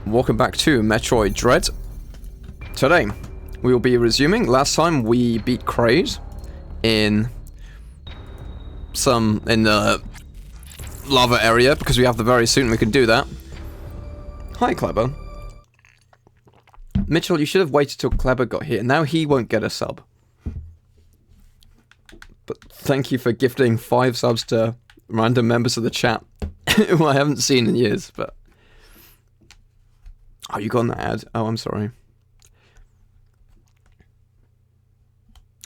welcome back to Metroid Dread. Today, we will be resuming. Last time we beat Kraid in the lava area, because we have the very soon we can do that. Hi, Kleber. Mitchell, you should have waited till Kleber got here. Now he won't get a sub. But thank you for gifting 5 subs to random members of the chat who I haven't seen in years, but... Oh, you got an ad? Oh, I'm sorry.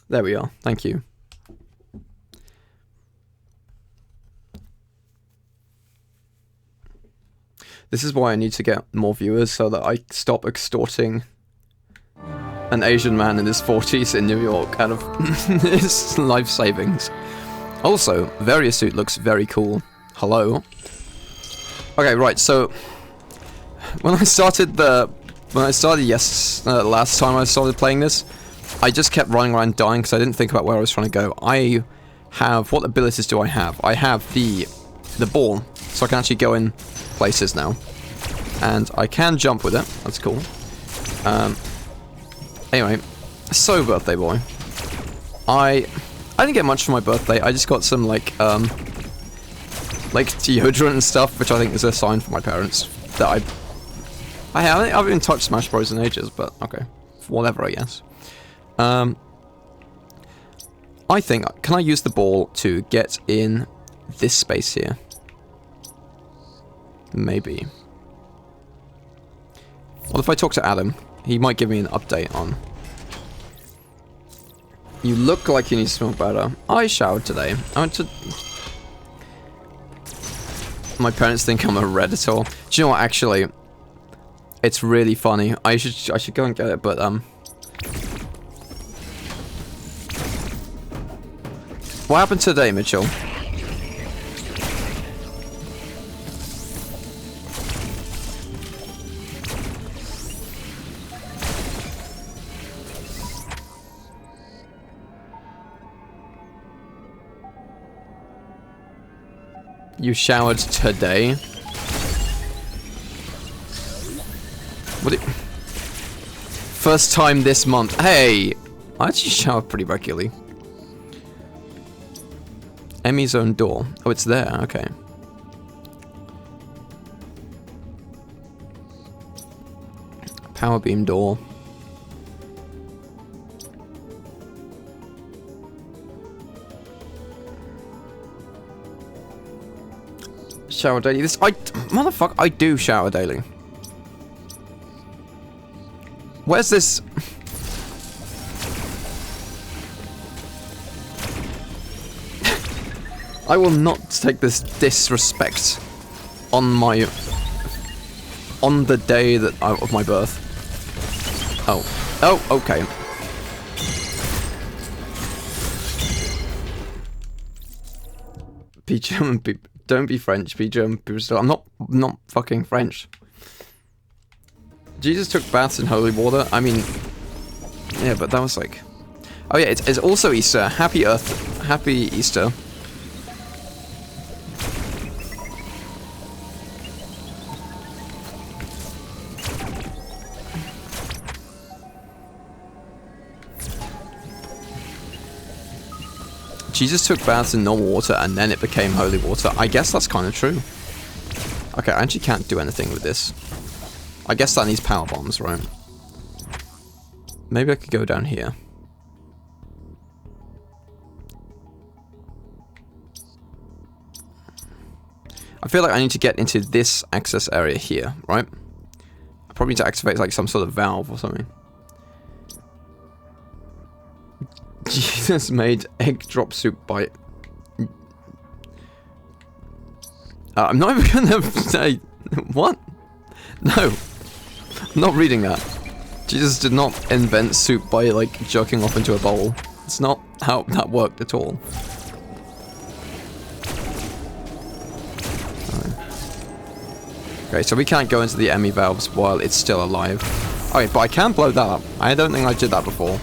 There we are. Thank you. This is why I need to get more viewers, so that I stop extorting an Asian man in his 40s in New York out of his life savings. Also, Various suit looks very cool. Hello. Okay, right, so when I started last time I started playing this, I just kept running around dying because I didn't think about where I was trying to go. What abilities do I have? I have the ball, so I can actually go in places now. And I can jump with it, that's cool. Anyway, so birthday boy. I didn't get much for my birthday, I just got some like deodorant and stuff, which I think is a sign from my parents that I haven't even touched Smash Bros in ages, but okay. Whatever, I guess. I think, can I use the ball to get in this space here? Maybe. Well, if I talk to Adam, he might give me an update on... You look like you need to smell better. I showered today. I went to... My parents think I'm a Redditor. Do you know what, actually? It's really funny. I should go and get it, but, What happened today, Mitchell? You showered today? First time this month. Hey! I actually shower pretty regularly. Emmy's own door. Oh, it's there. Okay. Power beam door. Shower daily. Motherfucker, I do shower daily. Where's this? I will not take this disrespect on the day of my birth. Oh, okay. Be German, don't be French. Be German, be Brazil. I'm not fucking French. Jesus took baths in holy water. I mean, yeah, but that was like, oh yeah, it's also Easter. Happy Easter. Jesus took baths in normal water and then it became holy water. I guess that's kind of true. Okay, I actually can't do anything with this. I guess that needs power bombs, right? Maybe I could go down here. I feel like I need to get into this access area here, right? I probably need to activate like some sort of valve or something. Jesus made egg drop soup by... I'm not even gonna say... What? No. I'm not reading that. Jesus did not invent soup by, like, jerking off into a bowl. It's not how that worked at all. Okay, so we can't go into the Emmy valves while it's still alive. Okay, but I can blow that up. I don't think I did that before.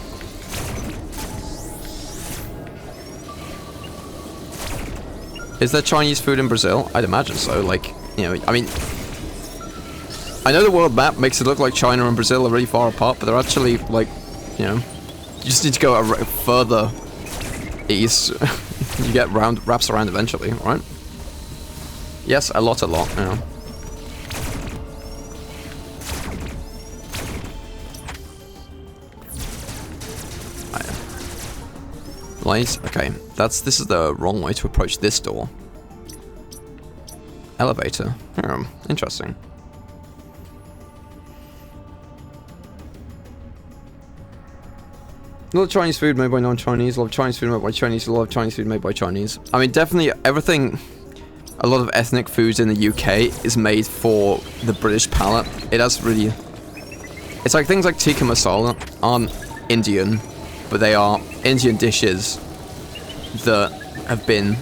Is there Chinese food in Brazil? I'd imagine so, like, you know, I mean... I know the world map makes it look like China and Brazil are really far apart, but they're actually, like, you know, you just need to go further east. You get wraps around eventually, right? Yes, a lot, yeah. Light, okay. This is the wrong way to approach this door. Elevator. Interesting. A lot of Chinese food made by non-Chinese, a lot of Chinese food made by Chinese, a lot of Chinese food made by Chinese. I mean, definitely everything, a lot of ethnic foods in the UK is made for the British palate. It has really, it's like things like tikka masala aren't Indian, but they are Indian dishes that have been,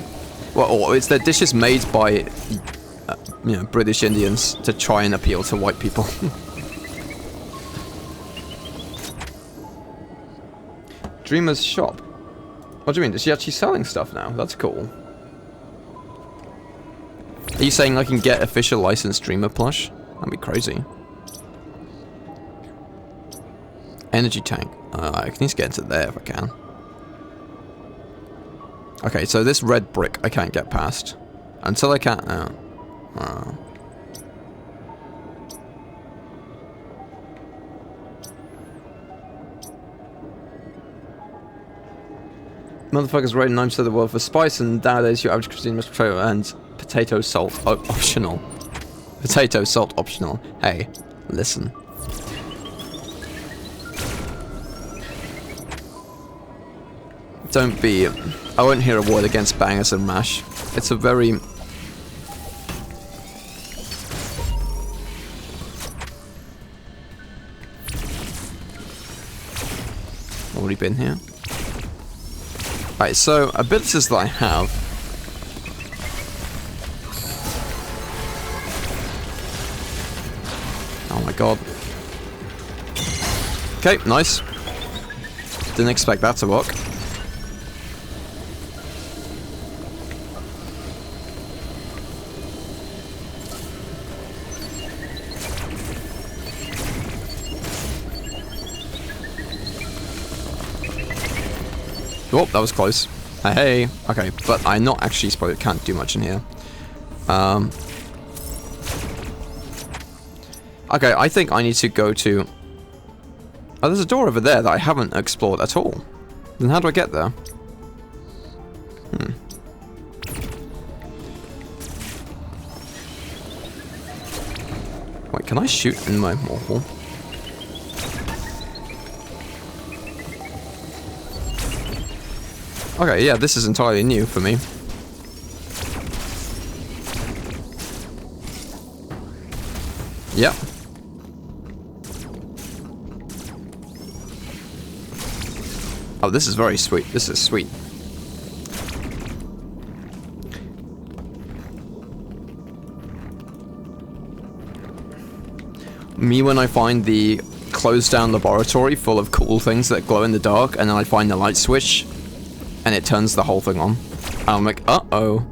well, it's their dishes made by, you know, British Indians to try and appeal to white people. Dreamer's shop. What do you mean? Is she actually selling stuff now? That's cool. Are you saying I can get official licensed Dreamer plush? That'd be crazy. Energy tank. I need to get into there if I can. Okay, so this red brick I can't get past. Until I can't... Motherfuckers rating 9% of the world for spice, and nowadays your average cuisine must potato and potato salt optional. Potato salt optional. Hey, listen. Don't be... I won't hear a word against bangers and mash. It's a very... Already been here? Right, so abilities that I have. Oh my god. Okay, nice. Didn't expect that to work. Oh, that was close. Hey, okay, but I'm not actually supposed to, can't do much in here. Okay, I think I need to go to... Oh, there's a door over there that I haven't explored at all. Then how do I get there? Wait, can I shoot in my mortal? Okay, yeah, this is entirely new for me. Yep. Oh, this is very sweet. This is sweet. Me when I find the closed down laboratory full of cool things that glow in the dark, and then I find the light switch, and it turns the whole thing on. I'm like, uh-oh.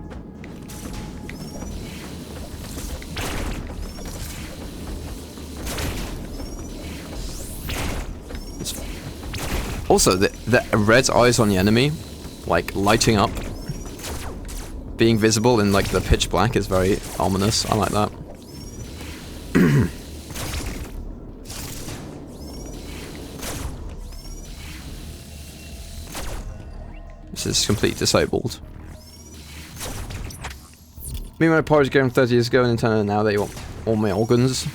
Also, the red eyes on the enemy, like, lighting up, being visible in, like, the pitch black is very ominous. I like that. This is completely disabled. Me when I pirated a game 30 years ago and Nintendo, now they want all my organs.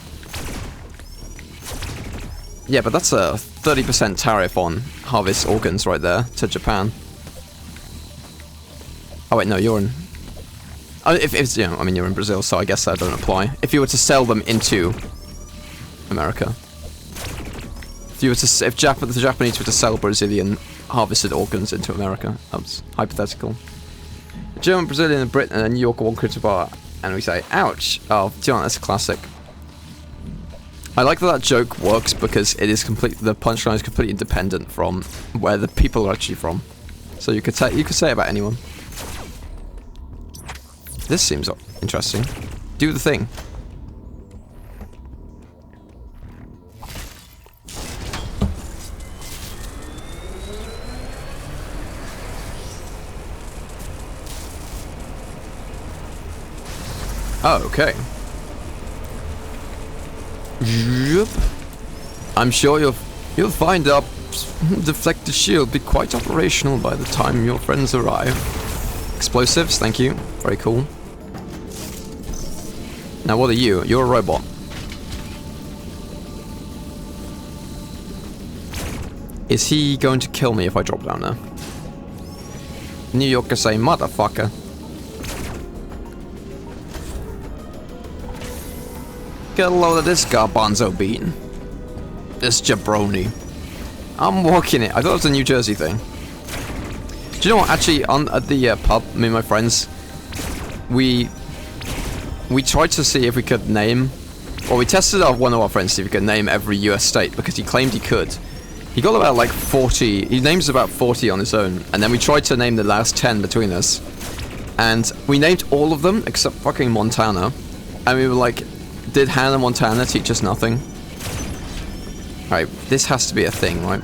Yeah, but that's a 30% tariff on harvest organs right there to Japan. Oh wait, no, you're in... Oh, if you know, I mean, you're in Brazil, so I guess that don't apply. If you were to sell them into America. If you were to, if the Japanese were to sell Brazilian harvested organs into America, that's hypothetical. German, Brazilian, and Britain, and New York are one critical bar, and we say, ouch. Oh, do you know, that's a classic. I like that joke works because it is the punchline is completely independent from where the people are actually from. So you could say it about anyone. This seems interesting. Do the thing. Oh, okay. Yep. I'm sure you'll find our deflector shield be quite operational by the time your friends arrive. Explosives, thank you. Very cool. Now what are you? You're a robot. Is he going to kill me if I drop down there? New Yorker say, motherfucker. Get a load of this garbanzo bean. This jabroni. I'm walking it. I thought it was a New Jersey thing. Do you know what? Actually, at the pub, me and my friends, we tried to see if we could name, or we tested out one of our friends to see if he could name every US state because he claimed he could. He got about like 40, he names about 40 on his own, and then we tried to name the last 10 between us. And we named all of them except fucking Montana. And we were like, did Hannah Montana teach us nothing? Alright, this has to be a thing, right?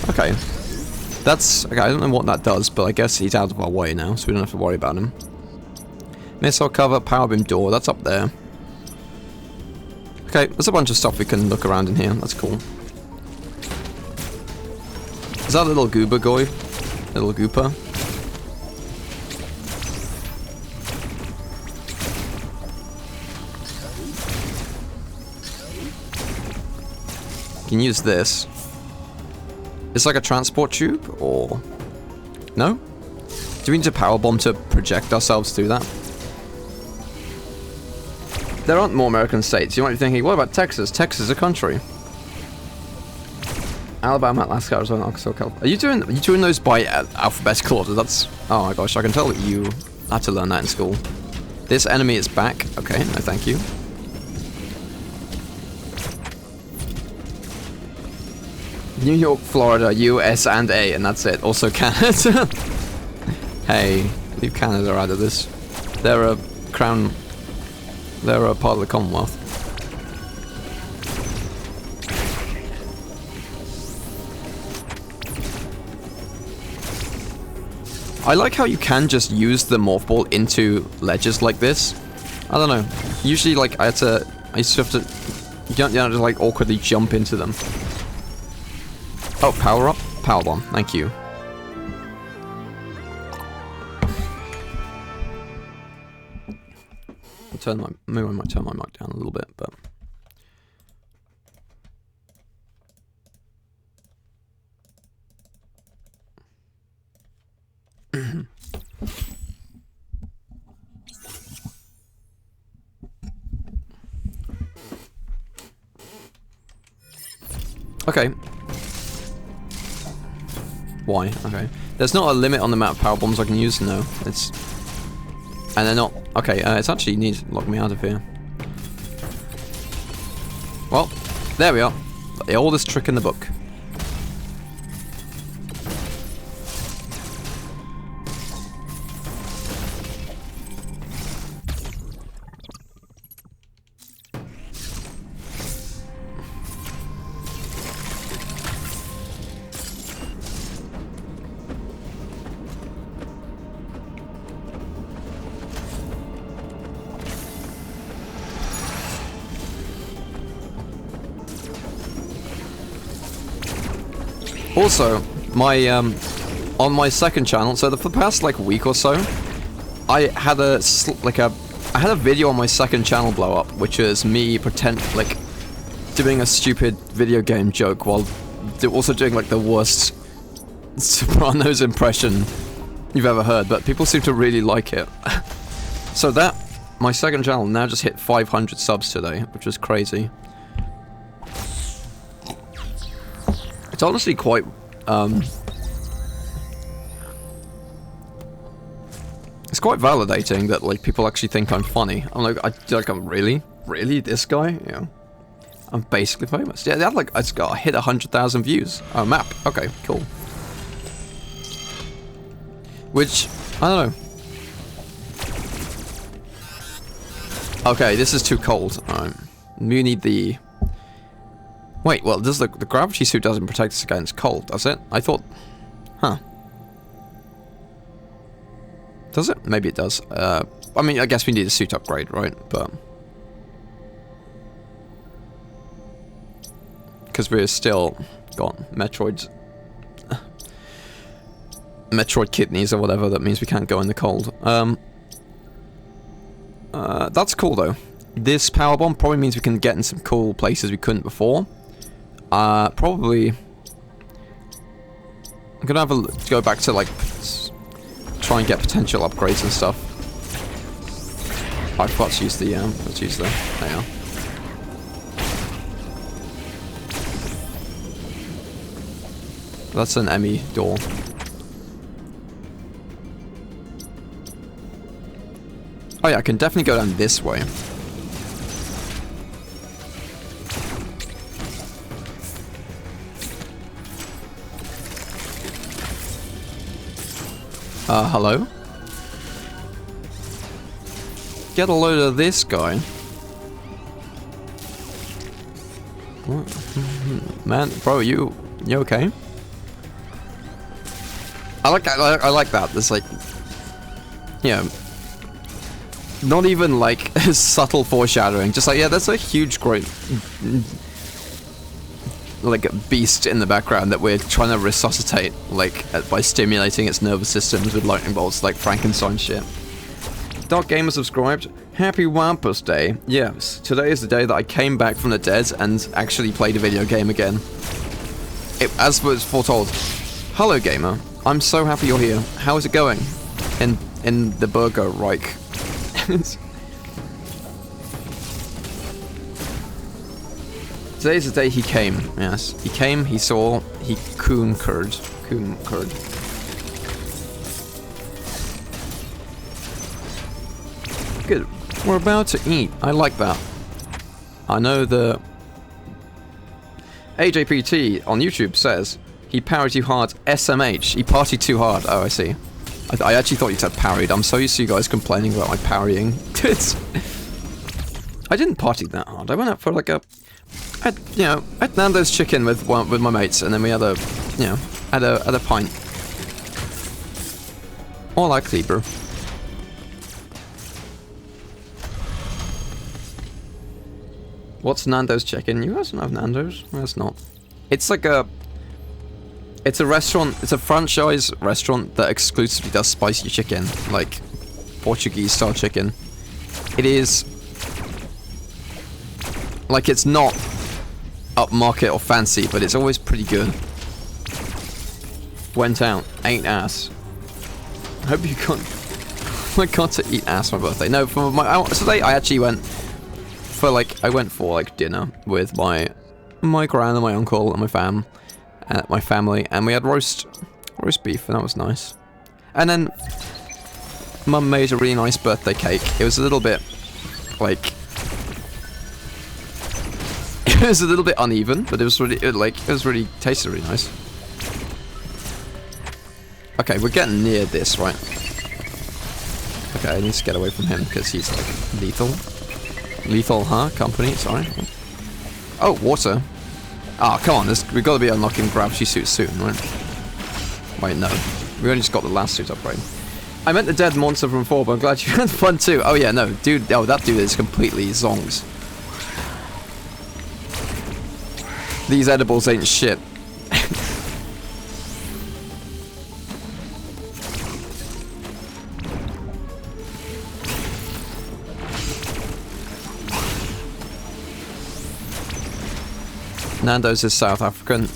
Okay. That's... okay, I don't know what that does, but I guess he's out of our way now, so we don't have to worry about him. Missile cover, power beam door, that's up there. Okay, there's a bunch of stuff we can look around in here, that's cool. Is that a little goober guy? Little gooper? You can use this. It's like a transport tube, or... no? Do we need a power bomb to project ourselves through that? There aren't more American states. You might be thinking, what about Texas? Texas is a country. Alabama, Alaska, Arizona, Arkansas, California. Are you doing those by alphabetical order? That's... oh my gosh, I can tell that you had to learn that in school. This enemy is back. Okay, no thank you. New York, Florida, US and A, and that's it. Also Canada. Hey, leave Canada out of this. They're a crown... they're a part of the Commonwealth. I like how you can just use the morph ball into ledges like this. I don't know. Usually, like, I used to have to... you don't just, like, awkwardly jump into them. Oh, power up? Power bomb. Thank you. Maybe I might turn my mic down a little bit, but... okay. Why? Okay. There's not a limit on the amount of power bombs I can use? No. It's... and they're not... okay, it's actually needs to lock me out of here. Well, there we are. The oldest trick in the book. Also, my on my second channel, so for the past like week or so, I had a video on my second channel blow up, which is me doing a stupid video game joke while also doing like the worst Sopranos impression you've ever heard, but people seem to really like it. So my second channel now just hit 500 subs today, which is crazy. It's honestly quite, it's quite validating that, like, people actually think I'm funny. I'm like, really? Really? This guy? Yeah. I'm basically famous. Yeah, they had, like, it's got hit 100,000 views. Oh, map. Okay, cool. Which, I don't know. Okay, this is too cold. Alright. We need the... Wait, well, does the gravity suit doesn't protect us against cold, does it? I thought... Huh. Does it? Maybe it does. I mean, I guess we need a suit upgrade, right? But... because we're still got Metroid kidneys or whatever, that means we can't go in the cold. That's cool though. This power bomb probably means we can get in some cool places we couldn't before. Probably... I'm gonna have a go back to like try and get potential upgrades and stuff. I forgot to use the let's use the... there you are. That's an Emmy door. Oh yeah, I can definitely go down this way. Hello? Get a load of this guy. What? Man, bro, you okay? I like that. I like that. There's like, yeah, not even like subtle foreshadowing. Just like, yeah, there's a huge, great, like a beast in the background that we're trying to resuscitate, like by stimulating its nervous systems with lightning bolts, like Frankenstein shit. Dark Gamer subscribed. Happy Wampus Day. Yes, today is the day that I came back from the dead and actually played a video game again. As was foretold. Hello, gamer. I'm so happy you're here. How is it going? In the Burger Reich. Today's the day he came. Yes, he came. He saw. He concurred. Good. We're about to eat. I like that. I know the AJPT on YouTube says he parried too hard. SMH. He partied too hard. Oh, I see. I actually thought you said parried. I'm so used to you guys complaining about my parrying. I didn't party that hard. I went out for like a... I had Nando's chicken with my mates, and then we had a, had a pint. All I Kleber. What's Nando's chicken? You guys don't have Nando's? No, it's not. It's like a... It's a restaurant, it's a franchise restaurant that exclusively does spicy chicken, like Portuguese style chicken. It is... like, it's not upmarket or fancy, but it's always pretty good. Went out, ate ass. I hope you I got to eat ass on my birthday. No, for my today I actually went for like dinner with my gran and my uncle and my family, and we had roast beef, and that was nice. And then Mum made a really nice birthday cake. It was a little bit like it was a little bit uneven, but it was really tasted really nice. Okay, we're getting near this, right? Okay, I need to get away from him because he's like lethal. Lethal, huh? Company, sorry. Oh, water. Ah, come on, we've got to be unlocking gravity suits soon, right? Wait, no. We only just got the last suit upgrade. I meant the dead monster from 4, but I'm glad you had fun too. Oh yeah, no, dude, oh, that dude is completely zongs. These edibles ain't shit. Nando's is South African.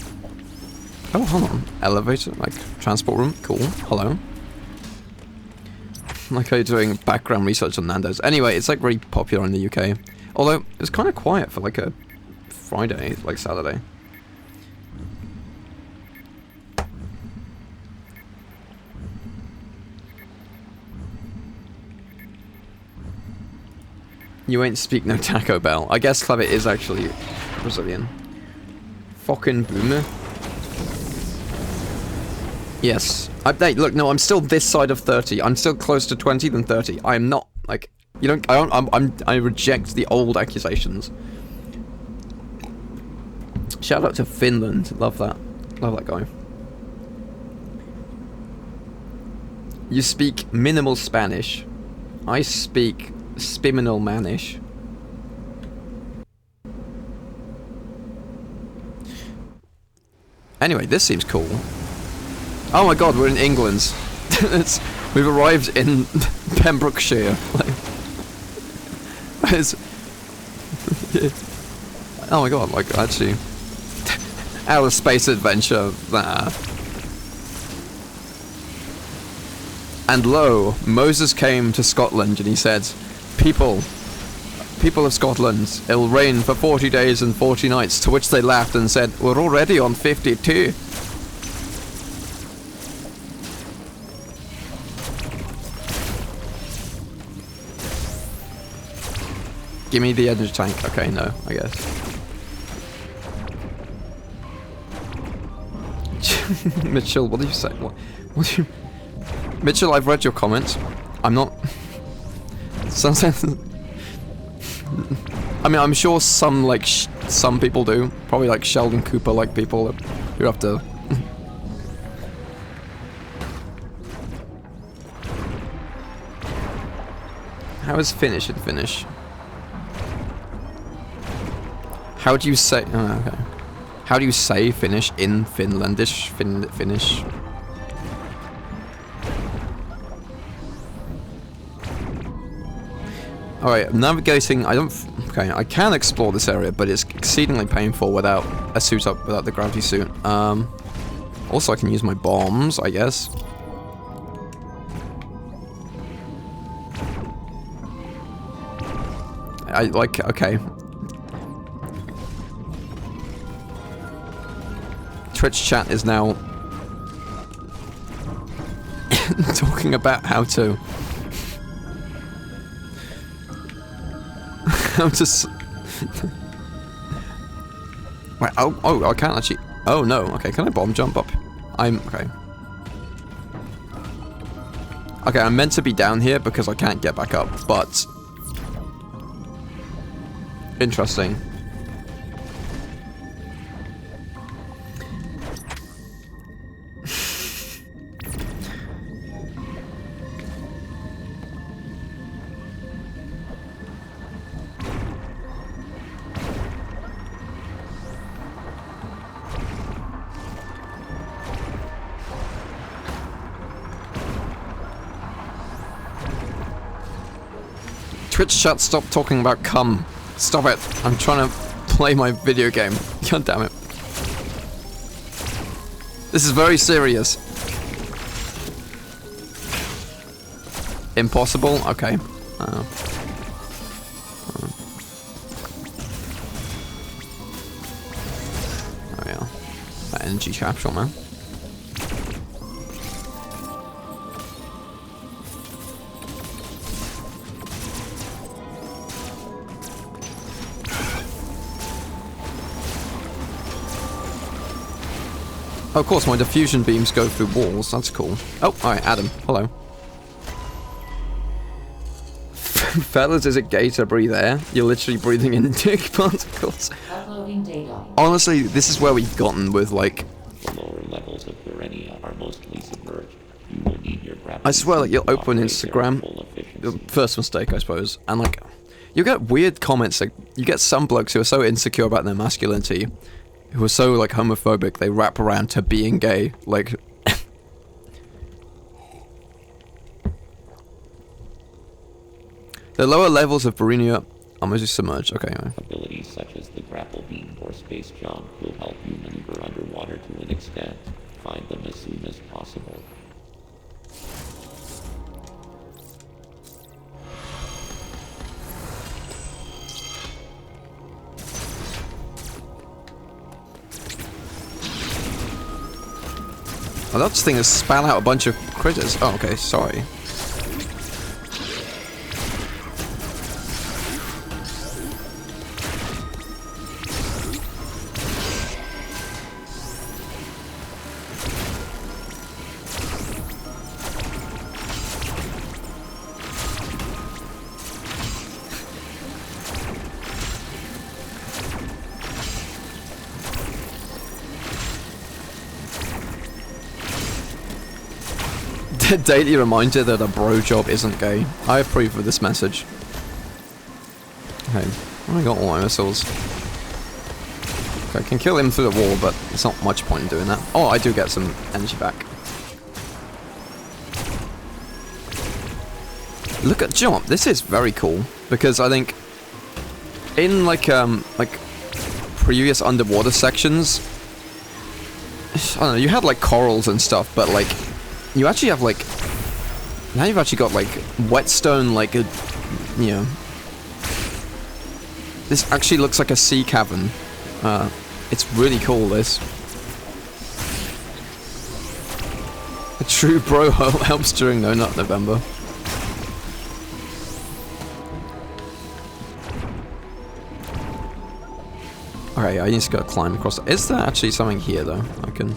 Oh, hold on. Elevator, like transport room. Cool. Hello. Like how you're doing background research on Nando's. Anyway, it's like really popular in the UK. Although, it was kind of quiet for like a Friday, like Saturday. You ain't speak no Taco Bell. I guess Clever is actually Brazilian. Fucking boomer. Yes, Update. Look, no, I'm still this side of 30. I'm still closer to 20 than 30. I am not like you don't. I reject the old accusations. Shout out to Finland. Love that. Love that guy. You speak minimal Spanish. I speak spiminal Manish. Anyway, this seems cool. Oh my god, we're in England. We've arrived in Pembrokeshire. Oh my god, like actually, outer space adventure. And lo, Moses came to Scotland and he said, people of Scotland, it'll rain for 40 days and 40 nights, to which they laughed and said, we're already on 52. Give me the energy tank. Okay, no, I guess. Mitchell, what do you say? What do you... Mitchell, I've read your comments. I'm not... Sometimes... I mean, I'm sure some, like, some people do. Probably, like, Sheldon Cooper-like people who have to... How is Finnish in Finnish? How do you say... Oh, okay. How do you say Finnish in Finlandish? Finnish? Alright, navigating... Okay, I can explore this area, but it's exceedingly painful without a suit up, without the gravity suit. Also, I can use my bombs, I guess. Okay. Twitch chat is now talking about how to wait, oh, I can't actually. Oh no, okay, can I bomb jump up? Okay. Okay, I'm meant to be down here because I can't get back up, but interesting. Twitch chat, stop talking about cum. Stop it. I'm trying to play my video game. God damn it. This is very serious. Impossible? Okay. Oh yeah. That energy capsule, man. Oh, of course, my diffusion beams go through walls. That's cool. Oh, alright, Adam. Hello. Fellas, is it gay to breathe air? You're literally breathing in dick particles. Uploading data. Honestly, this is where we've gotten with, like... The lower levels of Urania are mostly submerged. You will need your I swear, like, you'll open Instagram... First mistake, I suppose. And, like, you get weird comments. Like, you get some blokes who are so insecure about their masculinity, who are so, like, homophobic, they wrap around to being gay. Like... The lower levels of Barinia are mostly submerged. Okay, anyway. Abilities such as the grapple beam or space jump will help you maneuver underwater to an extent. Find them as soon as possible. Oh, that thing has spat out a bunch of critters. Oh, okay, sorry. Daily reminder that a bro job isn't gay. I approve of this message. Okay, I got all my missiles. Okay, I can kill him through the wall, but it's not much point in doing that. Oh, I do get some energy back. Look at jump. This is very cool because I think in like previous underwater sections, I don't know, you had like corals and stuff, but like you actually have like now you've actually got like whetstone, like a, you know, this actually looks like a sea cavern. It's really cool, this. A true bro helps during No Nut November. Okay, I need to go climb across. Is there actually something here though? I can.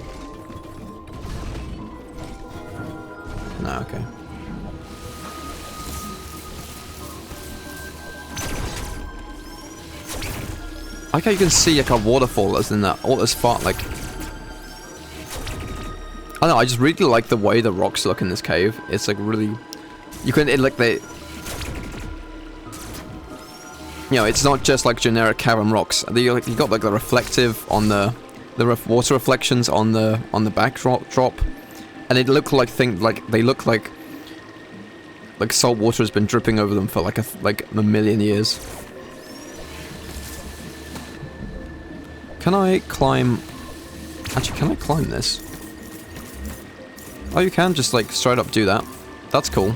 No, okay. I like how you can see like a waterfall that's in that all this far, like. I don't know, I just really like the way the rocks look in this cave. It's like really, you can, like they, you know, it's not just like generic cavern rocks. You got like the reflective on the water reflections on the backdrop, and it look like they look like salt water has been dripping over them for like a million years. Can I climb? Actually, can I climb this? Oh, you can just like straight up do that. That's cool.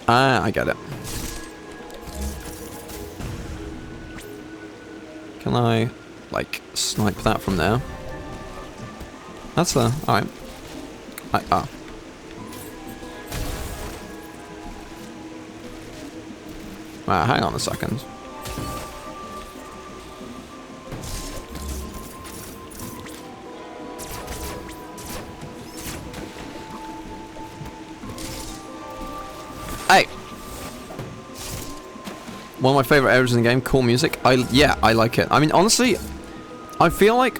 Ah, I get it. Can I, like, snipe that from there? That's the... alright. Hang on a second. Hey! One of my favorite areas in the game, cool music. Yeah, I like it. I mean, honestly, I feel like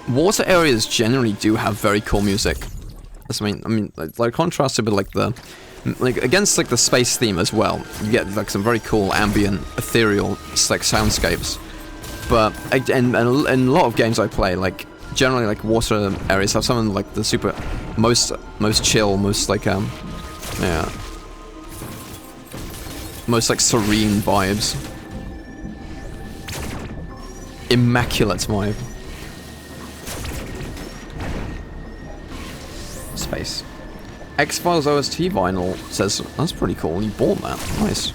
water areas generally do have very cool music. That's, I mean, like contrasted with like against like the space theme as well. You get like some very cool ambient, ethereal like soundscapes. But in a lot of games I play, like generally like water areas have some of like the super most chill, most like yeah, most like serene vibes. Immaculate vibe. Space. X-Files OST vinyl says, that's pretty cool, you bought that, nice.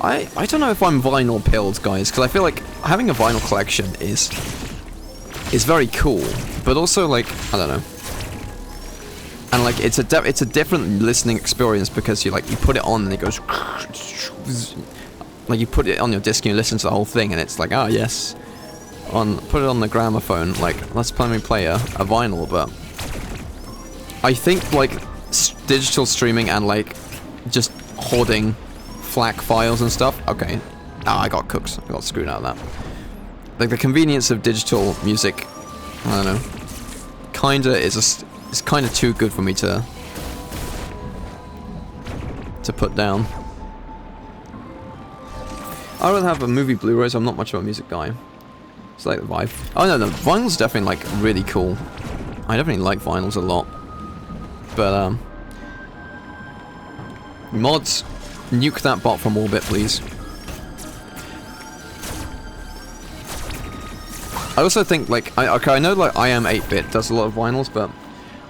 I don't know if I'm vinyl pilled, guys, because I feel like having a vinyl collection is very cool, but also like, I don't know. And like, it's a different listening experience because you put it on and it goes, like you put it on your disc and you listen to the whole thing and it's like, ah yes, put it on the gramophone, like, let's play a vinyl, but I think like digital streaming and like just hoarding FLAC files and stuff. Okay, I got cooked. I got screwed out of that. Like the convenience of digital music, I don't know. Kinda is kinda too good for me to put down. I would have a movie Blu-rays. I'm not much of a music guy. It's like the vibe. Oh no, vinyl's definitely like really cool. I definitely like vinyls a lot. But mods, nuke that bot from orbit, please. I also think like I know like I Am 8-bit does a lot of vinyls, but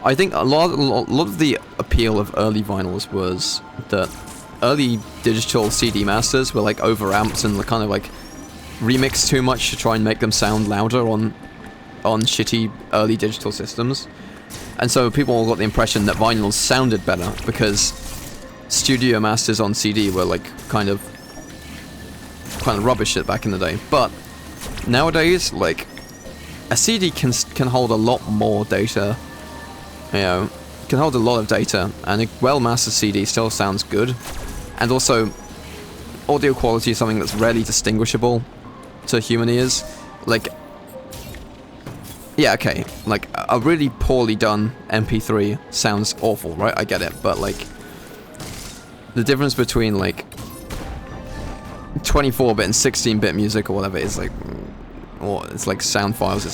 I think a lot of the appeal of early vinyls was that early digital CD masters were like overamped and kind of like remixed too much to try and make them sound louder on shitty early digital systems. And so people all got the impression that vinyls sounded better because studio masters on CD were like kind of rubbish shit back in the day. But nowadays, like a CD can hold a lot more data You know, can hold a lot of data, and a well-mastered CD still sounds good. And also, audio quality is something that's rarely distinguishable to human ears. Like, yeah, okay, like, a really poorly done MP3 sounds awful, right? I get it, but, like, the difference between, like, 24-bit and 16-bit music or whatever is, like, or it's like sound files,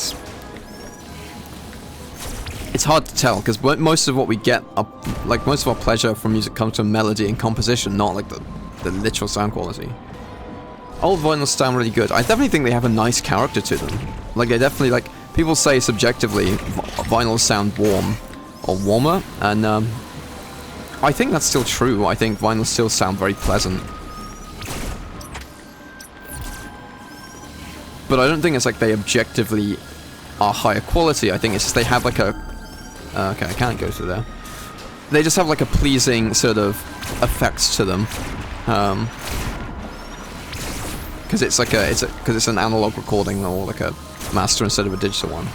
it's hard to tell, because most of what we get, like, most of our pleasure from music comes from melody and composition, not, like, the literal sound quality. Old vinyls sound really good. I definitely think they have a nice character to them. Like, they definitely, like, people say subjectively vinyls sound warm, or warmer, and, I think that's still true. I think vinyls still sound very pleasant. But I don't think it's like they objectively are higher quality. I think it's just they have like a... okay, I can't go through there. They just have like a pleasing sort of effects to them. Because it's like because it's an analog recording or like a master instead of a digital one.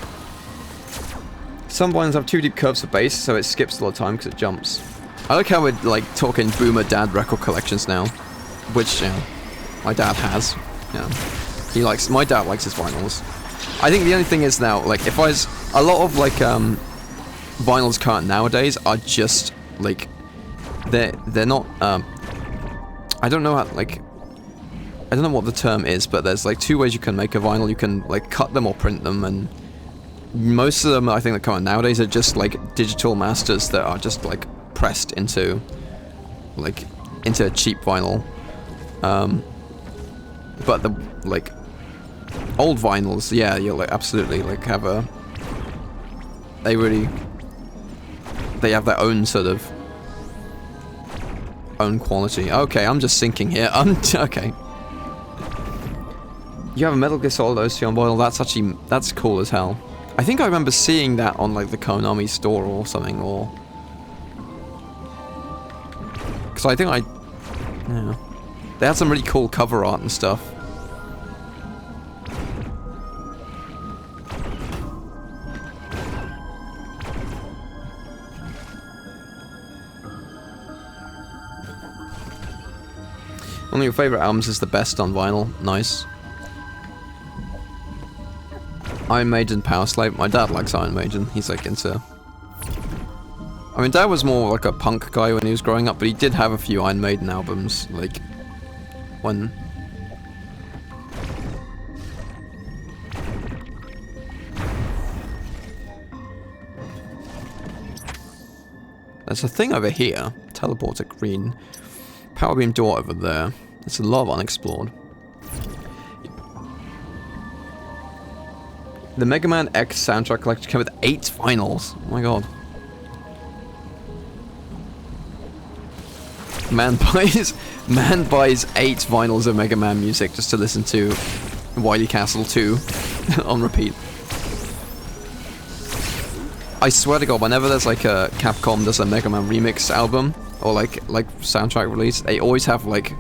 Some vinyls have too deep curves for bass, so it skips a lot of time because it jumps. I like how we're like talking boomer dad record collections now, which, you know, my dad has. Yeah. My dad likes his vinyls. I think the only thing is now, like, if a lot of, like, vinyls current nowadays are just, like, they're not, I don't know how, like, I don't know what the term is, but there's, like, two ways you can make a vinyl. You can, like, cut them or print them, and most of them, I think, that come out nowadays are just, like, digital masters that are just, like, pressed into, like, into cheap vinyl. But the, like, old vinyls, yeah, you'll, like, absolutely, like, have a... They have their own sort of... own quality. Okay, I'm just sinking here. Okay. You have a Metal Gear Solid OC on vinyl, that's cool as hell. I think I remember seeing that on, like, the Konami store or something, or... Because I think yeah. They had some really cool cover art and stuff. One of your favorite albums is the best on vinyl. Nice. Iron Maiden, Power Slave. My dad likes Iron Maiden. He's like into... I mean, Dad was more like a punk guy when he was growing up, but he did have a few Iron Maiden albums, like, when... There's a thing over here. Teleporter green. Power beam door over there. There's a lot of unexplored. The Mega Man X soundtrack collection came with 8 vinyls. Oh my god. Man buys 8 vinyls of Mega Man music just to listen to Wily Castle 2 on repeat. I swear to god, whenever there's like a Capcom does a Mega Man remix album or like soundtrack release, they always have like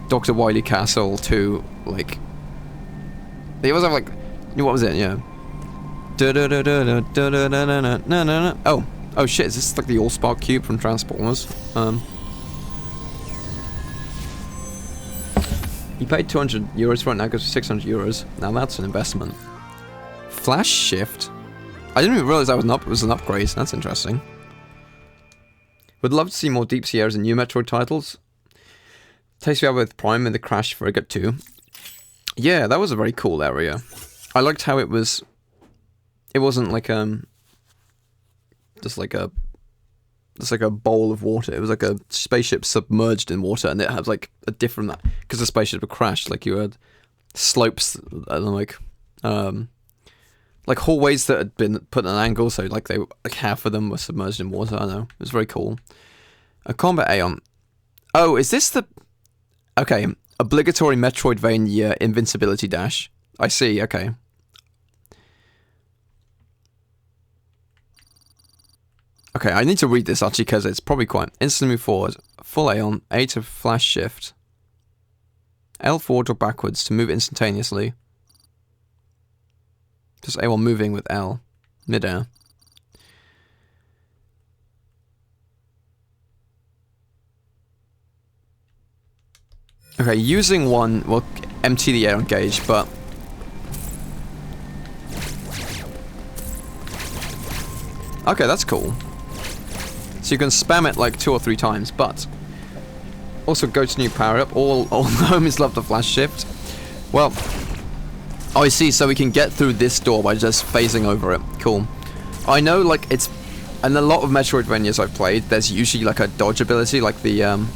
Dr. Wily Castle 2, like they always have like, what was it? Yeah. Oh shit! Is this like the Allspark cube from Transformers? He paid 200 euros for it, now it goes for 600 euros. Now that's an investment. Flash shift? I didn't even realize that was an upgrade. That's interesting. Would love to see more deep sea areas in new Metroid titles. Tastes we have with Prime and the Crash Frigate 2. Yeah, that was a very cool area. I liked how it was... It wasn't like just like a bowl of water. It was like a spaceship submerged in water, and it had like a different, because the spaceship had crashed. Like you had slopes, like hallways that had been put at an angle, so like half of them were submerged in water. I don't know. It was very cool. A combat Aeon. Oh, is this the... Okay, obligatory Metroidvania invincibility dash. I see. Okay. Okay, I need to read this actually because it's probably quite... Instant move forward. Full Aeon. A to flash shift. L forward or backwards to move instantaneously. Just A1 moving with L. Midair. Okay, using one will empty the air gauge, but... Okay, that's cool. So you can spam it like 2 or 3 times, but... Also go to new power-up. All homies love the flash shift. Well... Oh, I see, so we can get through this door by just phasing over it. Cool. I know, like, it's... In a lot of Metroidvanias I've played, there's usually like a dodge ability, like the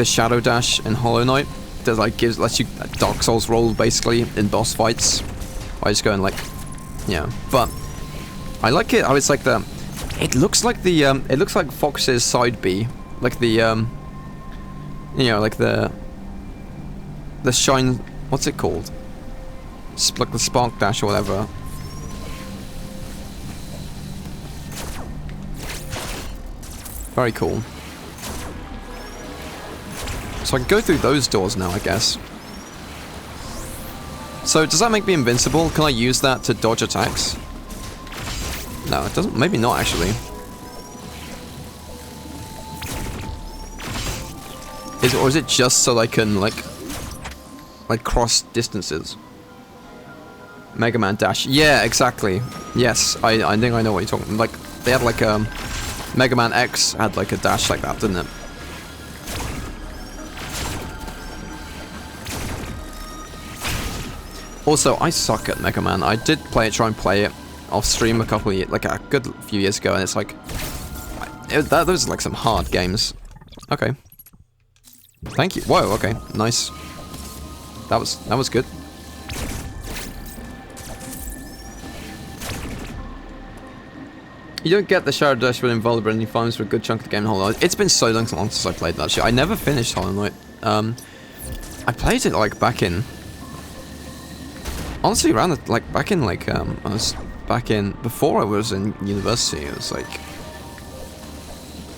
Shadow Dash in Hollow Knight. That like lets you a Dark Souls roll basically in boss fights. I just go and like, yeah. But I like it. It's like the, it looks like the it looks like Fox's side B, like the you know, like the shine. What's it called? Like the Spark Dash or whatever. Very cool. So I can go through those doors now, I guess. So does that make me invincible? Can I use that to dodge attacks? No, it doesn't. Maybe not, actually. Or is it just so I can, like cross distances? Mega Man Dash. Yeah, exactly. Yes, I think I know what you're talking. Like, they had like Mega Man X had like a dash like that, didn't it? Also, I suck at Mega Man. I did try and play it off stream a couple of years, like a good few years ago, and it's like those are like some hard games. Okay. Thank you. Whoa. Okay. Nice. That was good. You don't get the Shadow Dash with invulnerability farms for a good chunk of the game in Hollow Knight. It's been so long since I played that shit. I never finished Hollow Knight. I played it like back in... Honestly, around the, like back in like I was back in before I was in university. It was like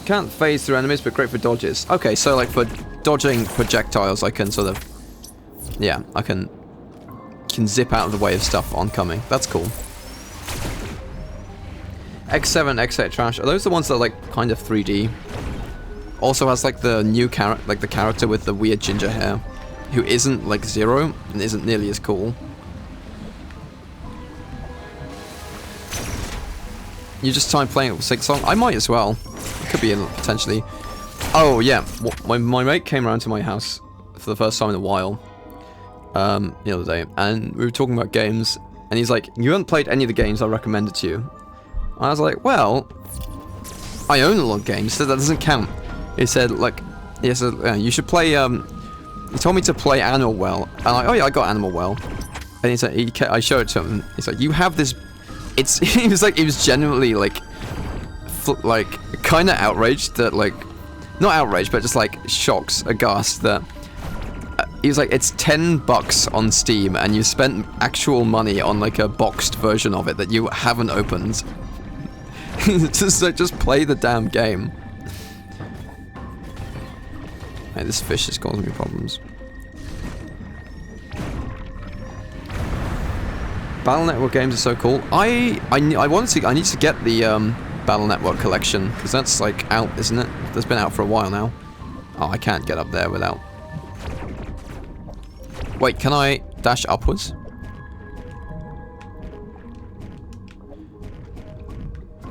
can't phase through enemies, but great for dodges. Okay, so like for dodging projectiles, I can sort of I can zip out of the way of stuff oncoming. That's cool. X7, X8 trash. Are those the ones that are like kind of 3D? Also has like the new character, like the character with the weird ginger hair, who isn't like Zero and isn't nearly as cool. You just time playing it with Sing Song? I might as well. Could be potentially. Oh yeah, my mate came around to my house for the first time in a while the other day, and we were talking about games, and he's like, "You haven't played any of the games I recommended to you." I was like, "Well, I own a lot of games, so that doesn't count." He said, "Like, yes, you should play." He told me to play Animal Well, and I'm like, "Oh yeah, I got Animal Well." And he said, I showed it to him. He's like, "You have this." He was like, he was genuinely like kind of outraged that like, not outraged, but just like shocked, aghast that he was like, it's $10 on Steam, and you spent actual money on like a boxed version of it that you haven't opened. just play the damn game. Hey, this fish is causing me problems. Battle Network games are so cool. I need to get the Battle Network collection, because that's like out, isn't it? That's been out for a while now. Oh, I can't get up there without. Wait, can I dash upwards?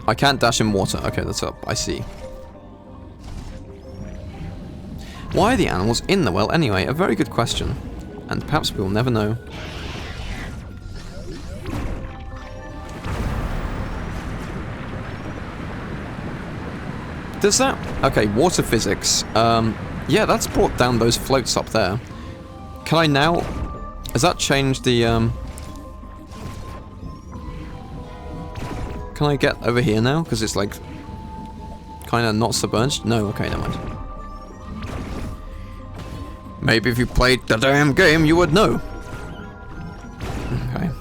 I can't dash in water. Okay, that's up. I see. Why are the animals in the well anyway? A very good question. And perhaps we will never know. Does that... Okay, water physics. Yeah, that's brought down those floats up there. Can I now... Has that changed the... Can I get over here now? Because it's like... kind of not submerged? No, okay, never mind. Maybe if you played the damn game, you would know. Okay.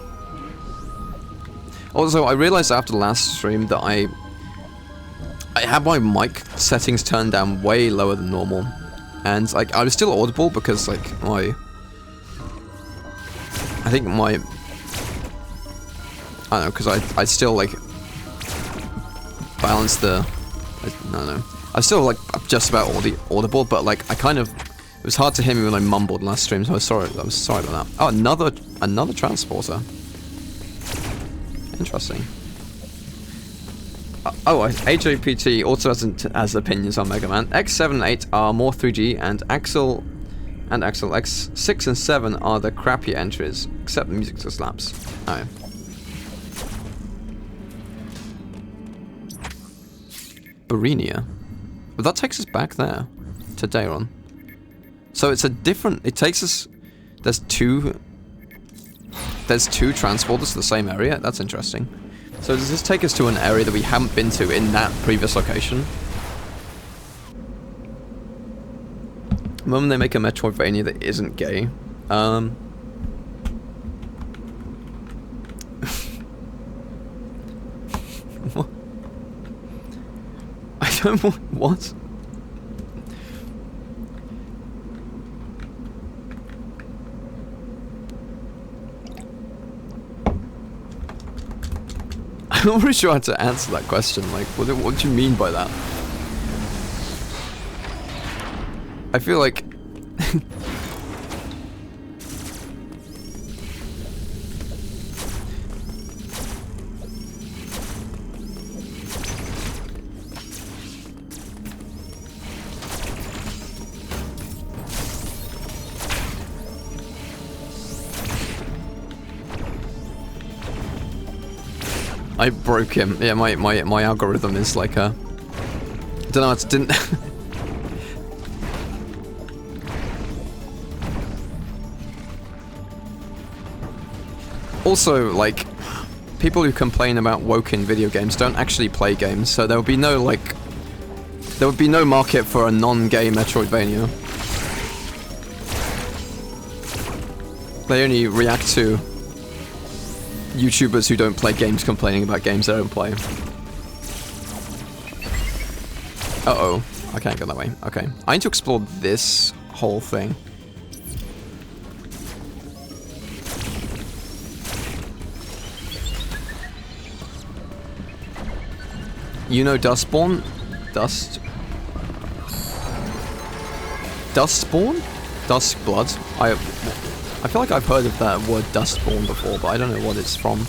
Also, I realized after the last stream that I had my mic settings turned down way lower than normal, and like I was still audible because like I think my, I don't know, because I still like balance the, I don't know, I still like just about audible, but like I kind of It was hard to hear me when I mumbled last stream, so I'm sorry about that. Oh, another transporter. Interesting. HAPT also has opinions on Mega Man. X7 and 8 are more 3D, and Axel X6 and 7 are the crappier entries, except the music just slaps. Oh. Barinia. But that takes us back there, to Dayron. So it's a different, it takes us, there's two transporters to the same area. That's interesting. So does this take us to an area that we haven't been to in that previous location? The moment they make a Metroidvania that isn't gay, what? I don't want, what? I'm not really sure how to answer that question. Like, what do you mean by that? I feel like... I broke him. Yeah, my algorithm is like a... I don't know, it didn't... Also, like, people who complain about woke in video games don't actually play games, so there would be no, like... There would be no market for a non-gay Metroidvania. They only react to YouTubers who don't play games complaining about games they don't play. Uh-oh. I can't go that way. Okay. I need to explore this whole thing. You know Dustborn? Dustborn? Duskblood? I feel like I've heard of that word Dustborn before, but I don't know what it's from.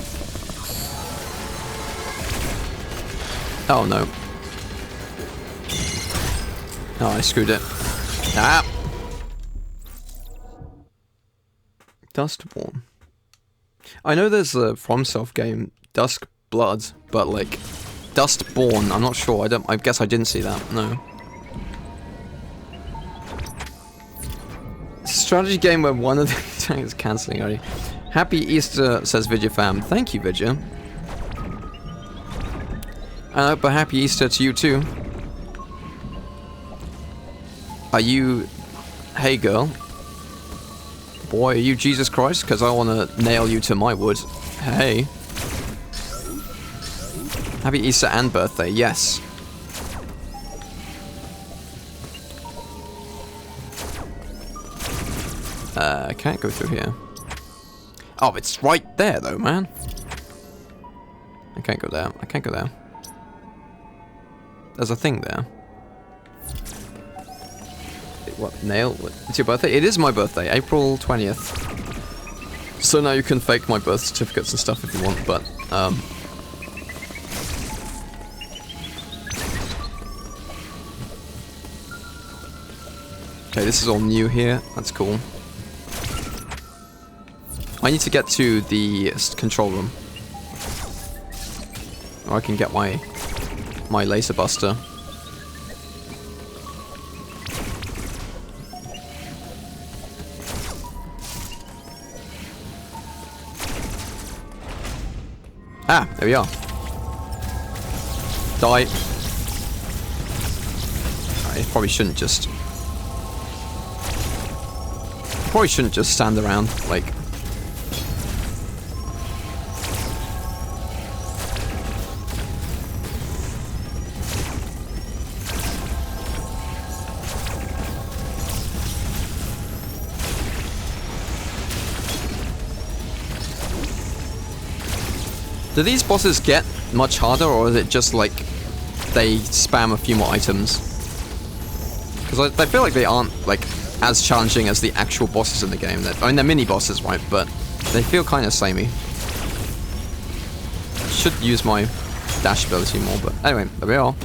Oh no. Oh, I screwed it. Ah! Dustborn. I know there's a FromSoft game, Duskblood, but like... Dustborn, I'm not sure, I guess I didn't see that, no. Strategy game where one of the tanks is cancelling already. Happy Easter, says Vidya fam. Thank you, Vidya. But happy Easter to you too. Are you... Hey girl. Boy, are you Jesus Christ? Because I want to nail you to my wood. Hey. Happy Easter and birthday, yes. I can't go through here. Oh, it's right there though, man. I can't go there. I can't go there. There's a thing there. What, Nail? It's your birthday? It is my birthday, April 20th. So now you can fake my birth certificates and stuff if you want, but, okay, this is all new here. That's cool. I need to get to the control room. Or I can get my laser buster. Ah, there we are. Die. I probably shouldn't just... Probably shouldn't just stand around, like... Do these bosses get much harder, or is it just like they spam a few more items? Because I feel like they aren't like as challenging as the actual bosses in the game. I mean, they're mini bosses, right? But they feel kind of samey. Should use my dash ability more, but anyway, there we are.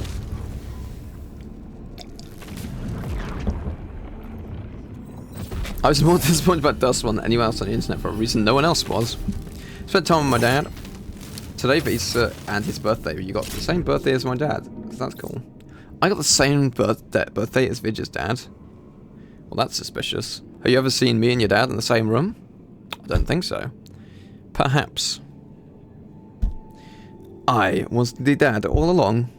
I was more disappointed about Dust than anyone else on the internet for a reason no one else was. Spent time with my dad. Today for Easter and his birthday. You got the same birthday as my dad. So that's cool. I got the same birthday as Vidge's dad. Well, that's suspicious. Have you ever seen me and your dad in the same room? I don't think so. Perhaps. I was the dad all along.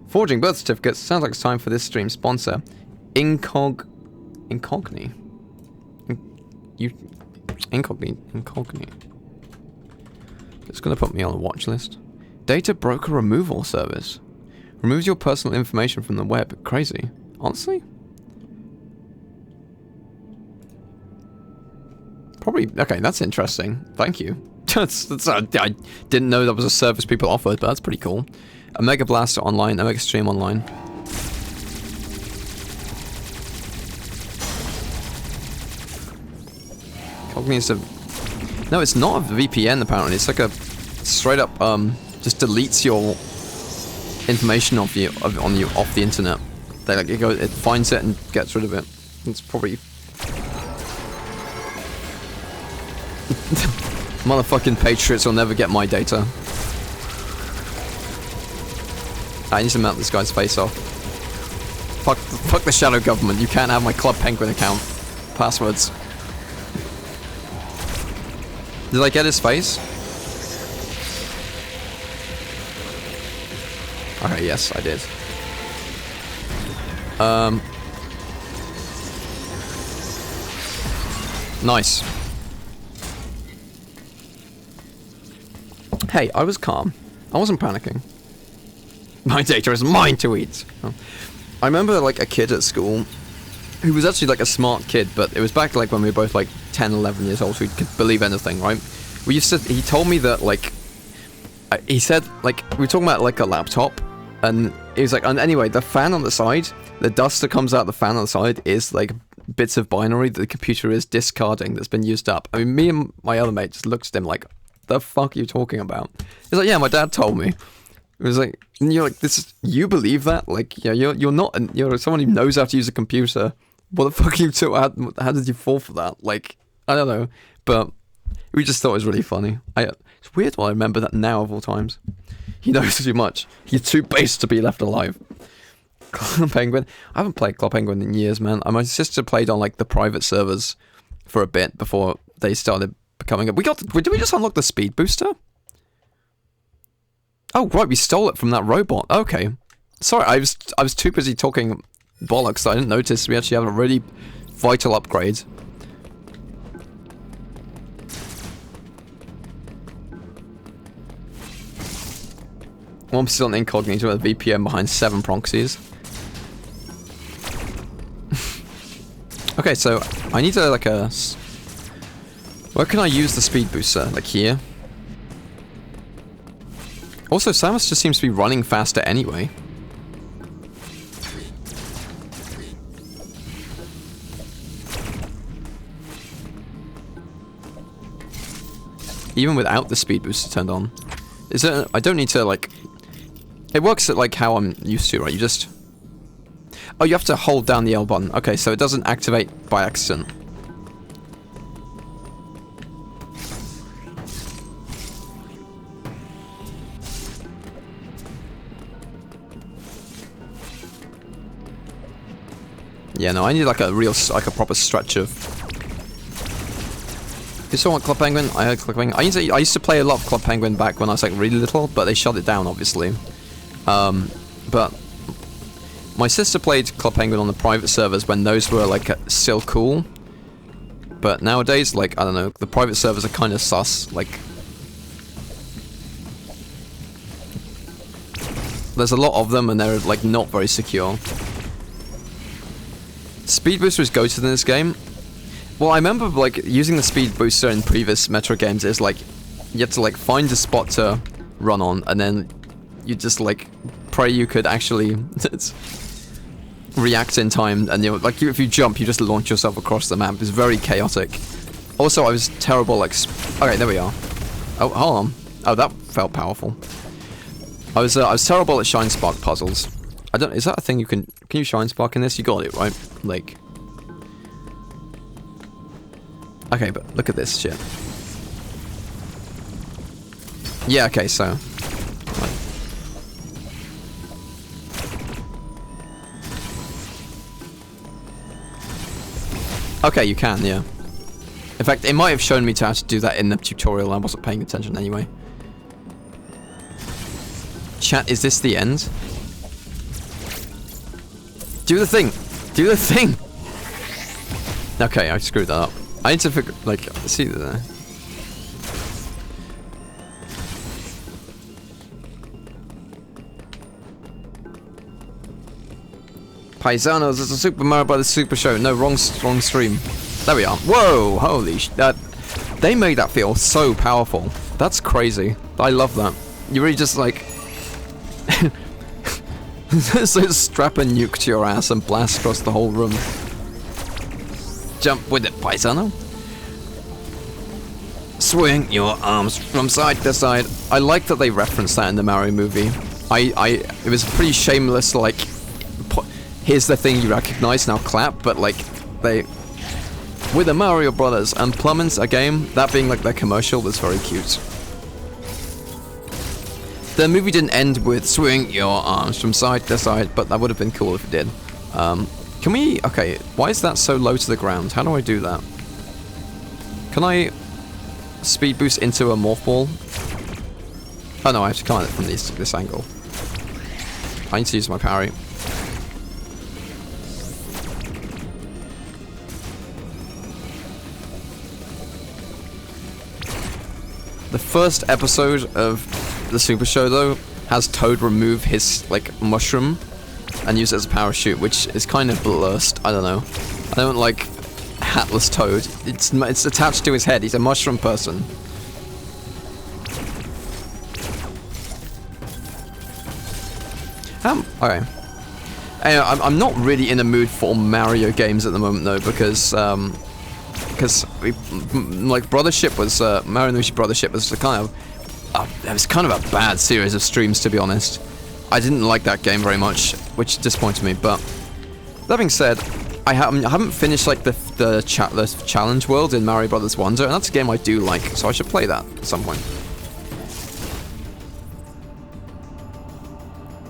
Forging birth certificates. Sounds like it's time for this stream sponsor. Incogni. Incogni. It's gonna put me on a watch list. Data broker removal service. Removes your personal information from the web. Crazy. Honestly? Probably. Okay, that's interesting. Thank you. I didn't know that was a service people offered, but that's pretty cool. Omega Blaster online, Omega Stream online. Cognitive. No, it's not a VPN apparently. It's like a straight up just deletes your information off the internet. They like it finds it and gets rid of it. It's probably motherfucking patriots will never get my data. I need to melt this guy's face off. Fuck the shadow government. You can't have my Club Penguin account passwords. Did I get his face? Okay, yes, I did. Nice. Hey, I was calm. I wasn't panicking. My data is mine to eat. Oh. I remember like a kid at school who was actually like a smart kid, but it was back like when we were both like 10, 11 years old, so he could believe anything, right? He told me that like, he said like, we were talking about like a laptop, and he was like, and anyway, the fan on the side, the dust that comes out the fan on the side is like bits of binary that the computer is discarding that's been used up. I mean, me and my other mate just looked at him like, the fuck are you talking about? He's like, yeah, my dad told me. It was like, and you're like, you believe that? Like, yeah, you're someone who knows how to use a computer. What the fuck are you two? How did you fall for that? Like, I don't know, but we just thought it was really funny. It's weird why I remember that now of all times. He knows too much. He's too base to be left alive. Club Penguin. I haven't played Club Penguin in years, man. My sister played on like the private servers for a bit before they started becoming. Did we just unlock the speed booster? Oh right, we stole it from that robot. Okay, sorry, I was too busy talking bollocks. I didn't notice we actually have a really vital upgrade. Wampus is on incognito with a VPN behind 7 proxies. Okay, so I need to like a. Where can I use the speed booster? Like here. Also, Samus just seems to be running faster anyway. Even without the speed booster turned on. I don't need to like... It works at like how I'm used to, right? You just... Oh, you have to hold down the L button. Okay, so it doesn't activate by accident. Yeah, no, I need like a proper stretch of... You saw what Club Penguin? I heard Club Penguin. I used to play a lot of Club Penguin back when I was like really little, but they shut it down obviously. But my sister played Club Penguin on the private servers when those were like still cool. But nowadays, like, I don't know, the private servers are kind of sus. Like, there's a lot of them and they're like not very secure. Speed booster is goated in this game. Well, I remember like using the speed booster in previous Metroid games is like you had to like find a spot to run on and then you just like pray you could actually react in time, and you like if you jump, you just launch yourself across the map. It's very chaotic. Also, I was terrible. Like, okay, there we are. Oh, hold on. Oh, that felt powerful. I was terrible at shine spark puzzles. I don't. Is that a thing you can? Can you shine spark in this? You got it right. Like. Okay, but look at this shit. Yeah. Okay. So. Okay, you can, yeah. In fact, it might have shown me how to do that in the tutorial. I wasn't paying attention anyway. Chat, is this the end? Do the thing! Do the thing! Okay, I screwed that up. I need to figure, like, see there. Paisanos, it's a Super Mario Brothers Super Show. No, wrong stream. There we are. Whoa, holy they made that feel so powerful. That's crazy. I love that. You really just like just strap a nuke to your ass and blast across the whole room. Jump with it, Paisano. Swing your arms from side to side. I like that they referenced that in the Mario movie. It was pretty shameless, like, here's the thing you recognize, now clap, but like, with the Mario Brothers and Plumbins, a game, that being like their commercial was very cute. The movie didn't end with swing your arms from side to side, but that would have been cool if it did. Can we, okay, why is that so low to the ground? How do I do that? Can I speed boost into a morph ball? Oh no, I have to come at it from this angle. I need to use my parry. The first episode of the Super Show, though, has Toad remove his, like, mushroom and use it as a parachute, which is kind of blurst. I don't know. I don't like hatless Toad. It's attached to his head. He's a mushroom person. Okay. Anyway, I'm not really in a mood for Mario games at the moment, though, because like Brothership was Mario Nushi Brothership was kind of it was kind of a bad series of streams, to be honest. I didn't like that game very much, which disappointed me. But that being said, I haven't finished like the challenge world in Mario Brothers Wonder, and that's a game I do like, so I should play that at some point.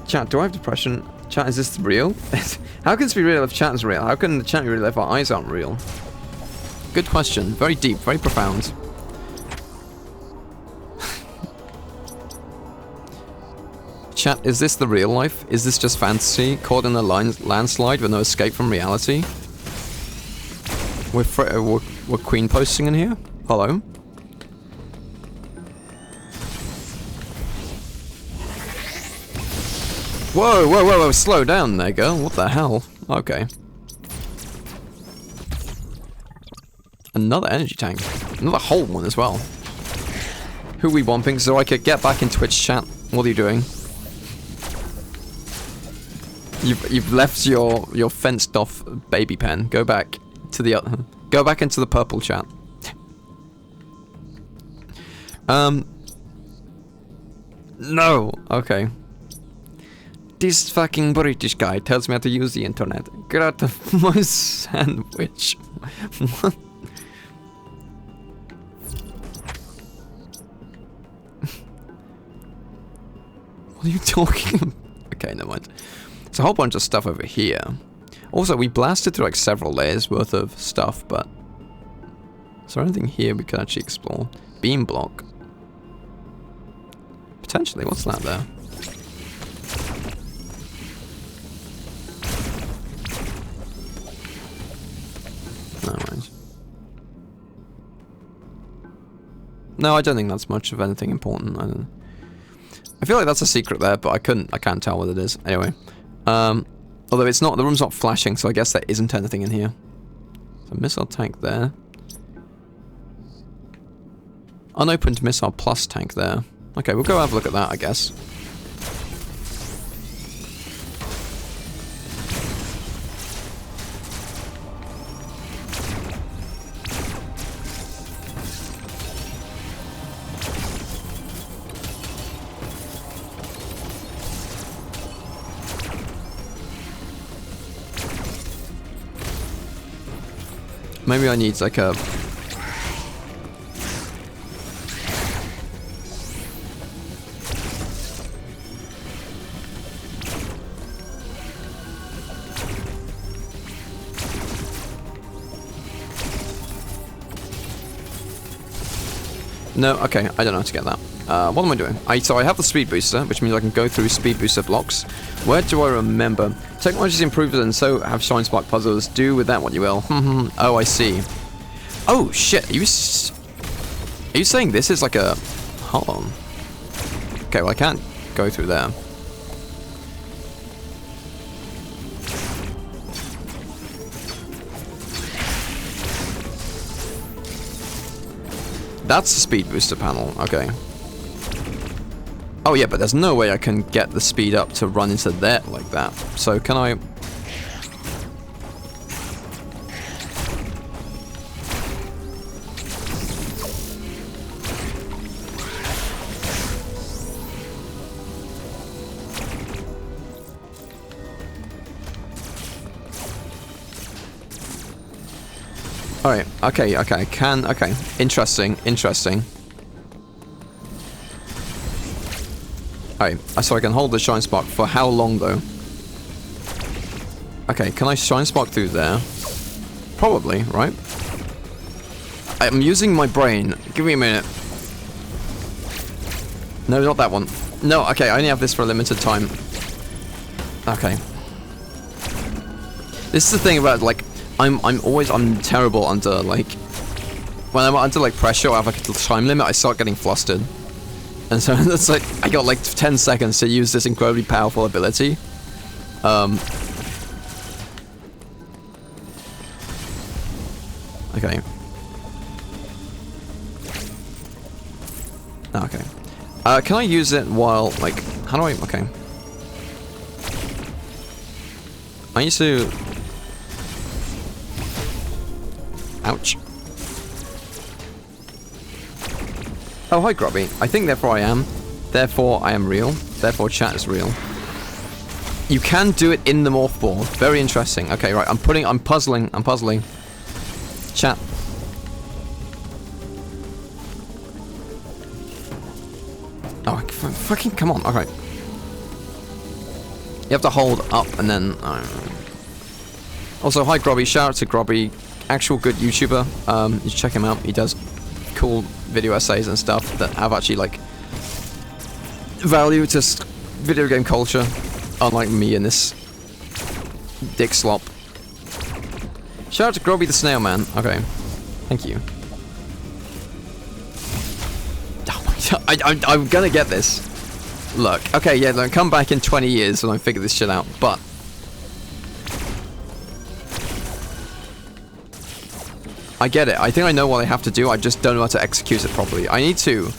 Chat, do I have depression? Chat, is this real? How can this be real if chat is real? How can the chat be real if our eyes aren't real? Good question. Very deep, very profound. Chat, is this the real life? Is this just fantasy? Caught in a landslide with no escape from reality? We're queen posting in here? Hello? Whoa, whoa, whoa, whoa, slow down there, girl. What the hell? Okay. Another energy tank. Another whole one as well. Who are we womping so I could get back in Twitch chat? What are you doing? You've left your fenced off baby pen. Go back to the other. Go back into the purple chat. No. Okay. This fucking British guy tells me how to use the internet. Get out of my sandwich. What? What are you talking about? Okay, never mind. There's a whole bunch of stuff over here. Also, we blasted through like several layers worth of stuff, but is there anything here we could actually explore? Beam block. Potentially, what's that there? No, mind. No, I don't think that's much of anything important. I feel like that's a secret there, but I can't tell what it is. Anyway, although it's not, the room's not flashing, so I guess there isn't anything in here. There's a missile tank there. Unopened missile plus tank there. Okay, we'll go have a look at that, I guess. Maybe I need like a... No, okay, I don't know how to get that. What am I doing? So I have the speed booster, which means I can go through speed booster blocks. Where do I remember? Technology's improved and so have Shine Spark puzzles. Do with that what you will. Oh, I see. Oh, shit. Are you saying this is like a... Hold on. Okay, well, I can't go through there. That's the speed booster panel. Okay. Oh yeah, but there's no way I can get the speed up to run into there like that. So can I... Alright, okay, okay. Interesting. Alright, so I can hold the Shine Spark for how long though? Okay, can I Shine Spark through there? Probably, right? I'm using my brain. Give me a minute. No, not that one. No, okay, I only have this for a limited time. Okay. This is the thing about, like, I'm terrible under, like, when I'm under, like, pressure or I have, like, a time limit, I start getting flustered. And so, it's like, I got, like, 10 seconds to use this incredibly powerful ability. Okay. Okay. Can I use it while, like, how do I, okay. I need to... Ouch. Oh, hi, Grubby. I think therefore I am. Therefore I am real. Therefore chat is real. You can do it in the morph ball. Very interesting. Okay, right. I'm puzzling. Chat. Oh, fucking come on. Alright. You have to hold up and then... Also, hi, Grubby. Shout out to Grubby. Actual good YouTuber. You should check him out. He does cool video essays and stuff that have actually, like, value to video game culture. Unlike me and this dick slop. Shout out to Grubby the Snail Man. Okay. Thank you. Oh my God. I'm gonna get this. Look. Okay, yeah, then come back in 20 years when I figure this shit out. But... I get it. I think I know what I have to do. I just don't know how to execute it properly. I need to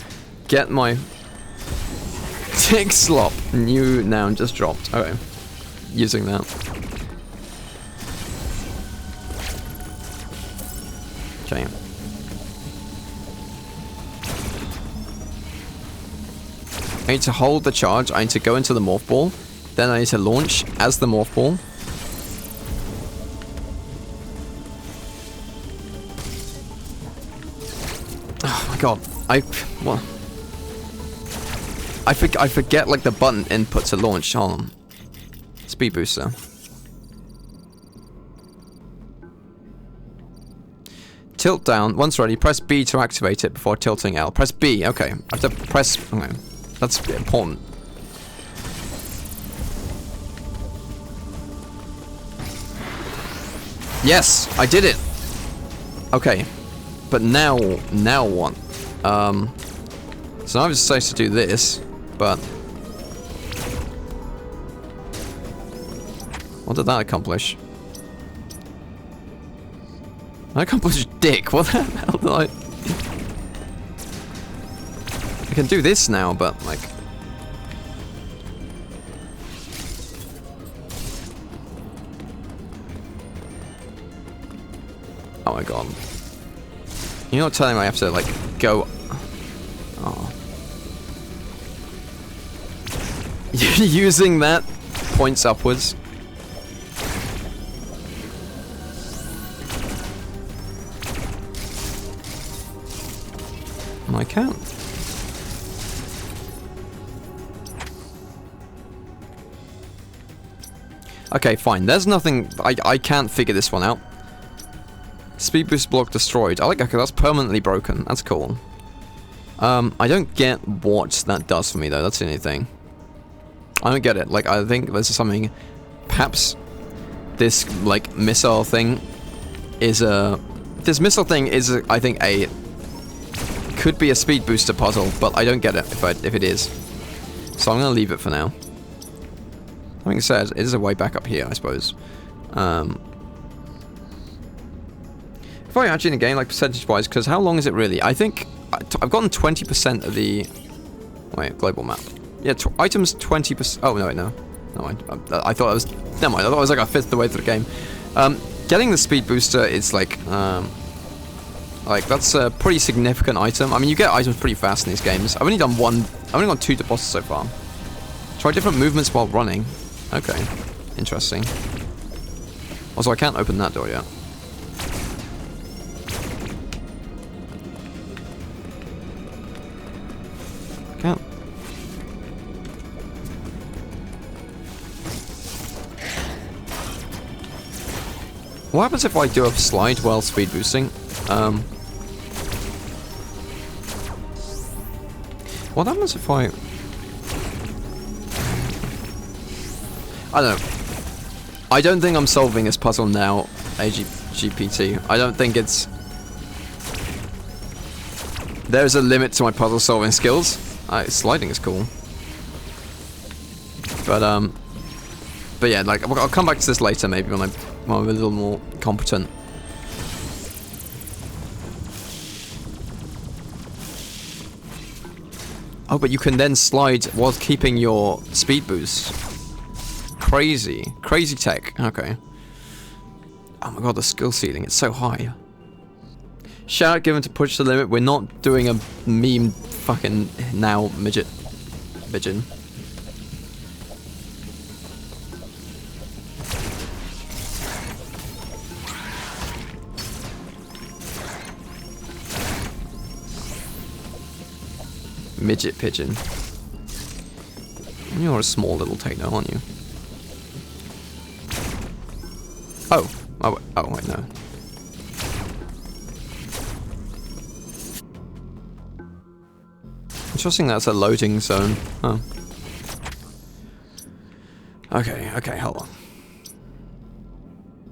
get my dick slop. New noun just dropped. Okay. Using that. Okay. I need to hold the charge. I need to go into the morph ball. Then I need to launch as the morph ball. God, what? I forget like the button input to launch. Hold on. Speed booster. Tilt down. Once ready, press B to activate it before tilting L. Press B. Okay. I have to press. Okay. That's important. Yes, I did it. Okay. But now what? So now I'm just supposed to do this, but... What did that accomplish? I accomplished dick, what the hell did I... I can do this now, but, like... Oh my god. You're not telling me I have to, like, go... Oh. Using that points upwards. I can't. Okay, fine. There's nothing... I can't figure this one out. Speed boost block destroyed. I like that, 'cause that's permanently broken. That's cool. I don't get what that does for me, though. That's the only thing. I don't get it. Like, I think this is something... Perhaps this, like, missile thing is a... This missile thing is, I think, a... Could be a speed booster puzzle, but I don't get it if it is. So I'm gonna leave it for now. Having said, it is a way back up here, I suppose. If I actually in a game, like percentage-wise, because how long is it really? I think I've gotten 20% of the... Wait, global map. Yeah, items 20%... Oh, no, wait, no. No, I thought it was... Never mind, I thought it was like a fifth of the way through the game. Getting the speed booster is like... that's a pretty significant item. I mean, you get items pretty fast in these games. I've only done I've only gone 2 to bosses so far. Try different movements while running. Okay. Interesting. Also, I can't open that door yet. Can't. What happens if I do a slide while speed boosting? What happens if I don't know. I don't think I'm solving this puzzle now, AGPT. I don't think it's... There's a limit to my puzzle solving skills. Sliding is cool. But yeah, like, I'll come back to this later maybe when I'm a little more competent. Oh, but you can then slide while keeping your speed boost. Crazy. Crazy tech. Okay. Oh my god, the skill ceiling, it's so high. Shout out given to push the limit. We're not doing a meme fucking now midget. Pigeon. Midget pigeon. You're a small little techno, aren't you? Oh. Oh, wait, no. Interesting that's a loading zone. Oh. Okay, hold on.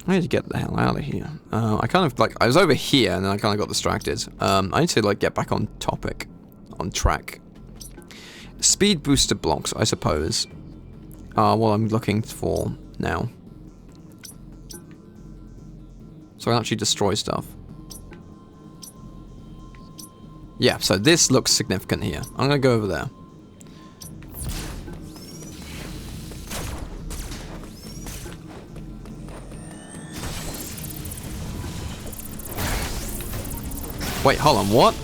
I need to get the hell out of here. I kind of, like, I was over here and then I kind of got distracted. I need to, like, get back on topic. On track. Speed booster blocks, I suppose, are what I'm looking for now. So I can actually destroy stuff. Yeah, so this looks significant here. I'm gonna go over there. Wait, hold on, what?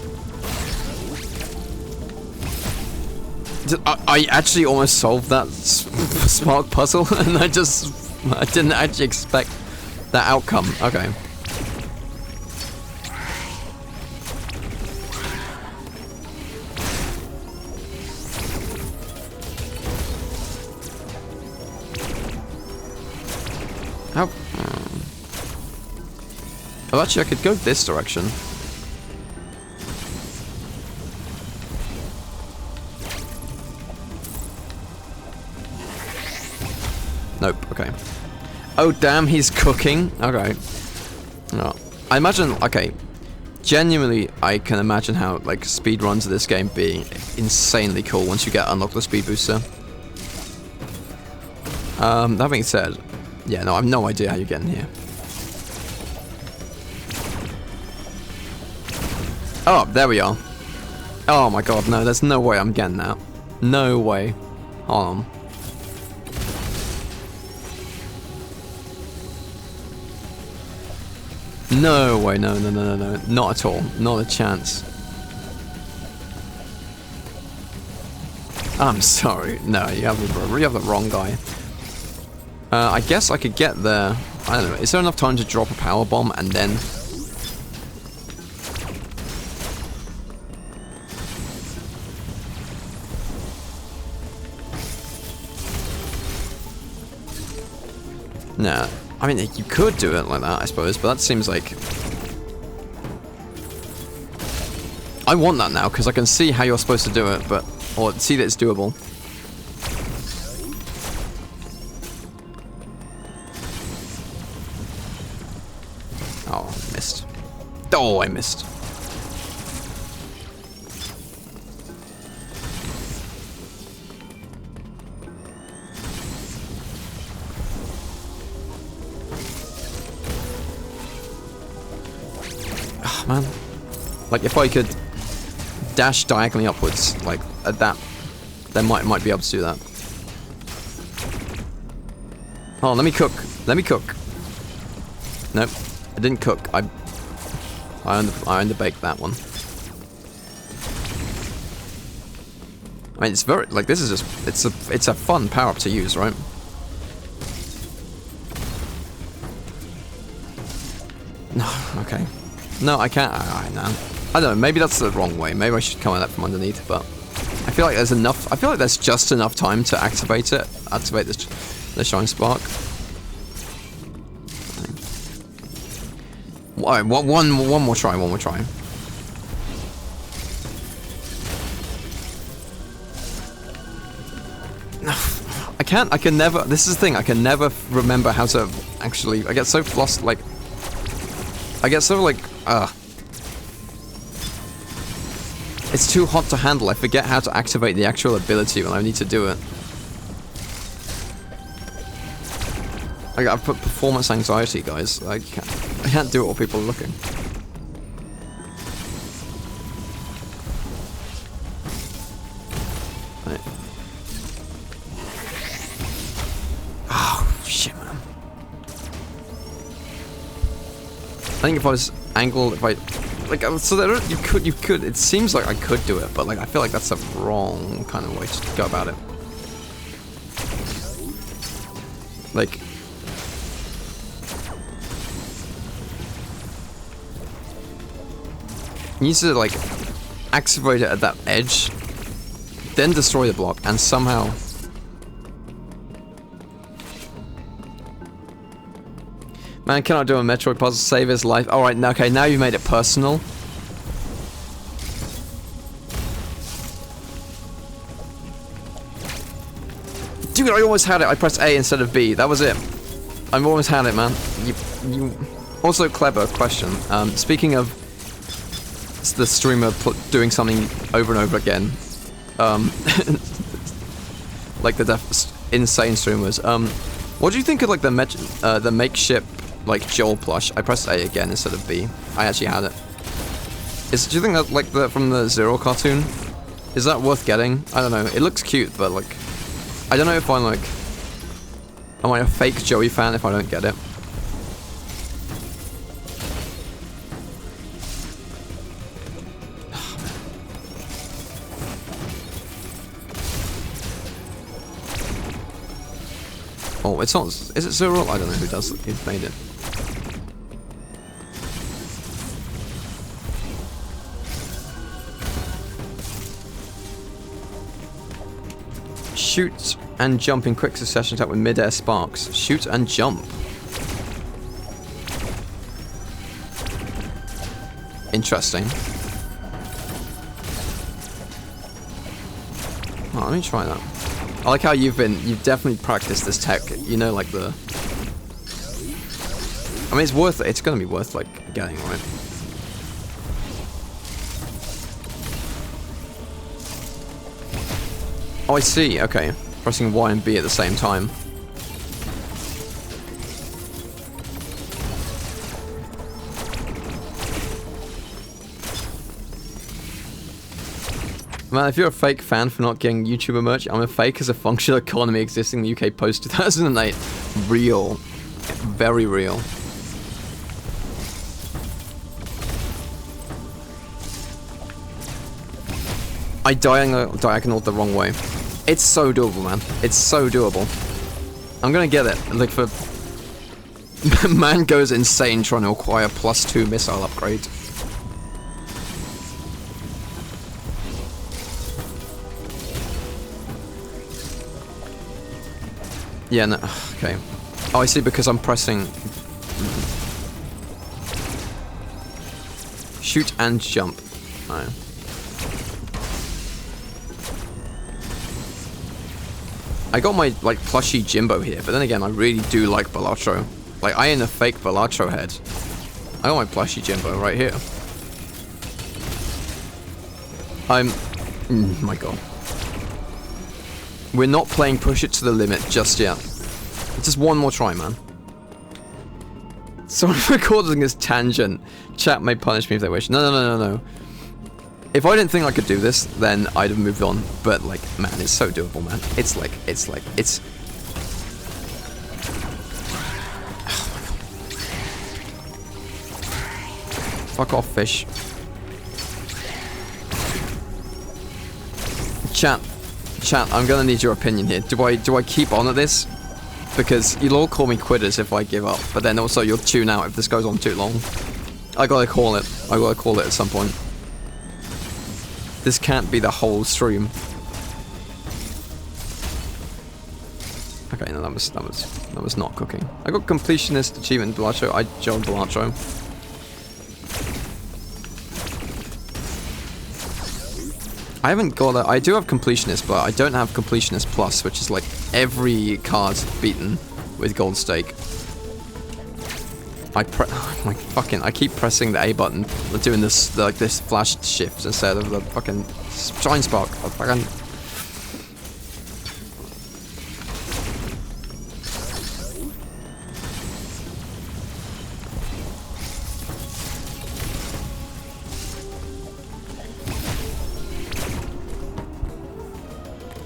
I actually almost solved that spark puzzle, and I didn't actually expect that outcome. Okay. How? Oh, actually, I could go this direction. Nope, okay. Oh, damn, he's cooking. Okay. No. I imagine, okay. Genuinely, I can imagine how, like, speed runs of this game being insanely cool once you get unlock the speed booster. That being said, yeah, no, I have no idea how you get in here. Oh, there we are. Oh my god, no, there's no way I'm getting that. No way. Hold on. No way, no, not at all, not a chance. I'm sorry, no, you have the wrong guy. I guess I could get there. I don't know, is there enough time to drop a power bomb and then... Nah, I mean, you could do it like that, I suppose, but that seems like... I want that now, because I can see how you're supposed to do it, but... Or see that it's doable. Oh, I missed. Oh, I missed. Oh, man. Like, if I could dash diagonally upwards, like, at that, then might be able to do that. Oh, let me cook. Let me cook. Nope. I didn't cook. I underbaked that one. I mean, it's very, like, this is just, it's a fun power-up to use, right? No, okay. No, I can't, no. I don't know, maybe that's the wrong way. Maybe I should come at that from underneath, but I feel like there's enough, I feel like there's just enough time to activate it. Activate the Shine Spark. Alright, one more try, one more try. I can never, this is the thing, I can never remember how to actually, I get so lost, like, I get so, like, it's too hot to handle, I forget how to activate the actual ability when I need to do it. Like, I've put performance anxiety, guys, I can't do it while people are looking. Right. Oh, shit, man. I think if I was angled, if I... Like, so there, you could, it seems like I could do it, but, like, I feel like that's the wrong kind of way to go about it. Like... You need to, like, activate it at that edge, then destroy the block, and somehow... Man cannot do a Metroid puzzle, save his life. Alright, okay, now you made it personal. Dude, I almost had it. I pressed A instead of B. That was it. I almost had it, man. You... Also, clever question. Speaking of... the streamer doing something over and over again, like the insane streamers. What do you think of like the makeshift like Joel plush? I pressed A again instead of B. I actually had it. Do you think that like from the Zero cartoon? Is that worth getting? I don't know. It looks cute, but like, I don't know if I'm like, am I a fake Joey fan if I don't get it? Oh, it's not. Is it Zero? I don't know who does it. Who made it. Shoot and jump in quick succession attack with mid-air sparks. Shoot and jump. Interesting. Oh, let me try that. I like how you've definitely practiced this tech, you know, like the... I mean, it's worth it, it's gonna be worth, like, getting, right? Oh, I see, okay. Pressing Y and B at the same time. Man, if you're a fake fan for not getting YouTuber merch, I'm a fake as a functional economy existing in the UK post-2008. Real. Very real. I diagonaled the wrong way. It's so doable, man. It's so doable. I'm gonna get it. Like, for... Man goes insane trying to acquire +2 missile upgrade. Yeah, no, okay. Oh, I see, because I'm pressing... Shoot and jump. Oh. I got my, like, plushy Jimbo here, but then again, I really do like Balatro. Like, I ain't a fake Balatro head. I got my plushy Jimbo right here. My god. We're not playing Push It to the Limit just yet. Just one more try, man. Sorry for causing this tangent. Chat may punish me if they wish. No. If I didn't think I could do this, then I'd have moved on. But, like, man, it's so doable, man. It's... Fuck off, fish. Chat, I'm gonna need your opinion here. Do I keep on at this? Because you'll all call me quitters if I give up, but then also you'll tune out if this goes on too long. I gotta call it. I gotta call it at some point. This can't be the whole stream. Okay, no, that was not cooking. I got completionist achievement Balatro. I joined Balatro. I haven't got a... I do have completionist, but I don't have completionist plus, which is like every card beaten with gold stake. I keep pressing the A button, doing this like this flash shift instead of the fucking shine spark.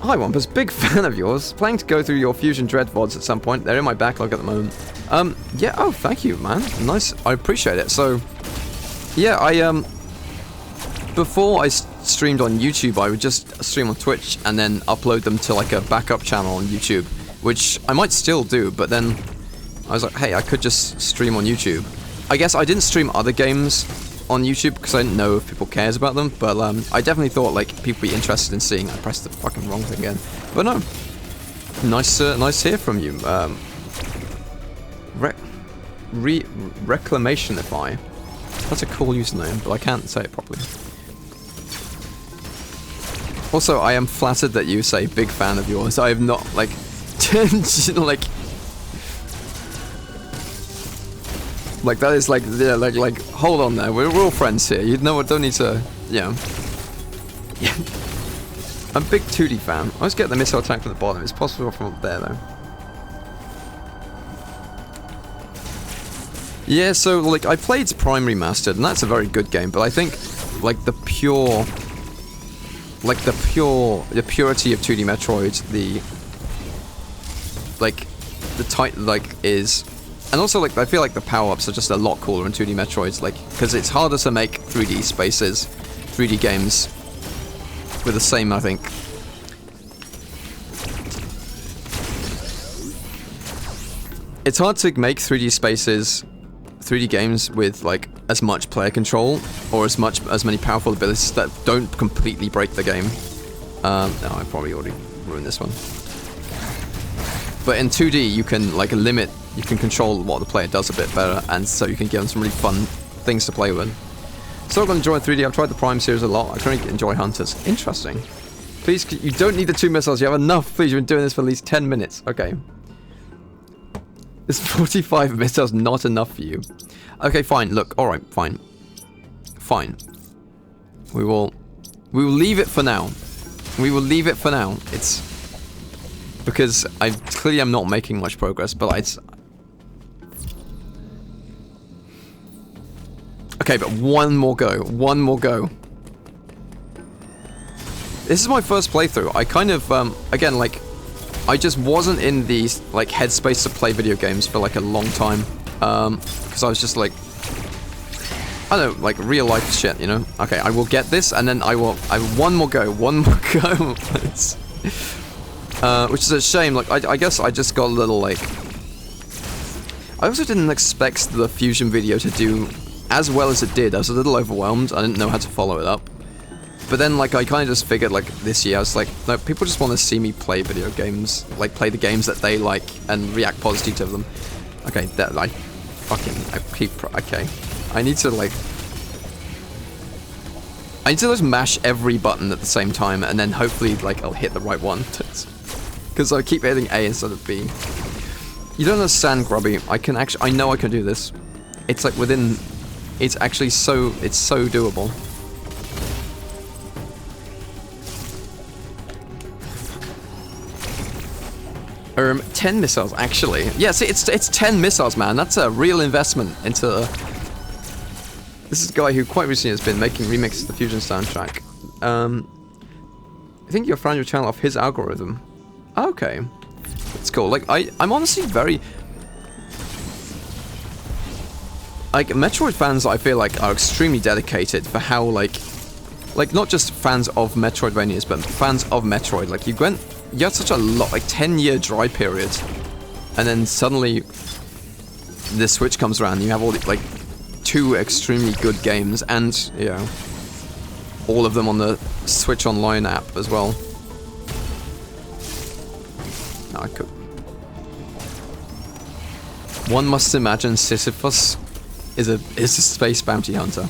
Hi Wampus, big fan of yours. Planning to go through your Fusion Dread VODs at some point. They're in my backlog at the moment. Yeah, oh, thank you, man. Nice, I appreciate it. So, yeah, before I streamed on YouTube, I would just stream on Twitch and then upload them to like a backup channel on YouTube, which I might still do, but then I was like, hey, I could just stream on YouTube. I guess I didn't stream other games on YouTube because I didn't know if people cares about them, but I definitely thought like people be interested in seeing. I pressed the fucking wrong thing again, but no. Nice to hear from you. Reclamationify. That's a cool username, but I can't say it properly. Also, I am flattered that you say big fan of yours. I have not like like that is like, yeah, like hold on there, we're all friends here, you know what, don't need to, yeah. I'm a big 2D fan. I always get the missile attack from the bottom, it's possible from up there though. Yeah, so like I played Prime Remastered and that's a very good game, but I think like the purity of 2D Metroid, is. And also, like, I feel like the power-ups are just a lot cooler in 2D Metroids, like, because it's harder to make 3D spaces, 3D games, with the same, I think. It's hard to make 3D spaces, 3D games with, like, as much player control, or as many powerful abilities that don't completely break the game. No, I probably already ruined this one. But in 2D, you can, like, you can control what the player does a bit better, and so you can give them some really fun things to play with. Still gonna enjoy 3D, I've tried the Prime series a lot, I currently enjoy Hunters. Interesting. Please, you don't need the 2 missiles, you have enough, please, you've been doing this for at least 10 minutes. Okay. Is 45 missiles not enough for you? Okay, fine, look, alright, fine. Fine. We will leave it for now. We will leave it for now. It's... because I clearly am not making much progress, but it's... Okay, but one more go. One more go. This is my first playthrough. I kind of, again, like, I just wasn't in the, like, headspace to play video games for, like, a long time. Because I was just, like, I don't know, like, real life shit, you know? Okay, I will get this, and then one more go. One more go. Which is a shame, like, I guess I just got a little, like... I also didn't expect the Fusion video to do as well as it did. I was a little overwhelmed, I didn't know how to follow it up. But then, like, I kind of just figured, like, this year, I was like, no, people just want to see me play video games, like, play the games that they like, and react positively to them. Okay, that, I keep, okay. I need to, like, I need to just mash every button at the same time, and then hopefully, like, I'll hit the right one. Because I keep hitting A instead of B. You don't understand, Grubby. I know I can do this. It's, like, within, it's actually it's so doable. 10 missiles, actually. Yeah, see, it's 10 missiles, man. That's a real investment into... This is a guy who quite recently has been making remixes of the Fusion soundtrack. I think you found your channel off his algorithm. Okay. That's cool. Like, I'm honestly very... Like, Metroid fans, I feel like, are extremely dedicated for how, like, not just fans of Metroidvanias, but fans of Metroid. Like, you had such a lot, like 10-year dry period, and then suddenly the Switch comes around and you have all the, like, 2 extremely good games, and, you know, all of them on the Switch Online app as well. No, I could. One must imagine Sisyphus is a space bounty hunter.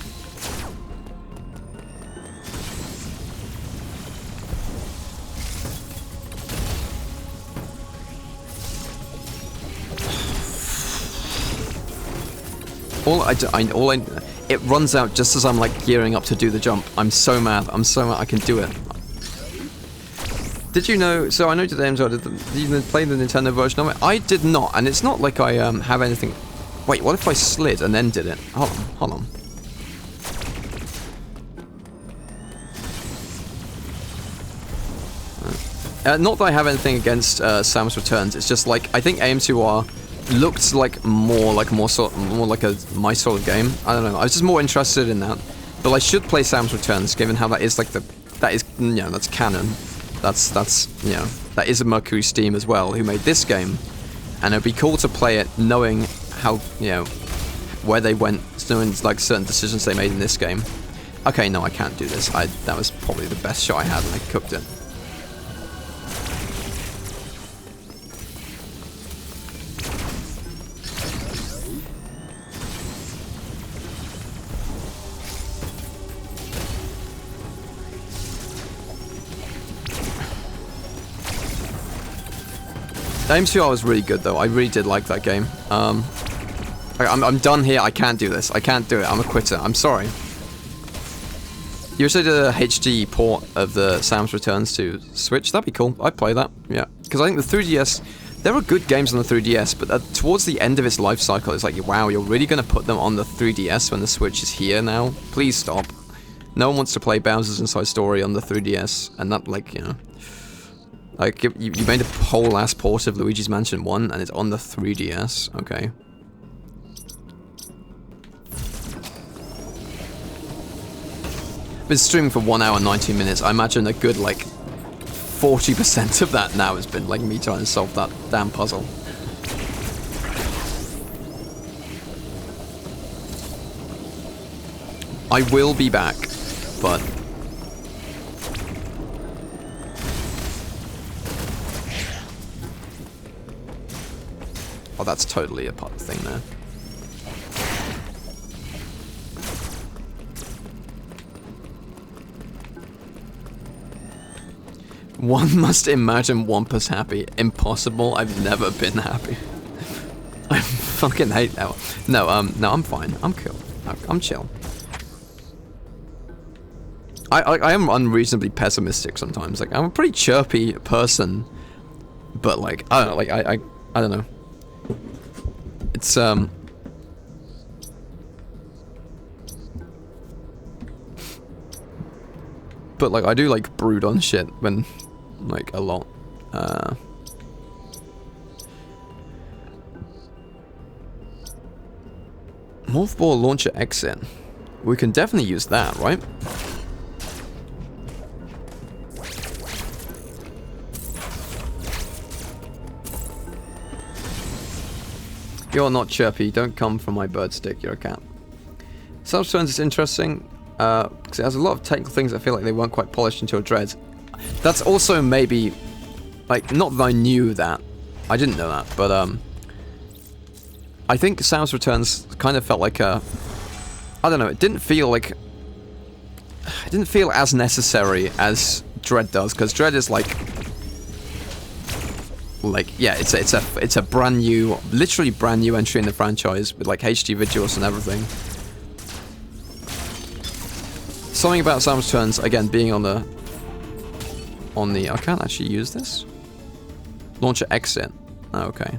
It runs out just as I'm, like, gearing up to do the jump. I'm so mad. I can do it. Did you know, so I know today, did you play the Nintendo version of it? I did not, and it's not like I have anything... Wait, what if I slid and then did it? Hold on. Not that I have anything against Samus Returns, it's just, like, I think AM2R looked like more like my sort of game. I don't know. I was just more interested in that. But I should play Samus Returns, given how that is like you know, that's canon. That's you know, that is a Mercury Steam as well, who made this game, and it'd be cool to play it knowing how, you know, where they went, knowing, like, certain decisions they made in this game. Okay, no, I can't do this. That was probably the best shot I had, and I cooked it. AM2R was really good, though. I really did like that game. I'm done here. I can't do this. I can't do it. I'm a quitter. I'm sorry. You also did a HD port of the Samus Returns to Switch. That'd be cool. I'd play that. Yeah. Because I think the 3DS... There are good games on the 3DS, but towards the end of its life cycle, it's like, wow, you're really going to put them on the 3DS when the Switch is here now? Please stop. No one wants to play Bowser's Inside Story on the 3DS, and that, like, you know... Like, you made a whole ass port of Luigi's Mansion 1, and it's on the 3DS. Okay. Been streaming for 1 hour and 19 minutes. I imagine a good, like, 40% of that now has been, like, me trying to solve that damn puzzle. I will be back, but... Oh, that's totally a part thing there. One must imagine Wampus happy. Impossible. I've never been happy. I fucking hate that one. No, I'm fine. I'm cool. I'm chill. I am unreasonably pessimistic sometimes. Like, I'm a pretty chirpy person, but, like, I don't know. Like, I don't know. It's but, like, I do, like, brood on shit when, like, a lot. Morph Ball Launcher Exit. We can definitely use that, right? You're not chirpy. Don't come from my bird stick. You're a cat. Self-turns is interesting. because it has a lot of technical things that feel like they weren't quite polished until Dread. That's also maybe, like, not that I knew that. I didn't know that, but, I think Samus Returns kind of felt like a... I don't know, it didn't feel like... It didn't feel as necessary as Dread does, because Dread is like, yeah, it's a brand new, literally brand new entry in the franchise with like HD visuals and everything. Something about Samus Returns again being on the I can't actually use this. Launcher exit. Oh, okay.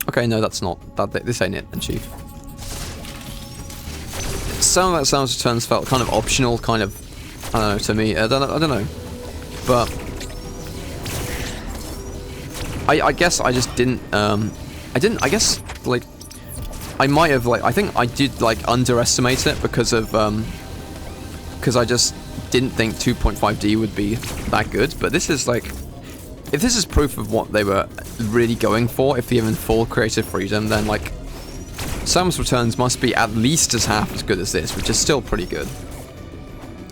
Okay, no, that's not that. This ain't it, then, Chief. Some of that Samus Returns felt kind of optional, kind of, I don't know, to me. I don't know. But I guess I just didn't, I guess, like, I might have, like, I think I did, like, underestimate it because of, because I just didn't think 2.5D would be that good. But this is, like, if this is proof of what they were really going for, if they given full creative freedom, then, like, Samus Returns must be at least as half as good as this, which is still pretty good.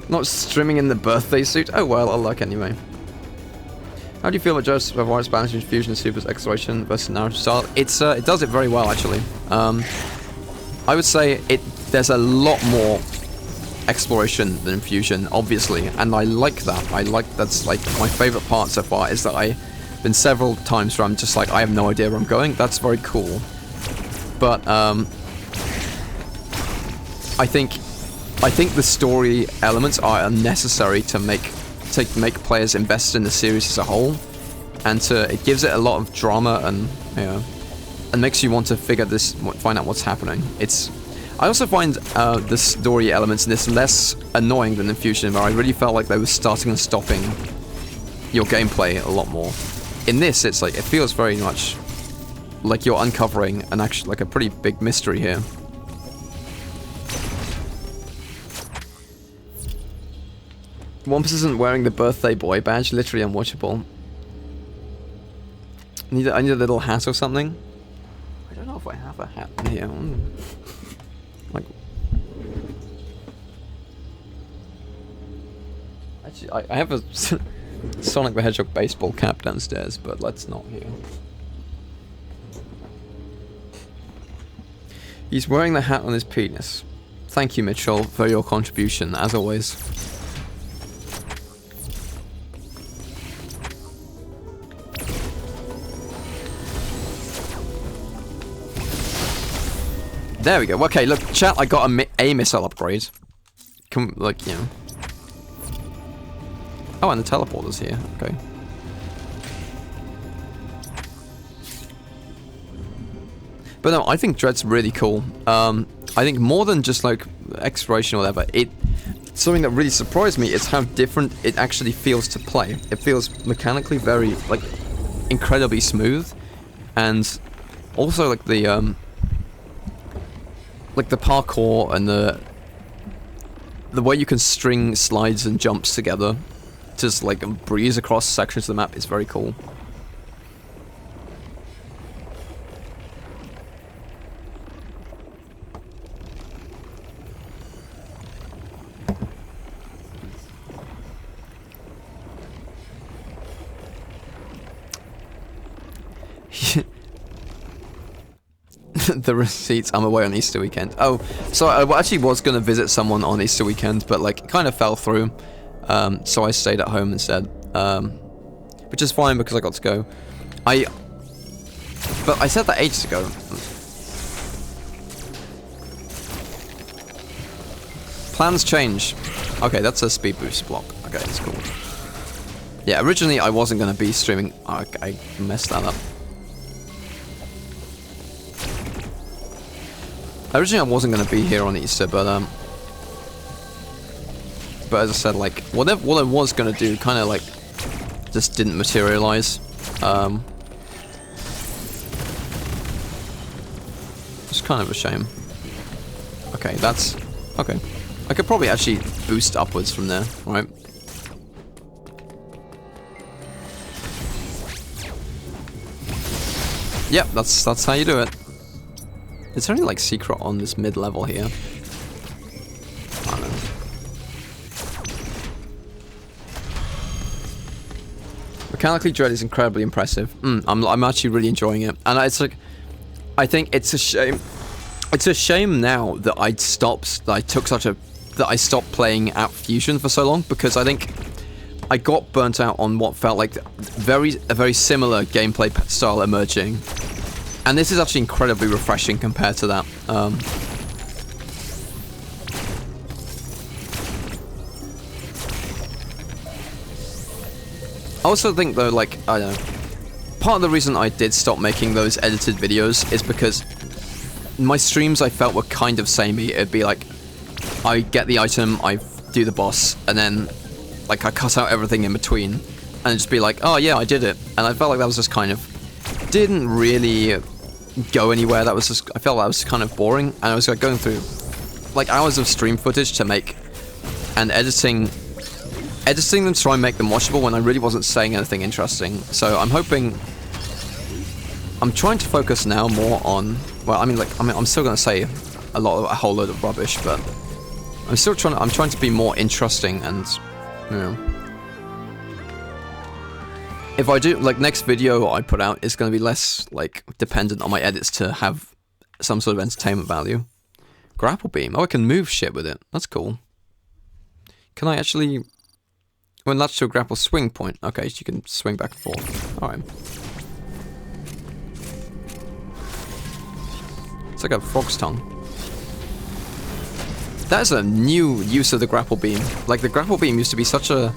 Not streaming in the birthday suit? Oh well, I'll look anyway. How do you feel about Joseph Ward's balance between fusion and Super's exploration versus narrative style? It's it does it very well, actually. I would say there's a lot more exploration than fusion, obviously, and I like that. That's like my favorite part so far, is that I've been several times where I'm just like, I have no idea where I'm going. That's very cool. But I think the story elements are necessary to make players invested in the series as a whole, and it gives it a lot of drama and, you know, and makes you want to find out what's happening. I also find the story elements in this less annoying than in Fusion, where I really felt like they were starting and stopping your gameplay a lot more. In this, it's like, it feels very much like you're uncovering like a pretty big mystery here. Wampus isn't wearing the birthday boy badge, literally unwatchable. I need a little hat or something. I don't know if I have a hat in here. Like, actually, I have a Sonic the Hedgehog baseball cap downstairs, but let's not here. He's wearing the hat on his penis. Thank you, Mitchell, for your contribution, as always. There we go. Okay, look, chat, I got a missile upgrade. Like, you know. Oh, and the teleporter's here. Okay. But no, I think Dread's really cool. I think more than just like exploration or whatever, something that really surprised me is how different it actually feels to play. It feels mechanically very, like, incredibly smooth, and also like the parkour and the way you can string slides and jumps together, just like breeze across sections of the map is very cool. The receipts, I'm away on Easter weekend. Oh, so I actually was going to visit someone on Easter weekend, but like it kind of fell through. So I stayed at home instead. Which is fine because I got to go. But I said that ages ago. Plans change. Okay, that's a speed boost block. Okay, that's cool. Yeah, originally I wasn't going to be streaming. Oh, I messed that up. Originally I wasn't going to be here on Easter, but as I said, like, what I was going to do kind of, like, just didn't materialize. It's kind of a shame. Okay, that's... Okay. I could probably actually boost upwards from there, right? Yep, that's how you do it. Is there any like secret on this mid level here? I don't know. Mechanically, Dread is incredibly impressive. I'm actually really enjoying it, and it's like, I think it's a shame. It's a shame now that I stopped playing at Fusion for so long, because I think I got burnt out on what felt like a very similar gameplay style emerging, and this is actually incredibly refreshing compared to that. I also think though, like, I don't know, part of the reason I did stop making those edited videos is because my streams I felt were kind of samey. It'd be like, I get the item, I do the boss, and then like I cut out everything in between, and it'd just be like, oh yeah, I did it. And I felt like that was just kind of, didn't really go anywhere. That was just, I felt that was kind of boring, and I was like going through like hours of stream footage to make, and editing them to try and make them watchable when I really wasn't saying anything interesting. So I'm trying to focus now more on, well, I'm still gonna say a whole load of rubbish, but I'm trying to be more interesting, and you know, if I do, like, next video I put out is gonna be less like dependent on my edits to have some sort of entertainment value. Grapple beam. Oh, I can move shit with it. That's cool. Can I actually? When latched to a grapple swing point. Okay, so you can swing back and forth. Alright. It's like a frog's tongue. That is a new use of the grapple beam. Like, the grapple beam used to be such a...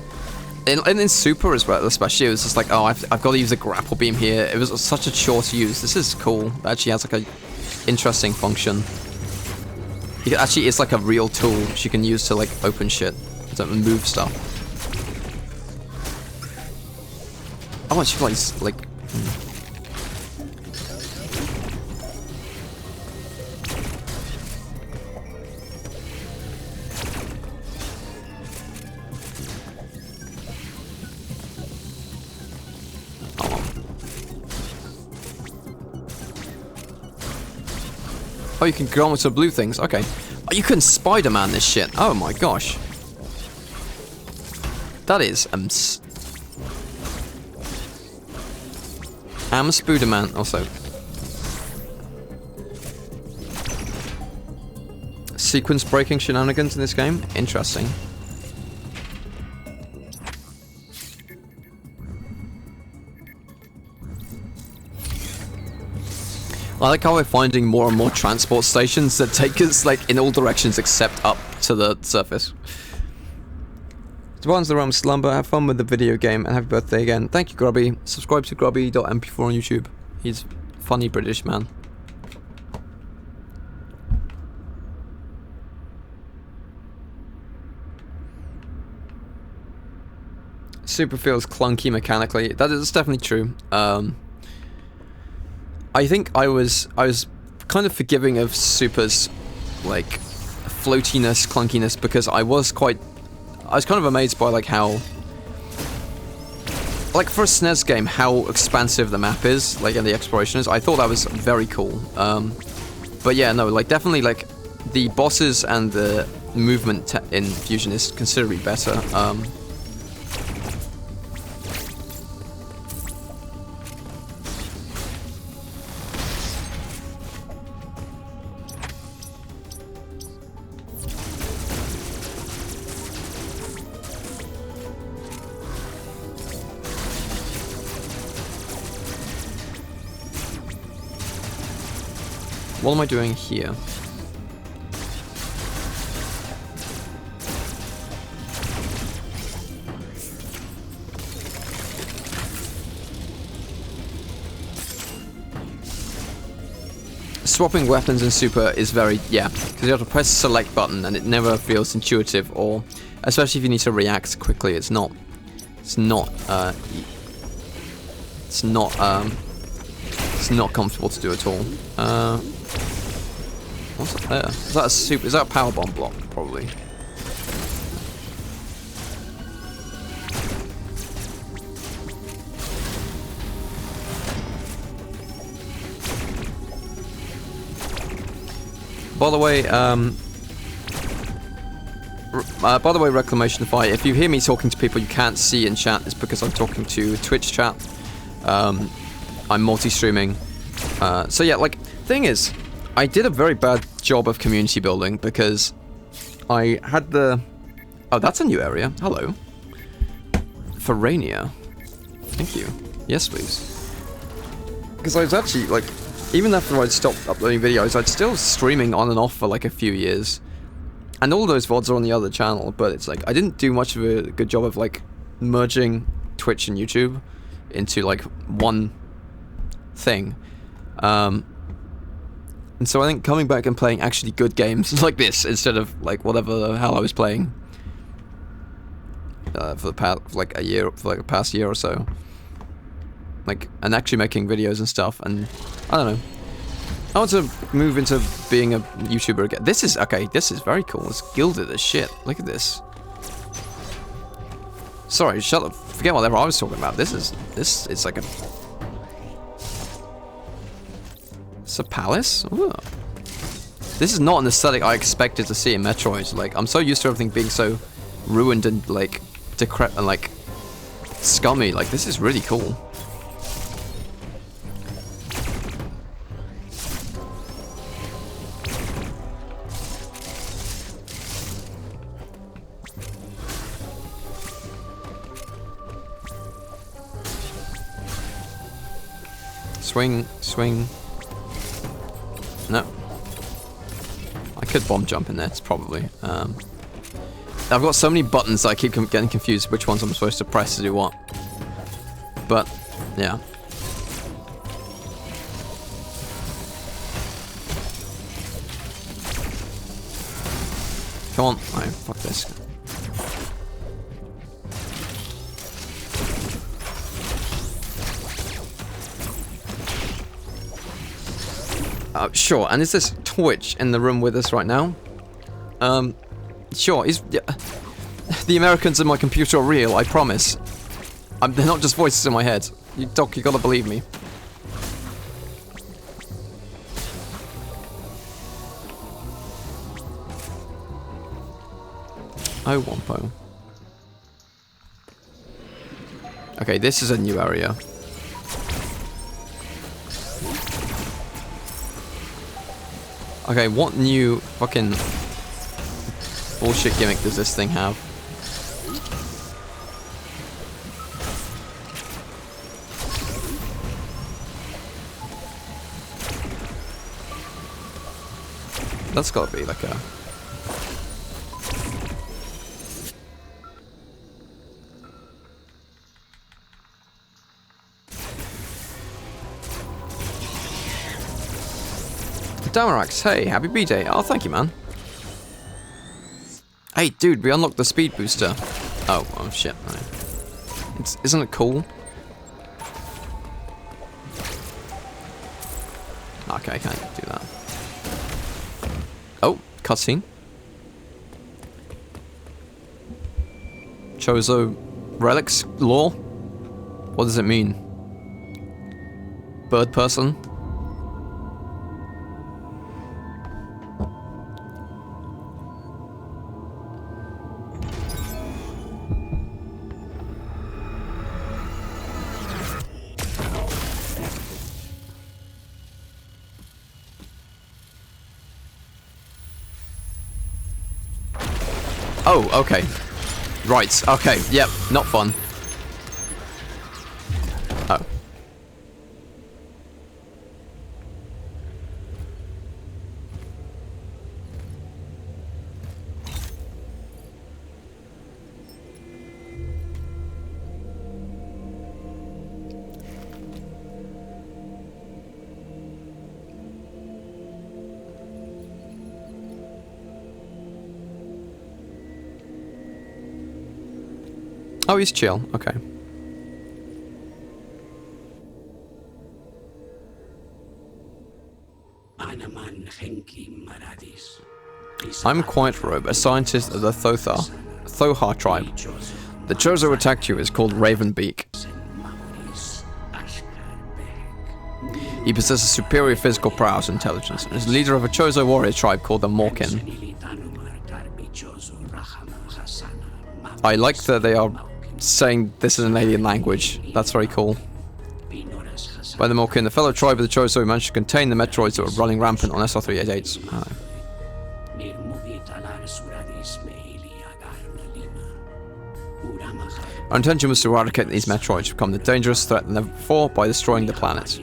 In Super as well, especially, it was just like, oh, I've got to use the grapple beam here. It was such a chore to use. This is cool. It actually has like a interesting function. Actually, it's like a real tool she can use to like open shit, to move stuff. I want you like. Oh, you can go on with some blue things. Okay. Oh, you can Spider-Man this shit. Oh my gosh. That is Spooderman also. Sequence breaking shenanigans in this game? Interesting. I like how we're finding more and more transport stations that take us like in all directions except up to the surface. Dwelling's the realm slumber. Have fun with the video game and happy birthday again. Thank you, Grubby. Subscribe to grubby.mp4 on YouTube. He's a funny British man. Super feels clunky mechanically. That is definitely true. I think I was kind of forgiving of Super's like floatiness, clunkiness, because I was kind of amazed by like how, like, for a SNES game, how expansive the map is, like, and the exploration is. I thought that was very cool. But yeah, no, like, definitely, like, the bosses and the movement in Fusion is considerably better. What am I doing here? Swapping weapons in Super is very, yeah, because you have to press the select button and it never feels intuitive, or especially if you need to react quickly, it's not comfortable to do at all. What's up there? Is that a power bomb block? Probably. By the way, Reclamation Fire, if you hear me talking to people you can't see in chat, it's because I'm talking to Twitch chat. I'm multi-streaming. So yeah, like, thing is, I did a very bad job of community building because I had the... Oh, that's a new area. Hello. Farania. Thank you. Yes, please. Because I was actually, like, even after I'd stopped uploading videos, I'd still streaming on and off for like a few years. And all those VODs are on the other channel, but it's like, I didn't do much of a good job of like merging Twitch and YouTube into like one thing. And so I think coming back and playing actually good games like this, instead of like whatever the hell I was playing for the past, like a year, for like the past year or so. Like, and actually making videos and stuff, and I don't know. I want to move into being a YouTuber again. This is, okay, this is very cool. It's gilded as shit. Look at this. Sorry, shut up. Forget whatever I was talking about. This, it's like a... It's a palace? Ooh. This is not an aesthetic I expected to see in Metroid. Like, I'm so used to everything being so ruined and, like, decrepit and, like, scummy. Like, this is really cool. Swing, swing. No. I could bomb jump in there, it's probably. I've got so many buttons that I keep getting confused which ones I'm supposed to press to do what. But, yeah. Come on. Oh, fuck this. Sure, and is this Twitch in the room with us right now? Sure, yeah. The Americans in my computer are real, I promise. They're not just voices in my head. Doc, you gotta believe me. Oh, Wampo. Okay, this is a new area. Okay, what new fucking bullshit gimmick does this thing have? That's gotta be like a... Damarax, hey, happy B-Day. Oh, thank you, man. Hey, dude, we unlocked the speed booster. Oh shit. Isn't it cool? Okay, I can't do that. Oh, cutscene. Chozo relics lore? What does it mean? Bird person? Oh, okay. Right, okay, yep, not fun. Oh. Oh, he's chill. Okay. I'm Quiet Robe, a scientist of the Thohar tribe. The Chozo attacked you is called Ravenbeak. He possesses superior physical prowess and intelligence, and is leader of a Chozo warrior tribe called the Morkin. I like that they are saying this is an alien language. That's very cool. By the Morkin, the fellow tribe of the Chozo managed to contain the Metroids that were running rampant on SR-388s. Our intention was to eradicate these Metroids to become the dangerous threat than ever before by destroying the planet.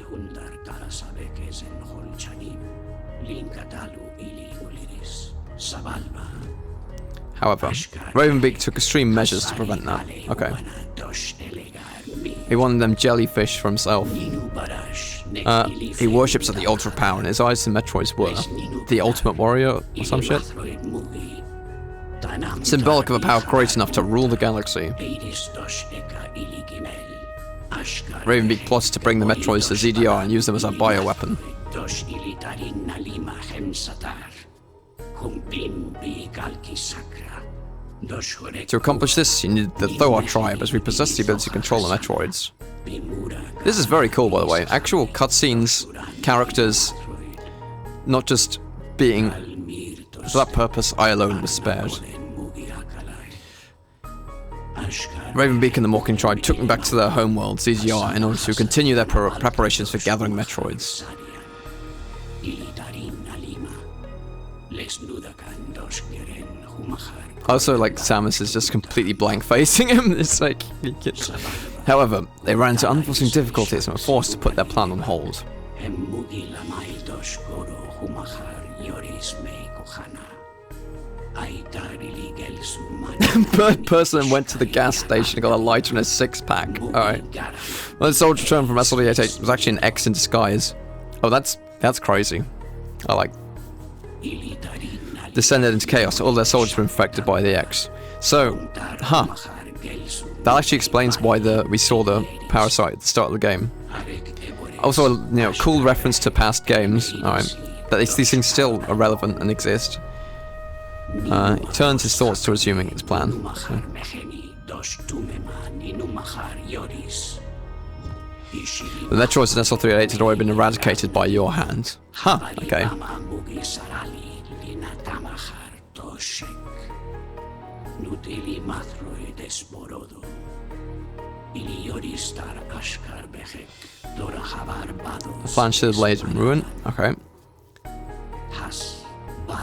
However, Ravenbeak took extreme measures to prevent that. Okay. He wanted them jellyfish for himself. He worships at the altar of power. In his eyes, the Metroids were the ultimate warrior or some shit. Symbolic of a power great enough to rule the galaxy. Ravenbeak plots to bring the Metroids to ZDR and use them as a bioweapon. To accomplish this, you need the Thoa tribe, as we possess the ability to control the Metroids. This is very cool, by the way. Actual cutscenes, characters, not just being... For that purpose, I alone was spared. Ravenbeak and the Morkin tribe took me back to their homeworld, ZZR, in order to continue their preparations for gathering Metroids. Also, like, Samus is just completely blank-facing him. It's like... However, they ran into unforeseen difficulties and were forced to put their plan on hold. Bird person went to the gas station and got a lighter and a six-pack. Alright. Well, the soldier returned from SL-88 was actually an X in disguise. Oh, that's crazy. I like... Descended into chaos. All their soldiers were infected by the X. So, that actually explains why we saw the parasite at the start of the game. Also, you know, cool reference to past games. Alright. That these things still are relevant and exist. He turns his thoughts to resuming his plan. So. The Metroids in SL-388 had already been eradicated by your hand. Huh, okay. The plan should have laid in ruin. Okay.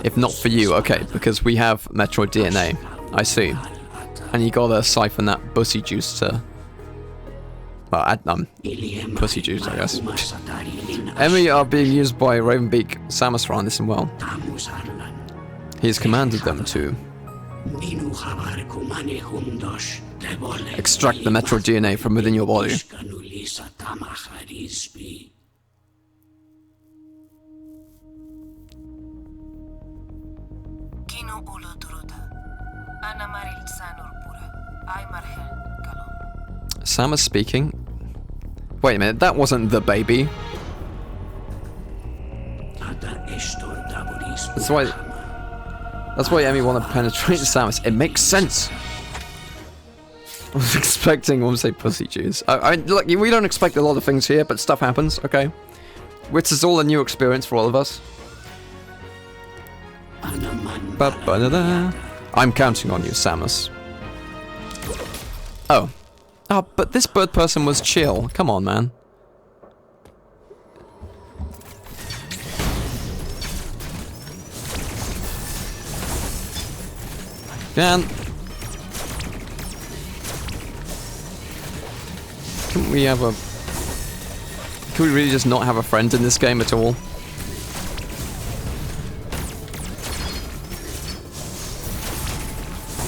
If not for you, okay, because we have Metroid DNA. I see. And you gotta siphon that pussy juice to... Well, pussy juice, I guess. Enemy are being used by Ravenbeak, Samus ran this in well. He has commanded them to... extract the Metroid DNA from within your body. Samus speaking. Wait a minute, that wasn't the baby. That's why Emmy wanted to penetrate Samus. It makes sense. I was expecting one to say pussy juice. Look, we don't expect a lot of things here, but stuff happens, okay? Which is all a new experience for all of us. I'm counting on you, Samus. Oh. Oh, but this bird person was chill. Come on, man. Man. Couldn't we have a... Could we really just not have a friend in this game at all?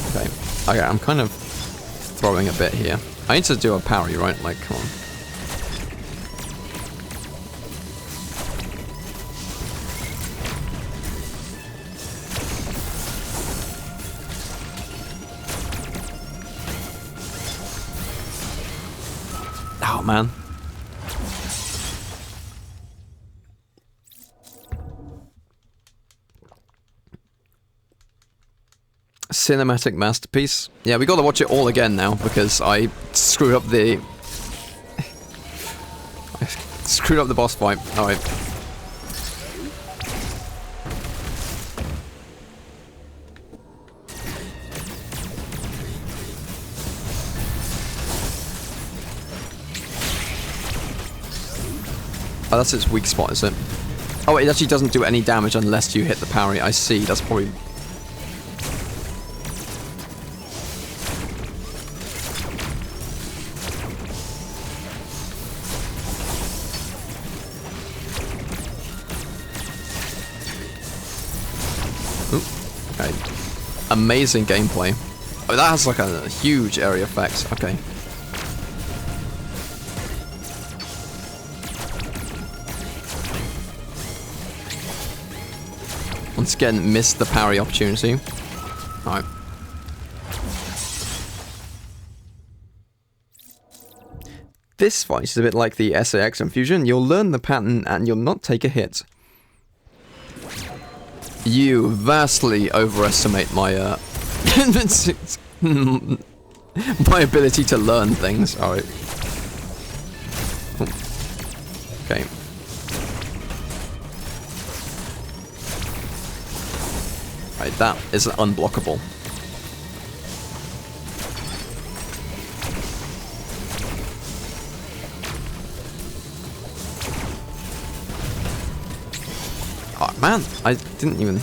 Okay. Okay, I'm kind of throwing a bit here. I need to do a parry, right? Like, come on. Oh, man. Cinematic masterpiece. Yeah, we gotta watch it all again now because I screwed up the screwed up the boss fight. Alright. Oh, that's its weak spot, is it? Oh, it actually doesn't do any damage unless you hit the parry. I see. That's probably... Ooh. Okay. Amazing gameplay. Oh, that has like a huge area effect. Okay. Once again, missed the parry opportunity. Alright. This fight is a bit like the SAX infusion. You'll learn the pattern and you'll not take a hit. You vastly overestimate my, my ability to learn things. Alright. Okay. Right, that is unblockable. Oh man, I didn't even...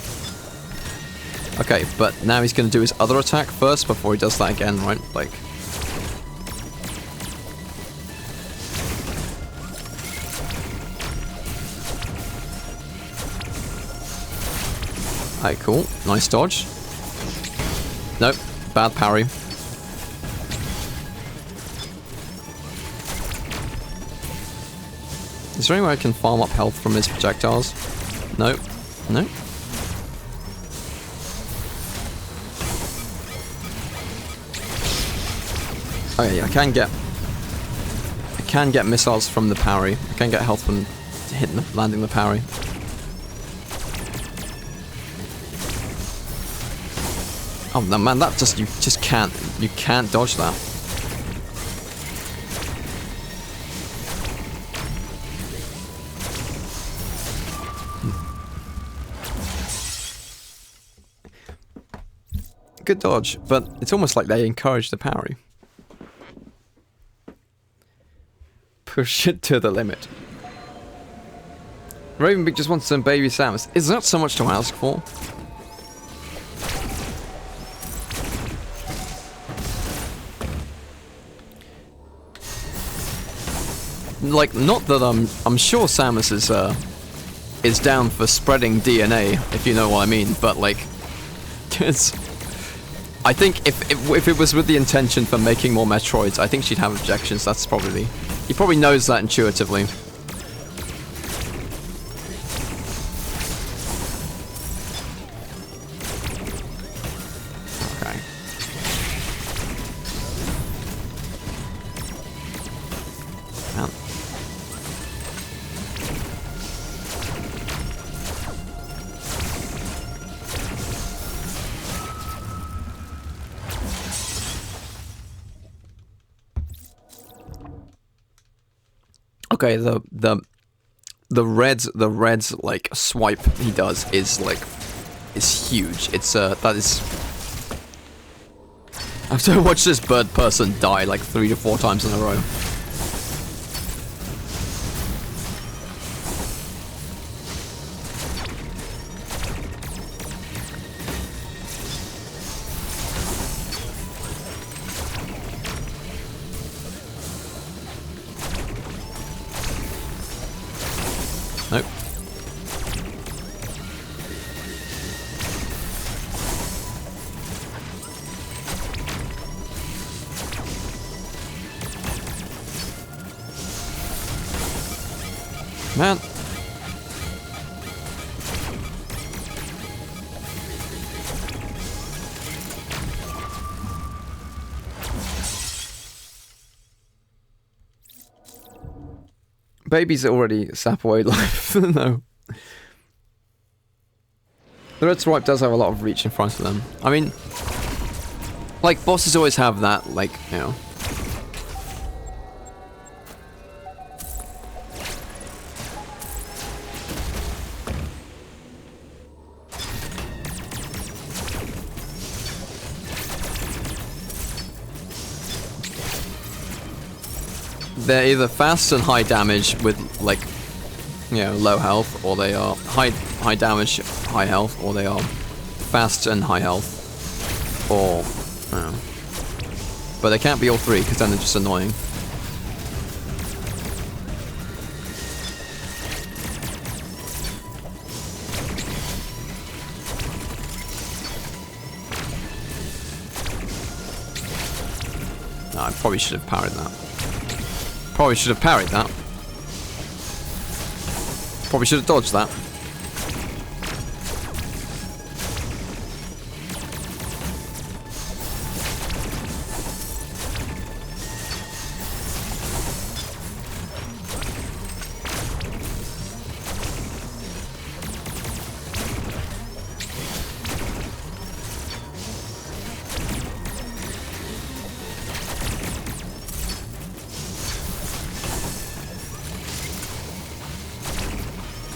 Okay, but now he's gonna do his other attack first before he does that again, right? Like... Alright, cool. Nice dodge. Nope. Bad parry. Is there any way I can farm up health from his projectiles? Nope. Nope. Okay, I can get missiles from the parry. I can get health from landing the parry. Oh no, man, that you can't dodge that. Good dodge, but it's almost like they encourage the parry. Push it to the limit. Ravenbeak just wants some baby Samus. Is that so much to ask for? Like, not that I'm sure Samus is down for spreading DNA, if you know what I mean, but like, it's... I think if it was with the intention for making more Metroids, I think she'd have objections. That's probably... He probably knows that intuitively. Okay. Man. Okay, the red's like swipe he does is huge. It's that is... I have to watch this bird person die like 3 to 4 times in a row. Nope. Man. Babies already sap away life. No. The red swipe does have a lot of reach in front of them. I mean, like, bosses always have that, like, you know. they're either fast and high damage with like, you know, low health, or they are high damage, high health, or they are fast and high health, or but they can't be all three because then they're just annoying. No, I probably should have parried that. Probably should have parried that. Probably should have dodged that.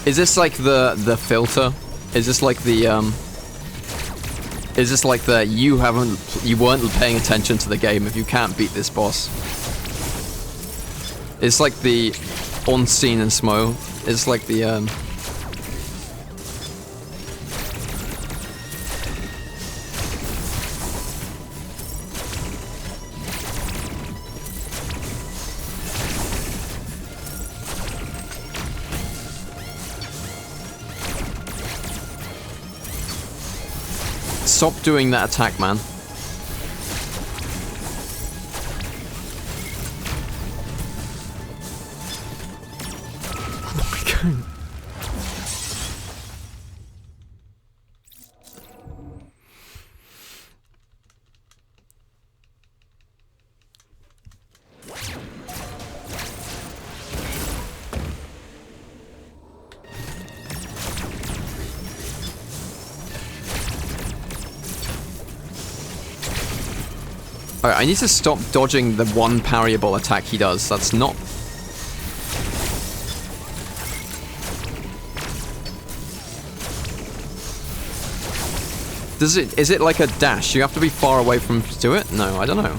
Is this like the filter? Is this like the Is this like the you weren't paying attention to the game if you can't beat this boss? It's like the unseen and smo. It's like the Stop doing that attack, man. Oh my god. Alright, I need to stop dodging the one parryable attack he does. That's not... Is it like a dash? You have to be far away from to do it? No, I don't know.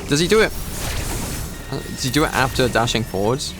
Does he do it? Does he do it after dashing forwards?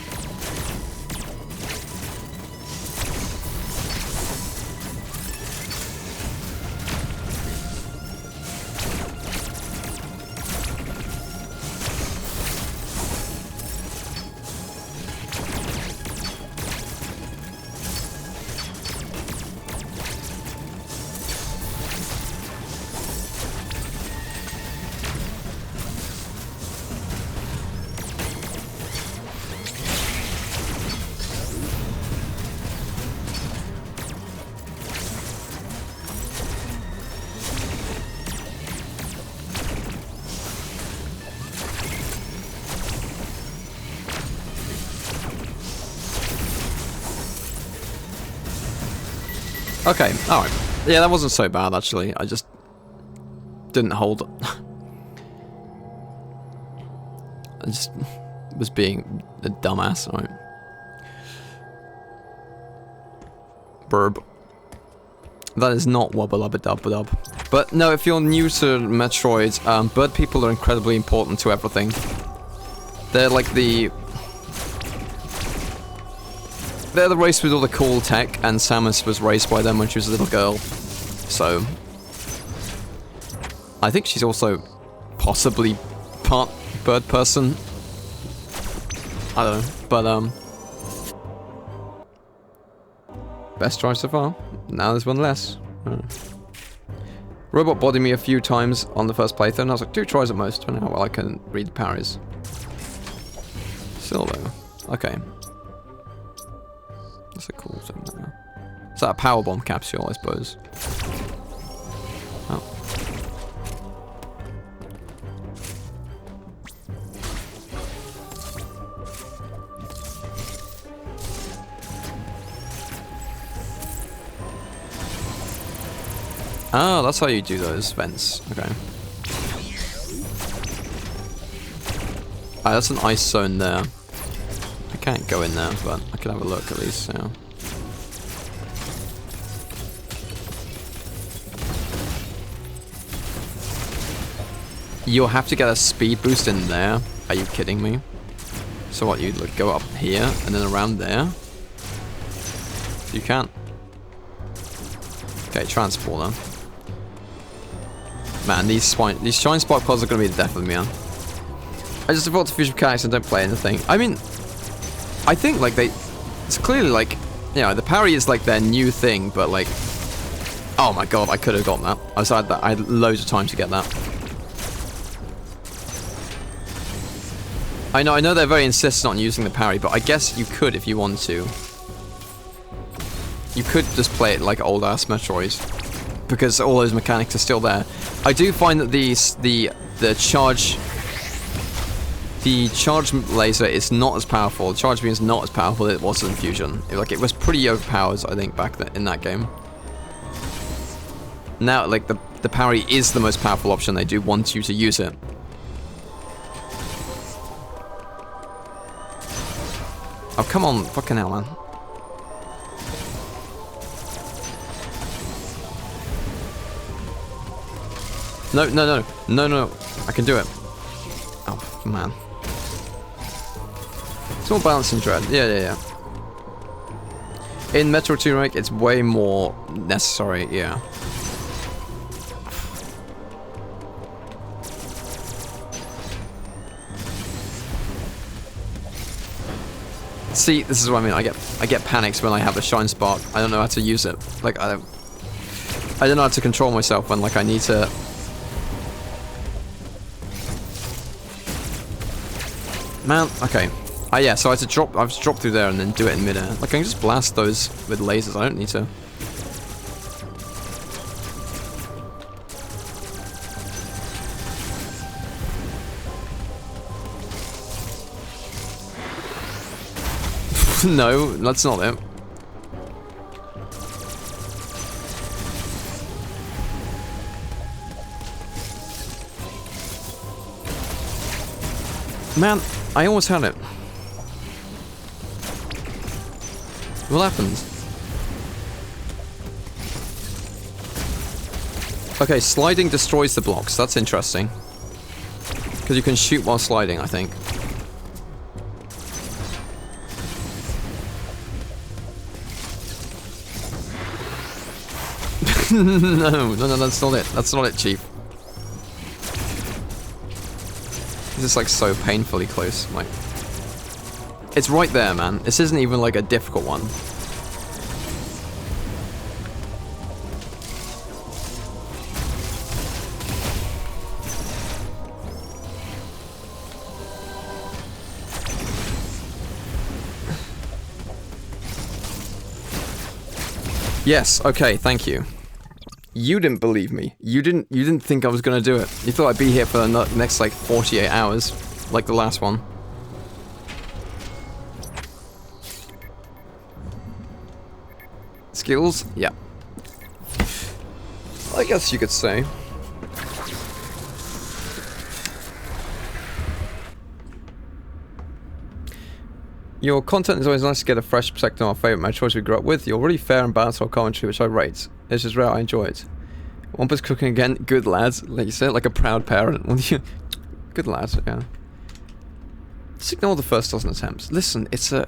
Okay, alright. Yeah, that wasn't so bad, actually. I just didn't hold it. I just was being a dumbass, right? Burb. That is not wubba-lubba-dub-dub. But no, if you're new to Metroid, bird people are incredibly important to everything. They're like the... They're the race with all the cool tech, and Samus was raised by them when she was a little girl. So... I think she's also possibly part bird person. I don't know, but best try so far. Now there's one less. Robot bodied me a few times on the first playthrough, and I was like, 2 tries at most. I don't know how well I can read the parries. Still though. Okay. That's a cool thing there. Is that a power bomb capsule, I suppose? Oh. Oh, that's how you do those vents. Okay. Ah, that's an ice zone there. I can't go in there, but I can have a look at least, yeah. You'll have to get a speed boost in there. Are you kidding me? So what, you'd like, go up here and then around there? You can't. Okay, transporter. Man, these shine spark pods are gonna be the death of me, man. I just default to future mechanics and don't play anything. I mean, I think like it's clearly like, you know, the parry is like their new thing, but like, oh my god, I could have gotten that. I had loads of time to get that. I know they're very insistent on using the parry, but I guess you could if you wanted to. You could just play it like old-ass Metroid, because all those mechanics are still there. I do find that the charge laser is not as powerful. The charge beam is not as powerful as it was in Fusion. It was pretty overpowered, I think, back then in that game. Now, like the parry is the most powerful option. They do want you to use it. Oh, come on. Fucking hell, man. No. I can do it. Oh, man. It's more balance and dread. Yeah. In Metroid 2 Remake, it's way more necessary, yeah. See, this is what I mean. I get panics when I have a shine spark. I don't know how to use it. Like I don't know how to control myself when like I need to. Man, okay. Yeah, so I have to drop through there and then do it in midair. Like I can just blast those with lasers. I don't need to. No, that's not it. Man, I almost had it. What happens? Okay, sliding destroys the blocks. That's interesting. Because you can shoot while sliding, I think. No, that's not it. That's not it, Chief. This is like so painfully close. Like, it's right there, man. This isn't even like a difficult one. Yes, okay, thank you. You didn't believe me. You didn't think I was gonna do it. You thought I'd be here for the next like 48 hours, like the last one. Skills? Yeah. I guess you could say. Your content is always nice to get a fresh perspective on our favourite Metroids we grew up with. You're really fair and balanced on commentary, which I rate. It's just rare, I enjoy it. Wampus cooking again, good lads. Like you said, like a proud parent. Good lads, yeah. Just ignore the first dozen attempts. Listen, it's a...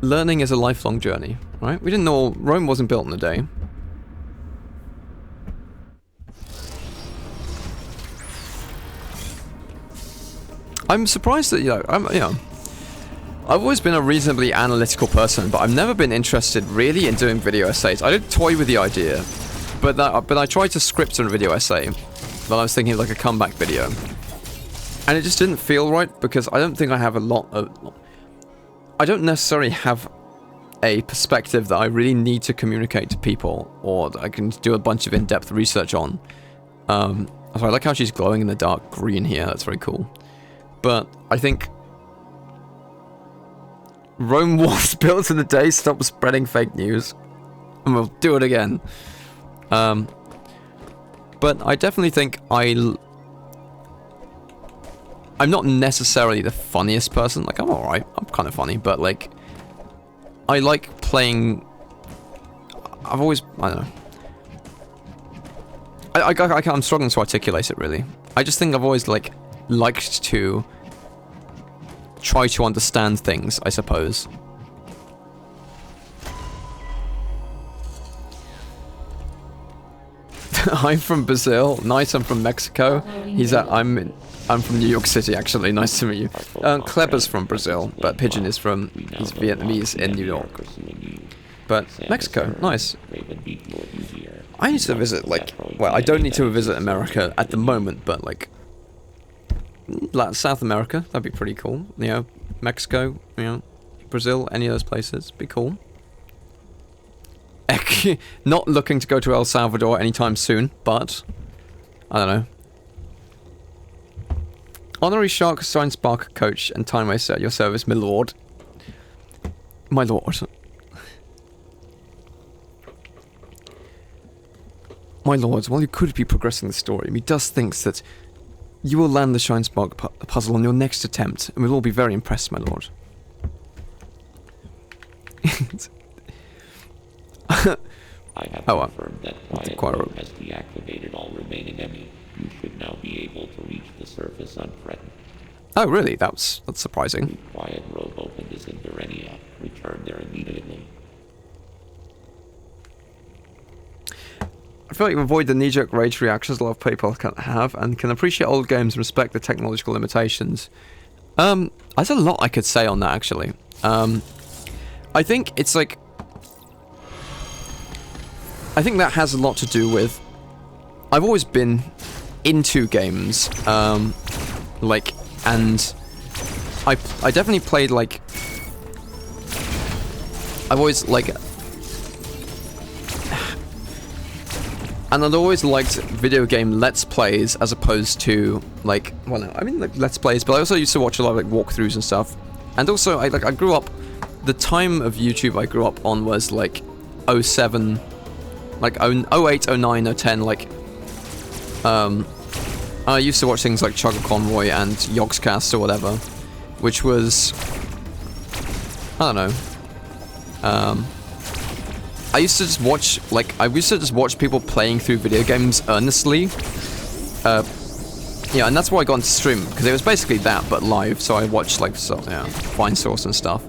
Learning is a lifelong journey, right? We didn't know Rome wasn't built in a day. I'm surprised that, I've always been a reasonably analytical person, but I've never been interested really in doing video essays. I did toy with the idea, but I tried to script a video essay, but I was thinking of like a comeback video. And it just didn't feel right, because I don't think I have I don't necessarily have a perspective that I really need to communicate to people, or that I can do a bunch of in-depth research on. So I like how she's glowing in the dark green here, that's very cool. But I think Rome was built in a day, stop spreading fake news. And we'll do it again. But I definitely think I'm not necessarily the funniest person. Like, I'm alright. I'm kind of funny, but like, I like playing... I've always... I don't know. I'm struggling to articulate it, really. I just think I've always, like, liked to try to understand things, I suppose. I'm from Brazil. Nice, I'm from Mexico. I'm from New York City, actually. Nice to meet you. Kleber's from Brazil, but Pigeon is from... He's Vietnamese in New York. But Mexico, nice. I need to visit, like... Well, I don't need to visit America at the moment, but, like... South America, that'd be pretty cool. You know, Mexico, you know, Brazil, any of those places, be cool. Not looking to go to El Salvador anytime soon, but... I don't know. Honorary Shark Science Spark Coach and Time Waster at your service, my lord. My lord. My lord, while you could be progressing the story, me does thinks that you will land the Shine Spark puzzle on your next attempt, and we'll all be very impressed, my lord. I have confirmed that Quiet Road has deactivated all remaining enemy. You should now be able to reach the surface unthreatened. Oh, really? That's surprising. Quiet Road opened is in Verenia. Return there immediately. I feel like you avoid the knee-jerk rage reactions a lot of people can have, and can appreciate old games and respect the technological limitations. There's a lot I could say on that, actually. I think it's like... I think that has a lot to do with... I've always been into games, like, and I definitely played, like... I've always, like... And I'd always liked video game Let's Plays as opposed to, like... Well, no, I mean, like, Let's Plays, but I also used to watch a lot of, like, walkthroughs and stuff. And also, I grew up... The time of YouTube I grew up on was, like, 07... Like, 08, 09, 010, like... I used to watch things like Chugga Conroy and Yogscast or whatever, which was... I don't know. I used to just watch, like, people playing through video games earnestly. Yeah, and that's why I got into stream, because it was basically that, but live, so I watched, like, Fine Source and stuff.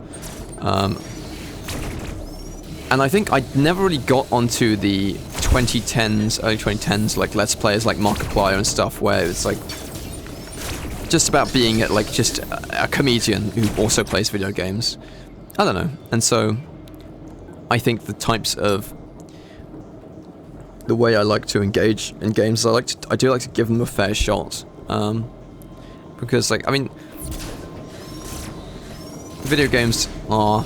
And I think I never really got onto the 2010s, early 2010s, like, Let's Players like Markiplier and stuff, where it's, like, just about being, like, just a comedian who also plays video games. I don't know, and so... I think the types of the way I like to engage in games, I do like to give them a fair shot, because, like, I mean, video games are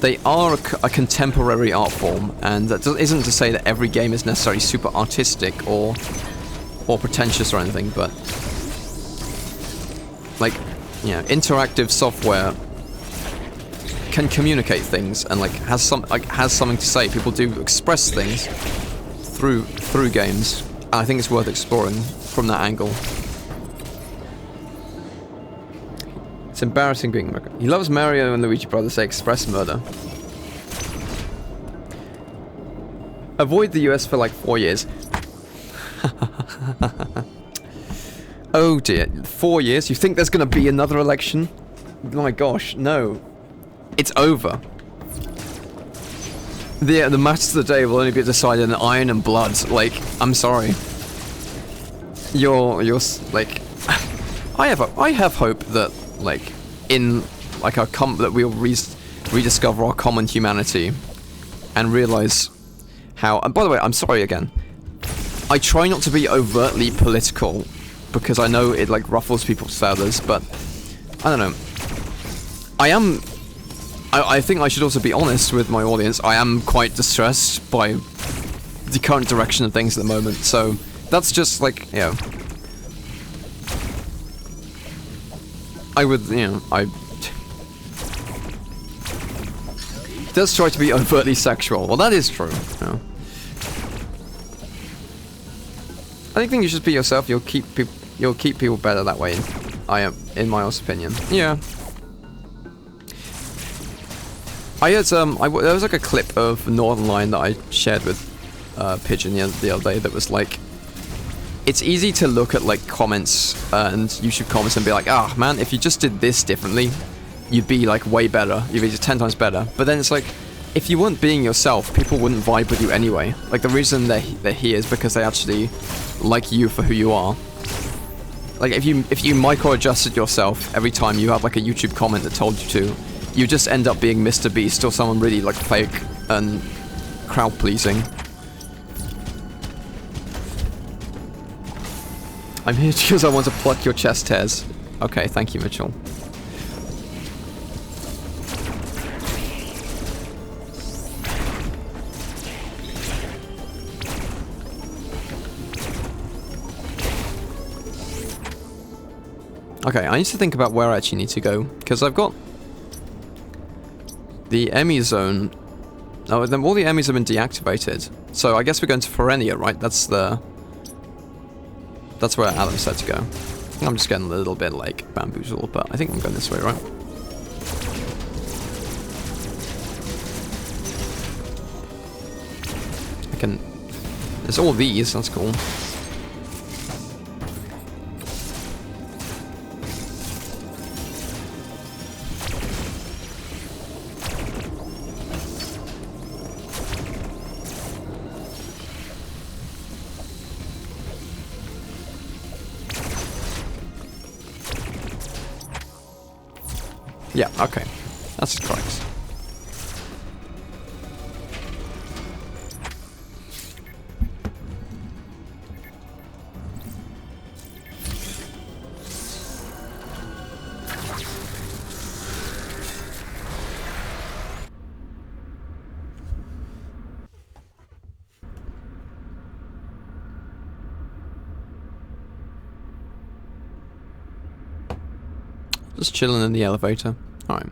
a contemporary art form, and that isn't to say that every game is necessarily super artistic or pretentious or anything, but, like, you know, interactive software can communicate things and, like, has something to say. People do express things through games, and I think it's worth exploring from that angle. It's embarrassing being He loves Mario and Luigi Brothers say express murder. Avoid the US for like 4 years. Oh dear, 4 years? You think there's gonna be another election? Oh my gosh, no. It's over. The matters of the day will only be decided in iron and blood. Like, I'm sorry. You're like, I have hope that, like, in like that we'll rediscover our common humanity and realize how. And by the way, I'm sorry again. I try not to be overtly political because I know it, like, ruffles people's feathers, but I don't know. I think I should also be honest with my audience. I am quite distressed by the current direction of things at the moment, so that's just, like, you know... I would, you know, It does try to be overtly sexual. Well, that is true, you know. I think you should be yourself. You'll keep people better that way. In my honest opinion. Yeah. I heard there was like a clip of Northern Line that I shared with Pigeon the other day that was like, it's easy to look at like comments and YouTube comments and be like, ah, man, if you just did this differently, you'd be like way better. You'd be 10 times better. But then it's like, if you weren't being yourself, people wouldn't vibe with you anyway. Like the reason they're here is because they actually like you for who you are. Like if you micro-adjusted yourself every time you have like a YouTube comment that told you to, you just end up being Mr. Beast or someone really like fake and crowd-pleasing. I'm here because I want to pluck your chest hairs. Okay, thank you, Mitchell. Okay, I need to think about where I actually need to go, because I've got the Emmy zone. Oh, then all the Emmys have been deactivated. So I guess we're going to Ferenia, right? That's where Adam said to go. I think I'm just getting a little bit like bamboozled, but I think I'm going this way, right? I can... There's all these, that's cool. Yeah, okay. That's correct. Just chilling in the elevator. Alright. You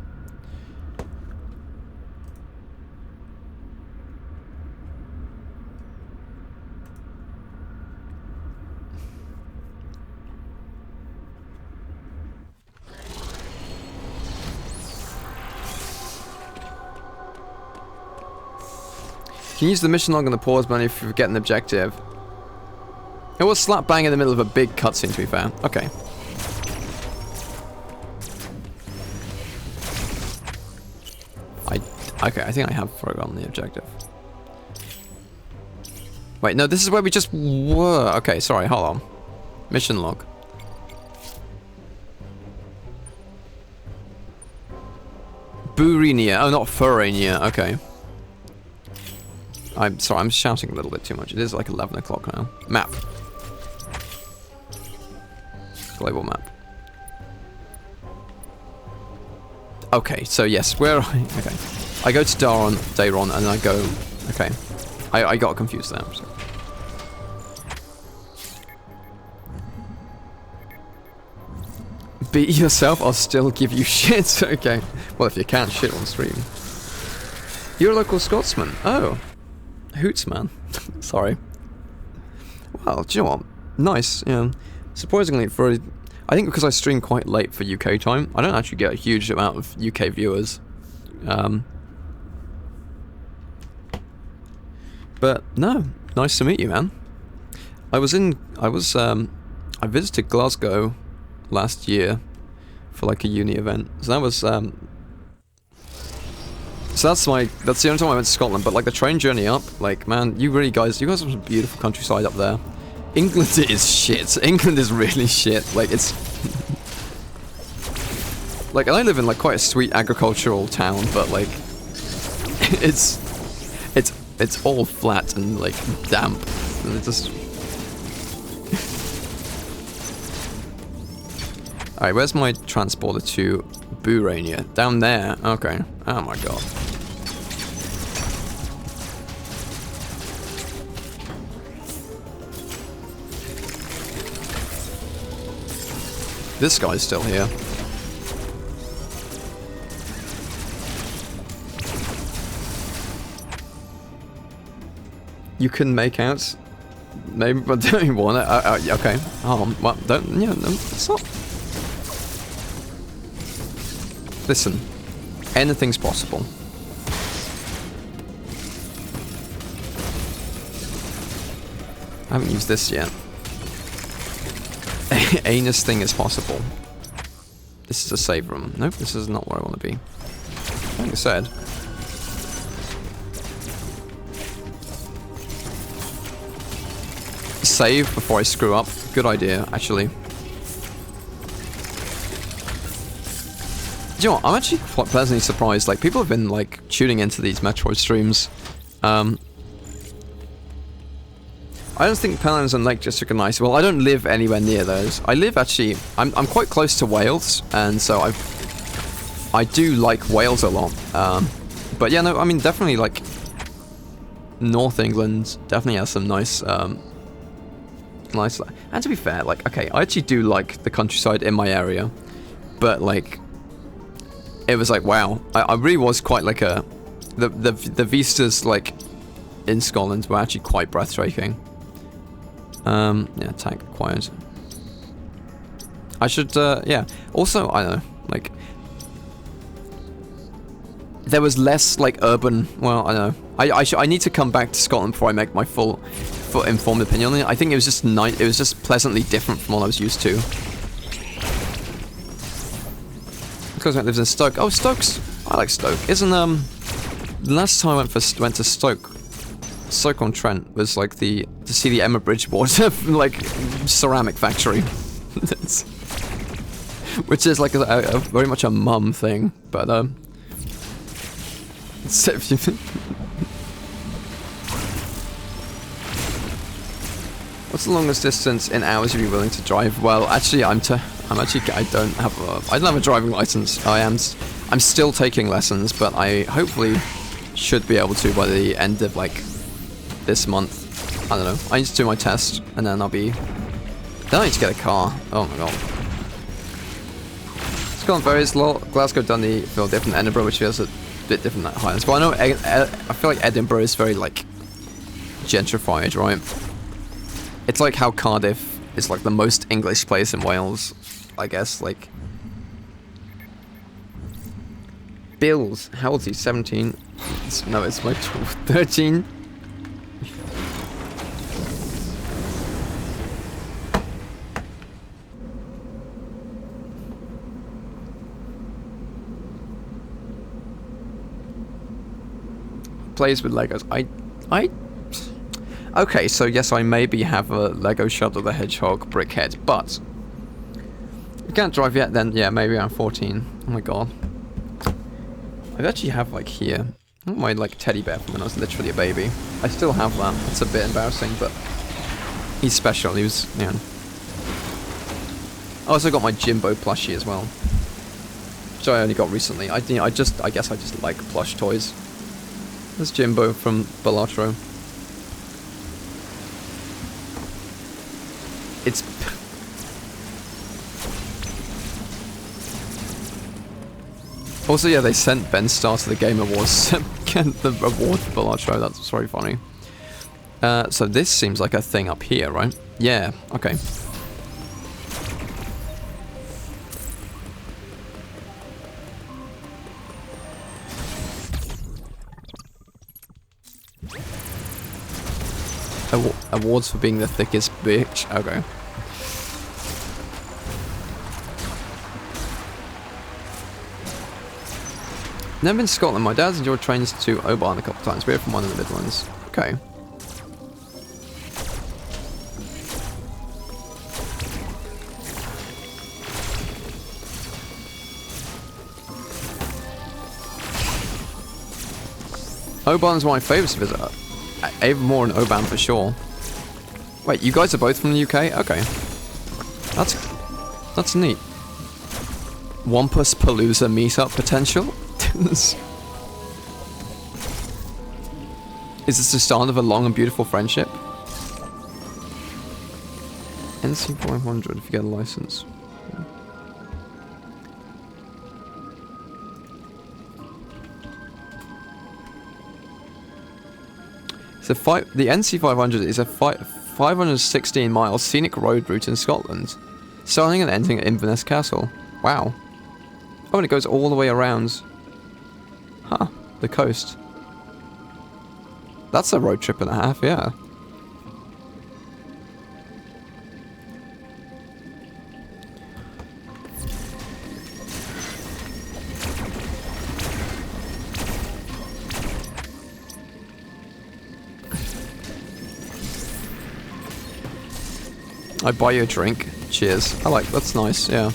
can use the mission log on the pause menu if you get an objective. It was slap bang in the middle of a big cutscene, to be fair. Okay. Okay, I think I have forgotten the objective. Wait, no, this is where we just were. Okay, sorry, hold on. Mission log. Burenia. Oh, not Furania. Okay. I'm sorry, I'm shouting a little bit too much. It is like 11 o'clock now. Map. Global map. Okay, so yes, where are I? Okay. I go to Dayron, and I go... Okay. I got confused there. So. Be yourself, I'll still give you shit. Okay. Well, if you can't shit on stream. You're a local Scotsman. Oh. Hoots, man. Sorry. Well, do you know what? Nice, yeah. Surprisingly, I think because I stream quite late for UK time, I don't actually get a huge amount of UK viewers. But no, nice to meet you, man. I visited Glasgow last year for like a uni event. So that was so that's the only time I went to Scotland. But like the train journey up, like man, you guys have some beautiful countryside up there. England is shit. England is really shit. Like it's like I live in like quite a sweet agricultural town, but like it's all flat and like damp. And it just Alright, where's my transporter to Burania? Down there. Okay. Oh my god. This guy's still here. You can make out. Maybe, but don't you want it? Okay. Oh, well, don't. Yeah, no, it's not. Listen, anything's possible. I haven't used this yet. anus thing as possible. This is a save room. Nope, this is not where I want to be. Like I said. Save before I screw up. Good idea, actually. Do you know what? I'm actually quite pleasantly surprised. Like, people have been, like, tuning into these Metroid streams. I don't think Pennines and Lake District are nice. Well, I don't live anywhere near those. I live, actually... I'm quite close to Wales, and so I do like Wales a lot. But yeah, no, I mean, definitely, like... North England definitely has some nice... nice... And to be fair, like, okay, I actually do like the countryside in my area. But, like... It was like, wow. I really was quite like a... The vistas, like, in Scotland were actually quite breathtaking. Yeah, tank acquired. I should, yeah. Also, I don't know, like... There was less, like, urban... Well, I don't know. I need to come back to Scotland before I make my full informed opinion on it. I think it was just it was just pleasantly different from what I was used to. Because I lives in Stoke. Oh, Stoke's... I like Stoke. Isn't, the last time I went to Stoke-on-Trent was like to see the Emma Bridgewater like ceramic factory, which is like a very much a mum thing. But what's the longest distance in hours you'd be willing to drive? Well, actually, I don't have a driving license. I'm still taking lessons, but I hopefully should be able to by the end of like this month. I don't know. I need to do my test, and then I'll be... Then I need to get a car. Oh my god. Scotland varies a lot. Glasgow, Dundee feel different. Edinburgh, which feels a bit different than Highlands. But I know, I feel like Edinburgh is very, like, gentrified, right? It's like how Cardiff is, like, the most English place in Wales, I guess, like... Bills, how old is he? 17? No, it's like 13. Plays with Legos. Okay, so yes, I maybe have a Lego Shadow the Hedgehog brickhead, but you can't drive yet. Then yeah, maybe I'm 14. Oh my god, I actually have like here my like teddy bear from when I was literally a baby. I still have that. It's a bit embarrassing, but he's special. He was, yeah. I also got my Jimbo plushie as well, which I only got recently. I guess I just like plush toys. There's Jimbo from Balatro. It's... Also, yeah, they sent Ben Starr to the Game Awards to get the award for Balatro. That's very funny. So this seems like a thing up here, right? Yeah, okay. Awards for being the thickest bitch. Okay. Never been to Scotland. My dad's enjoyed trains to Oban a couple times. We're from one of the Midlands. Okay. Oban's my favourite to visit. Avonmore and Oban for sure. Wait, you guys are both from the UK? Okay. That's neat. Wampus Palooza meetup potential? Is this the start of a long and beautiful friendship? NC 500 if you get a license. So the NC 500 is a 516 mile scenic road route in Scotland, starting and ending at Inverness Castle. Wow. Oh, and it goes all the way around. Huh, the coast. That's a road trip and a half, yeah. I buy you a drink. Cheers. I like, that's nice, yeah.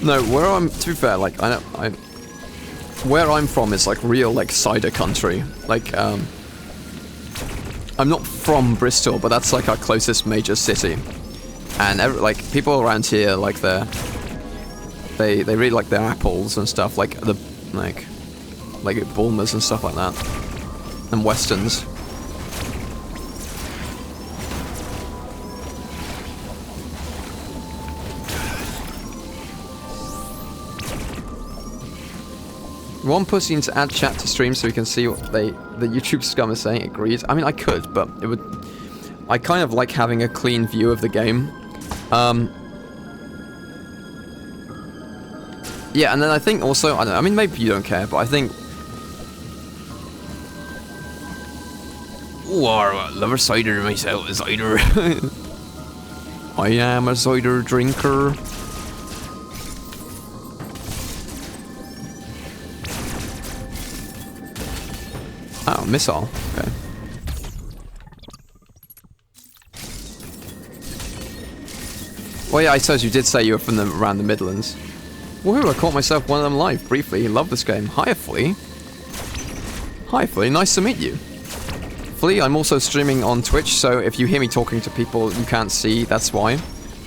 No, where I'm, to be fair, like, where I'm from is, like, real, like, cider country. Like, I'm not from Bristol, but that's, like, our closest major city. And, like, people around here, like, they really like their apples and stuff, like, like Bulmers and stuff like that. And Westerns. Wampus needs to add chat to stream so we can see what the YouTube scum is saying. Agreed. I mean, I could, but it would... I kind of like having a clean view of the game. Yeah, and then I think also... I mean, maybe you don't care, but I think... Ooh, I love a cider myself, a cider. I am a cider drinker. Oh, missile. Okay. Well, yeah, I suppose you did say you were from around the Midlands. Woohoo, I caught myself one of them live, briefly. Love this game. Hiya, Flea. Hi, Flea. Nice to meet you. Flea, I'm also streaming on Twitch, so if you hear me talking to people you can't see, that's why.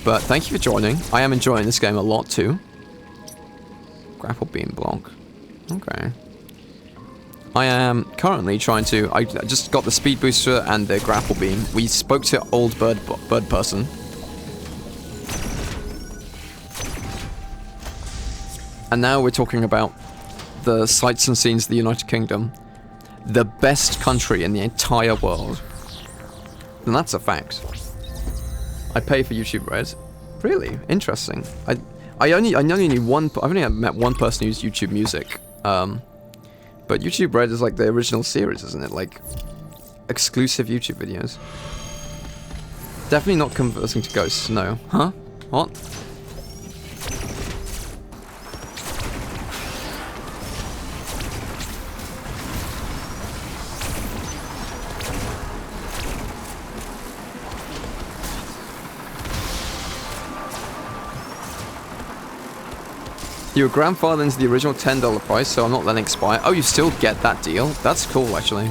But thank you for joining. I am enjoying this game a lot, too. Grapple beam block. Okay. I am currently trying to... I just got the speed booster and the grapple beam. We spoke to old bird person. And now we're talking about the sights and scenes of the United Kingdom. The best country in the entire world. And that's a fact. I pay for YouTube Red. Really? Interesting. I only knew one... I've only met one person who's YouTube Music. But YouTube Red is like the original series, isn't it? Like, exclusive YouTube videos. Definitely not conversing to ghosts, no. Huh? What? You were grandfathered into the original $10 price, so I'm not letting it expire. Oh, you still get that deal? That's cool, actually.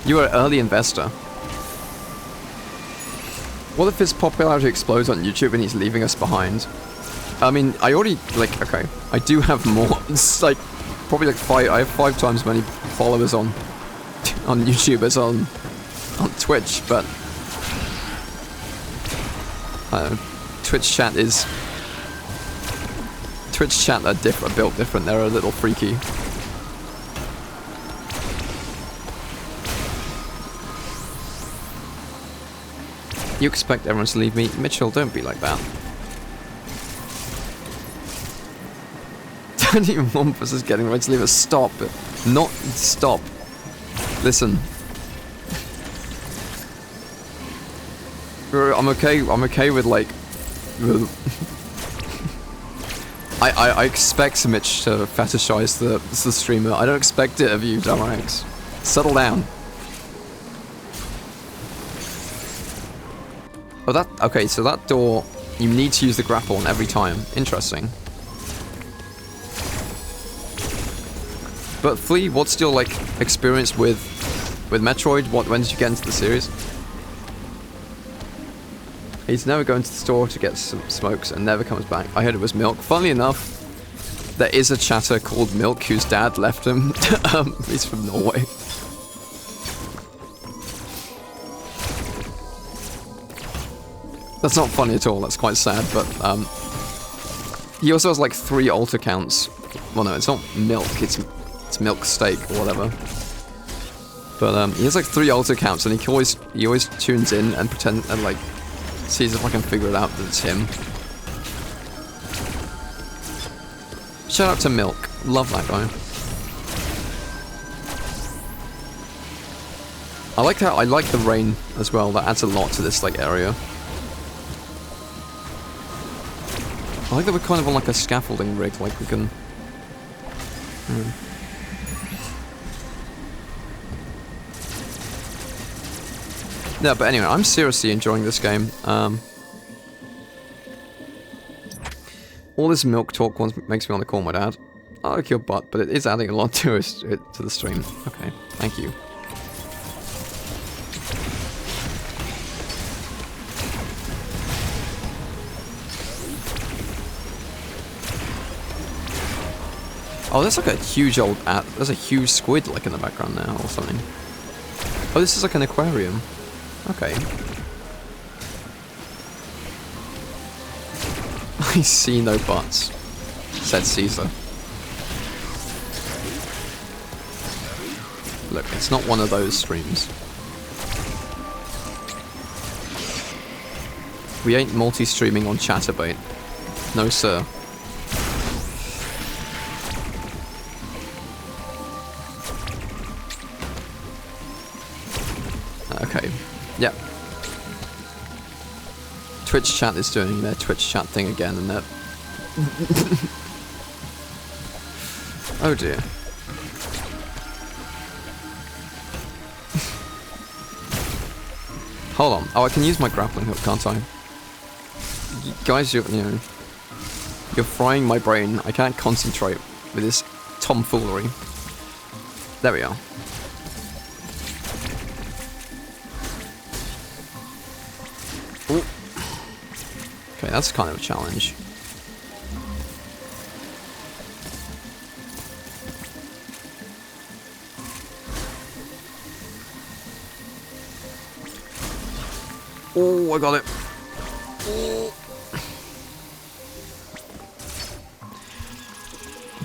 You were an early investor. What if his popularity explodes on YouTube and he's leaving us behind? I mean, I already, like, okay. I do have more. It's like, probably like I have 5 times many followers on YouTube as on Twitch, but... Twitch chat is... Twitch chat are built different, they're a little freaky. You expect everyone to leave me? Mitchell, don't be like that. Tiny Wampus is getting ready to leave us. Stop. Not stop. Listen. I'm okay with like... I expect Mitch to fetishize the streamer. I don't expect it of you, dumbass. Settle down. Oh, that... Okay, so that door... You need to use the grapple on every time. Interesting. But Flea, what's your, like, experience with Metroid? When did you get into the series? He's never going to the store to get some smokes and never comes back. I heard it was Milk. Funnily enough, there is a chatter called Milk whose dad left him. He's from Norway. That's not funny at all. That's quite sad, but he also has like 3 alt accounts. Well, no, it's not Milk. It's Milk Steak or whatever. But he has like 3 alt accounts, and he always tunes in and pretend and like. Sees if I can figure it out that it's him. Shout out to Milk. Love that guy. I like the rain as well. That adds a lot to this like area. I like that we're kind of on like a scaffolding rig, like we can... Yeah, but anyway, I'm seriously enjoying this game. All this milk talk makes me want to call my dad. I like your butt, but it is adding a lot to the stream. Okay, thank you. Oh, there's like a huge there's a huge squid like in the background now or something. Oh, this is like an aquarium. Okay. I see no butts, said Caesar. Look, it's not one of those streams. We ain't multi-streaming on Chatterbait. No, sir. Okay. Yep. Twitch chat is doing their Twitch chat thing again, and that. Oh dear. Hold on. Oh, I can use my grappling hook, can't I? Guys, you know, you're frying my brain. I can't concentrate with this tomfoolery. There we are. Ooh. Okay, that's kind of a challenge. Oh, I got it. Oh.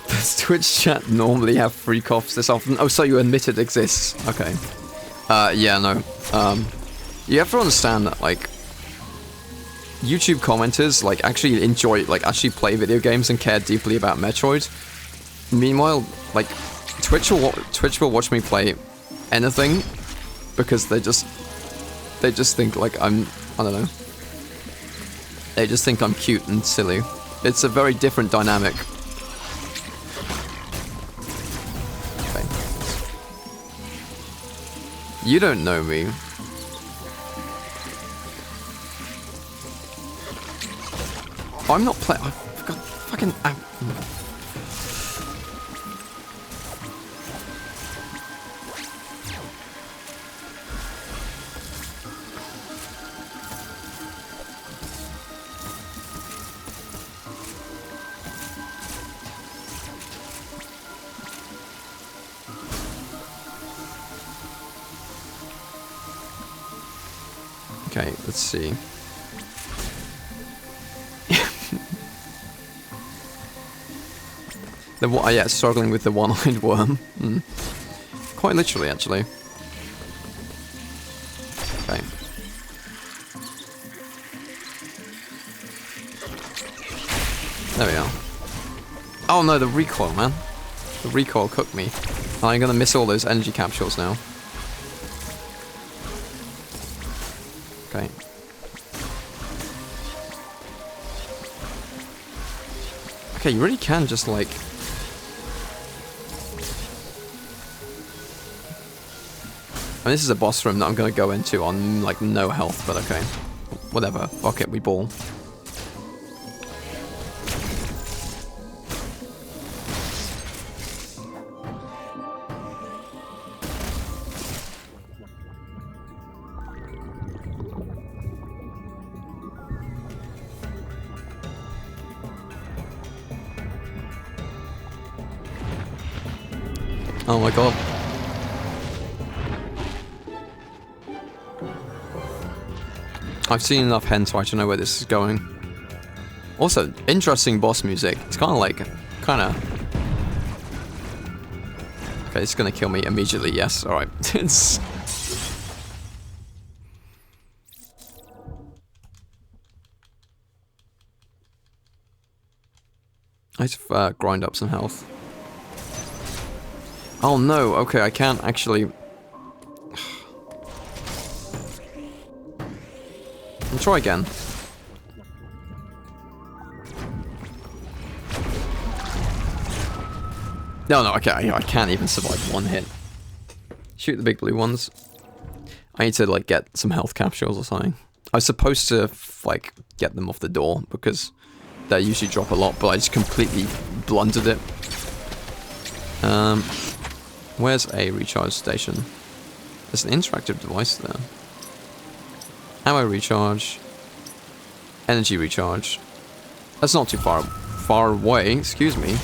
Does Twitch chat normally have free coughs this often? Oh, so you admit it exists. Okay. Yeah, no. You have to understand that, like, YouTube commenters, like, actually enjoy, like, actually play video games and care deeply about Metroid. Meanwhile, like, Twitch will watch me play anything because they just think, like, I don't know. They just think I'm cute and silly. It's a very different dynamic. Okay. You don't know me. I'm not playing. I've got fucking. Okay, let's see. Yeah, struggling with the one-eyed worm. Quite literally, actually. Okay. There we are. Oh no, the recoil, man. The recoil cooked me. I'm gonna miss all those energy capsules now. Okay. Okay, you really can just, like... I mean, this is a boss room that I'm going to go into on, like, no health, but okay. Whatever. Fuck it, we ball. Oh my god. I've seen enough hentai to know where this is going. Also, interesting boss music. It's kind of like, Okay, it's gonna kill me immediately, yes, alright. It's... I just grind up some health. Oh no, okay, I can't actually... I'll try again. No, okay, I can't even survive one hit. Shoot the big blue ones. I need to, like, get some health capsules or something. I was supposed to, like, get them off the door, because they usually drop a lot, but I just completely blundered it. Where's a recharge station? There's an interactive device there. Ammo recharge. Energy recharge. That's not too far away, excuse me.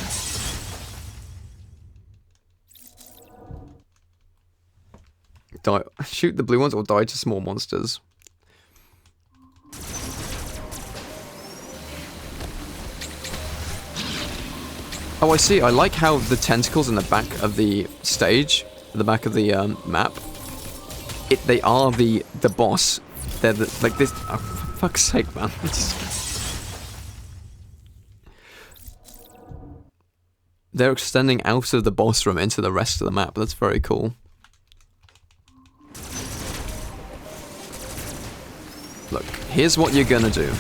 Die, shoot the blue ones or die to small monsters. Oh, I see. I like how the tentacles in the back of the stage, the back of the map, they are the boss. They're like this. Oh, for fuck's sake, man! They're extending out of the boss room into the rest of the map. That's very cool. Look, here's what you're gonna do.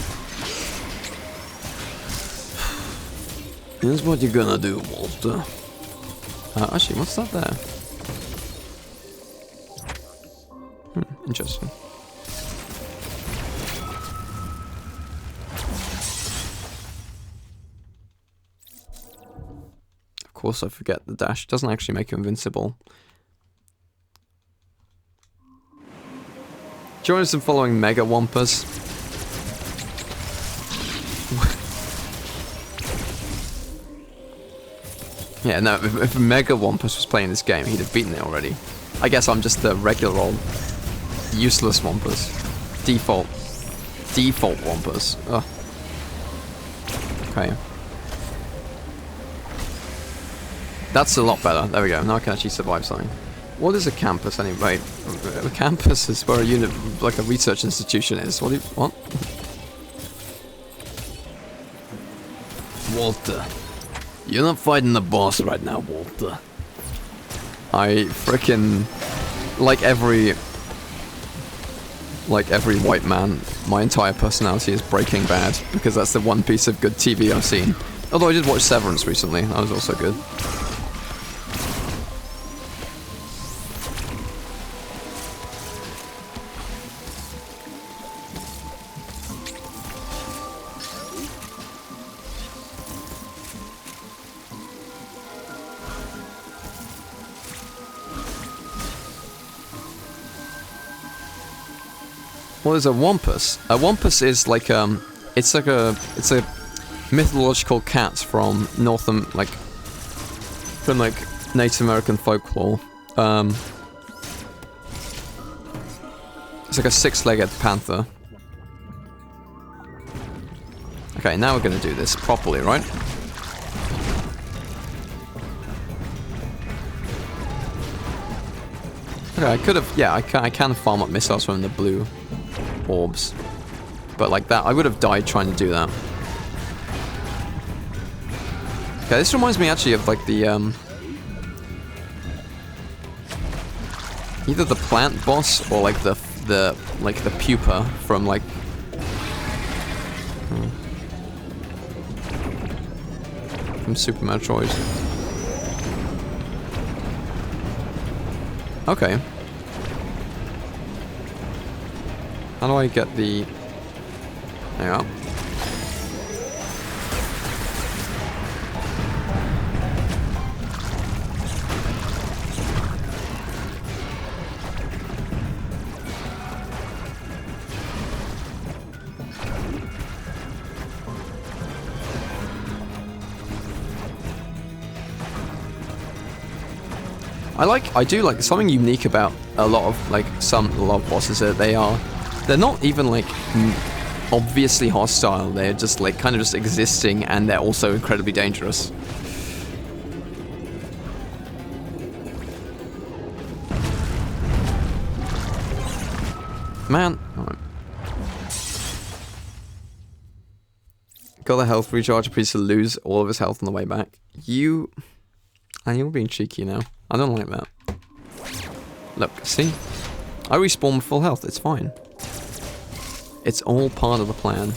Here's what you're gonna do, Walter. Actually, what's that there? Interesting. Of course, I forget the dash. Doesn't actually make you invincible. Join us in following Mega Wampus. Yeah, no, if Mega Wampus was playing this game, he'd have beaten it already. I guess I'm just the regular old useless Wampus. Default Wampus. Ugh. Okay. That's a lot better. There we go. Now I can actually survive something. What is a campus anyway? A campus is where a unit, like a research institution is. What? Walter. You're not fighting the boss right now, Walter. I frickin' like every white man, my entire personality is Breaking Bad, because that's the one piece of good TV I've seen. Although I did watch Severance recently, that was also good. What is a Wampus? A Wampus is like it's a mythological cat from Native American folklore. It's like a six-legged panther. Okay, now we're gonna do this properly, right? Okay, I could have, yeah, I can farm up missiles from the blue orbs. But like that, I would have died trying to do that. Okay, this reminds me actually of like the, either the plant boss or like the pupa from like... from Super Metroid. Okay. How do I get the... Hang on. I do like something unique about a lot of bosses that they're not even like obviously hostile. They're just like kind of just existing, and they're also incredibly dangerous. Man, right. Got the health recharge, please to lose all of his health on the way back. You're being cheeky now. I don't like that. Look, see? I respawn with full health, it's fine. It's all part of the plan.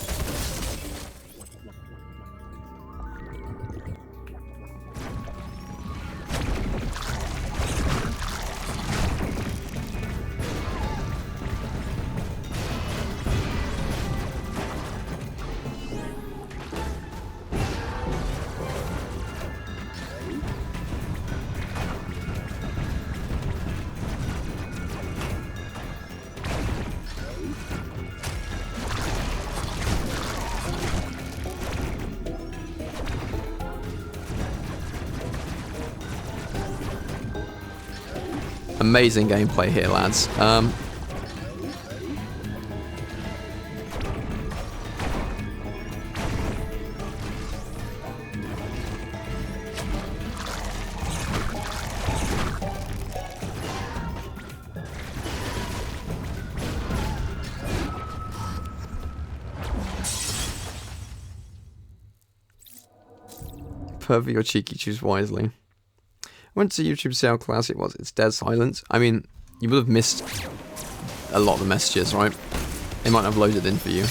amazing gameplay here, lads. Pervy or cheeky, choose wisely. I went to YouTube to see how classy it was. It's dead silent. I mean, you would have missed a lot of the messages, right? They might have loaded in for you.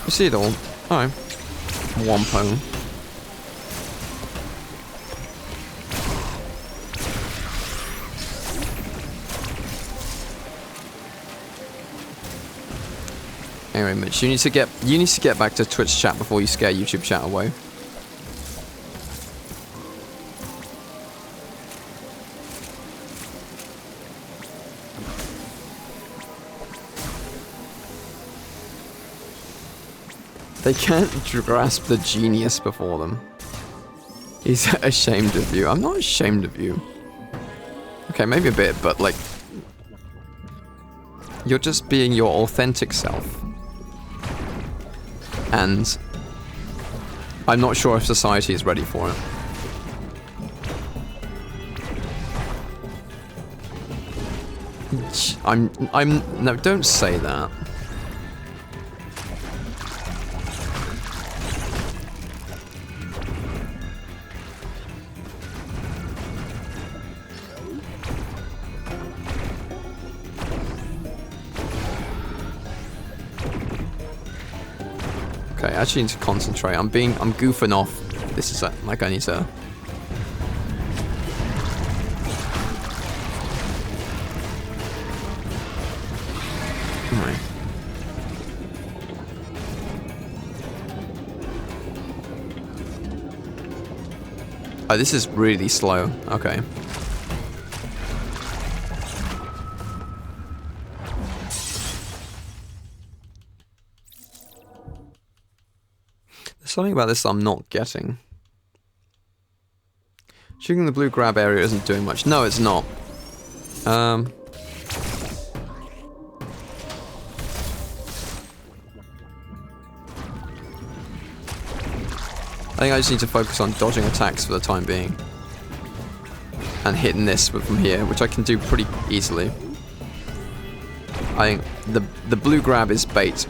You see it all. Alright. Wampo. Anyway, Mitch, you need to get back to Twitch chat before you scare YouTube chat away. They can't grasp the genius before them. He's ashamed of you. I'm not ashamed of you. Okay, maybe a bit, but like... You're just being your authentic self. And I'm not sure if society is ready for it. No, don't say that. Okay, I actually need to concentrate. I'm goofing off. This is like I need to... Alright. Oh, this is really slow. Okay. Something about this I'm not getting. Shooting the blue grab area isn't doing much. No, it's not. I think I just need to focus on dodging attacks for the time being. And hitting this from here, which I can do pretty easily. I think the blue grab is bait.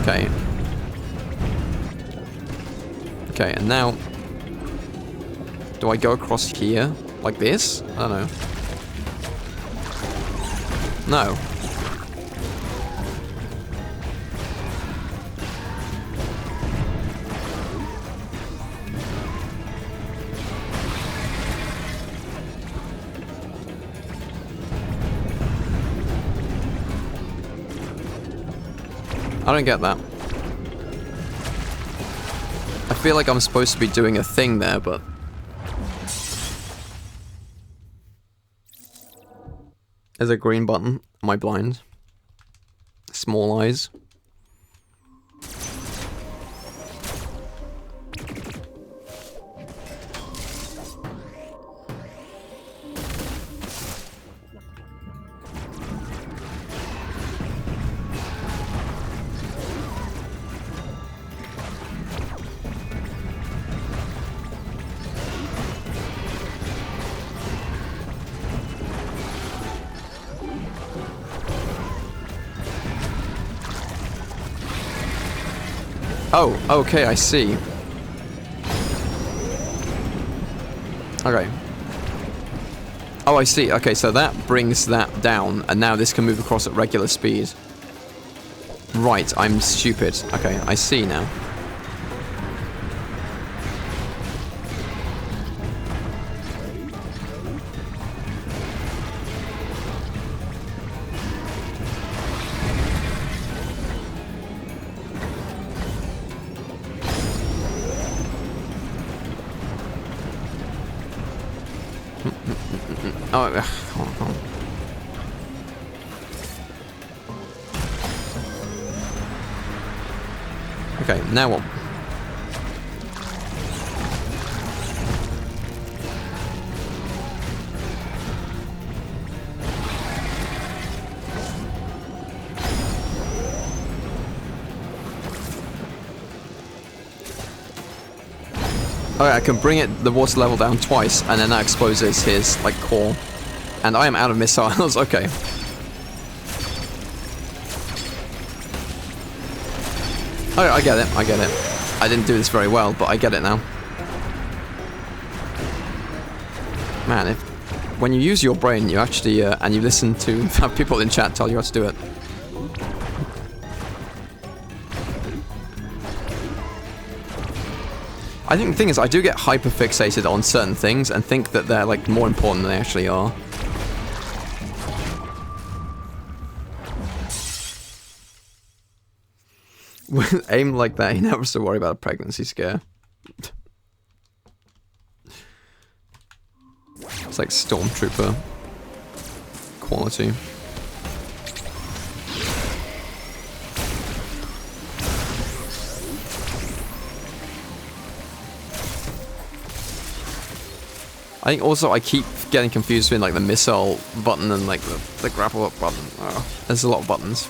Okay. Okay, and now... Do I go across here? Like this? I don't know. No. I don't get that. I feel like I'm supposed to be doing a thing there, but... There's a green button. Am I blind? Small eyes. Oh, okay, I see. Okay. Oh, I see. Okay, so that brings that down, and now this can move across at regular speed. Right, I'm stupid. Okay, I see now. Oh, come on, come on. Okay, now what? Okay, I can bring the water level down twice, and then that exposes his, like, core. And I am out of missiles, okay. Okay, I get it, I get it. I didn't do this very well, but I get it now. Man, when you use your brain, you actually, and you listen to have people in chat tell you how to do it. I think the thing is, I do get hyper-fixated on certain things and think that they're, like, more important than they actually are. With aim like that, you never have to worry about a pregnancy scare. It's like Stormtrooper quality. I think also I keep getting confused between like the missile button and like the grapple up button. Oh, there's a lot of buttons.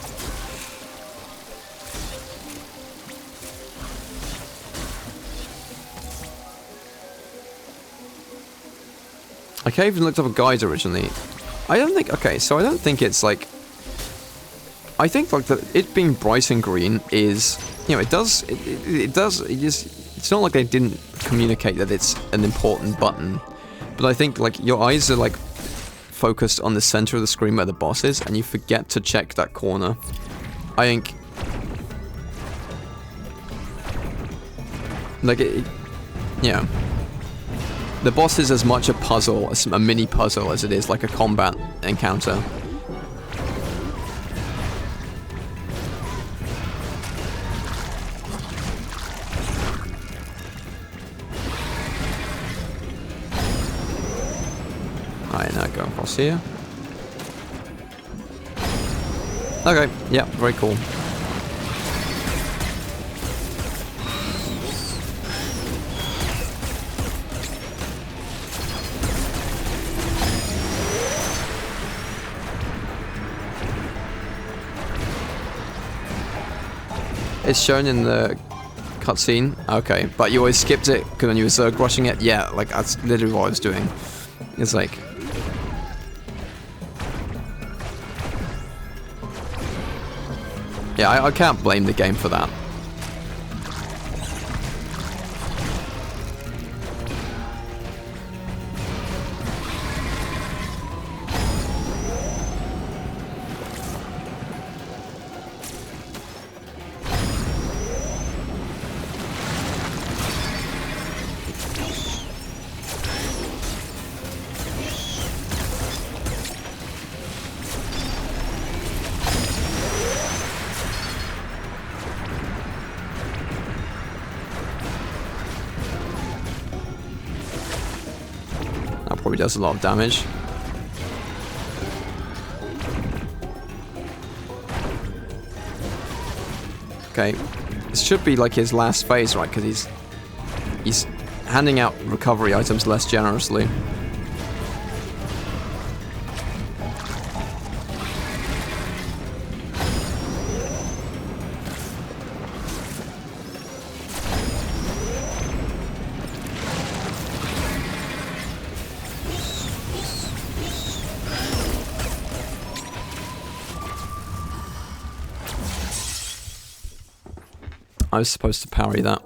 I even looked up a guide originally. I don't think, okay, so I don't think it's like, I think like it being bright and green is, you know, it's not like they didn't communicate that it's an important button, but I think like your eyes are like focused on the center of the screen where the boss is, and you forget to check that corner. I think, like, yeah. The boss is as much a puzzle, a mini puzzle, as it is like a combat encounter. Alright, now go across here. Okay, yeah, very cool. It's shown in the cutscene. Okay, but you always skipped it because when you were Zerg rushing it, yeah, like that's literally what I was doing. It's like, yeah, I can't blame the game for that. Probably does a lot of damage. Okay, this should be like his last phase, right? Because he's handing out recovery items less generously. I was supposed to parry that.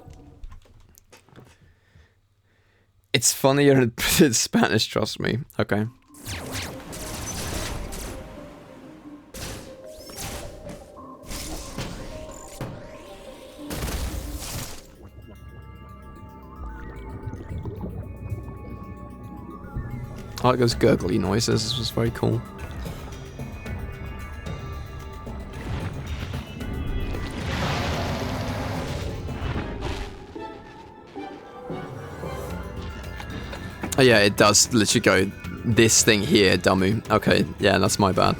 It's funnier in Spanish, trust me. Okay. I like those gurgly noises, this was very cool. Oh yeah, it does literally go this thing here, dummy. Okay, yeah, that's my bad.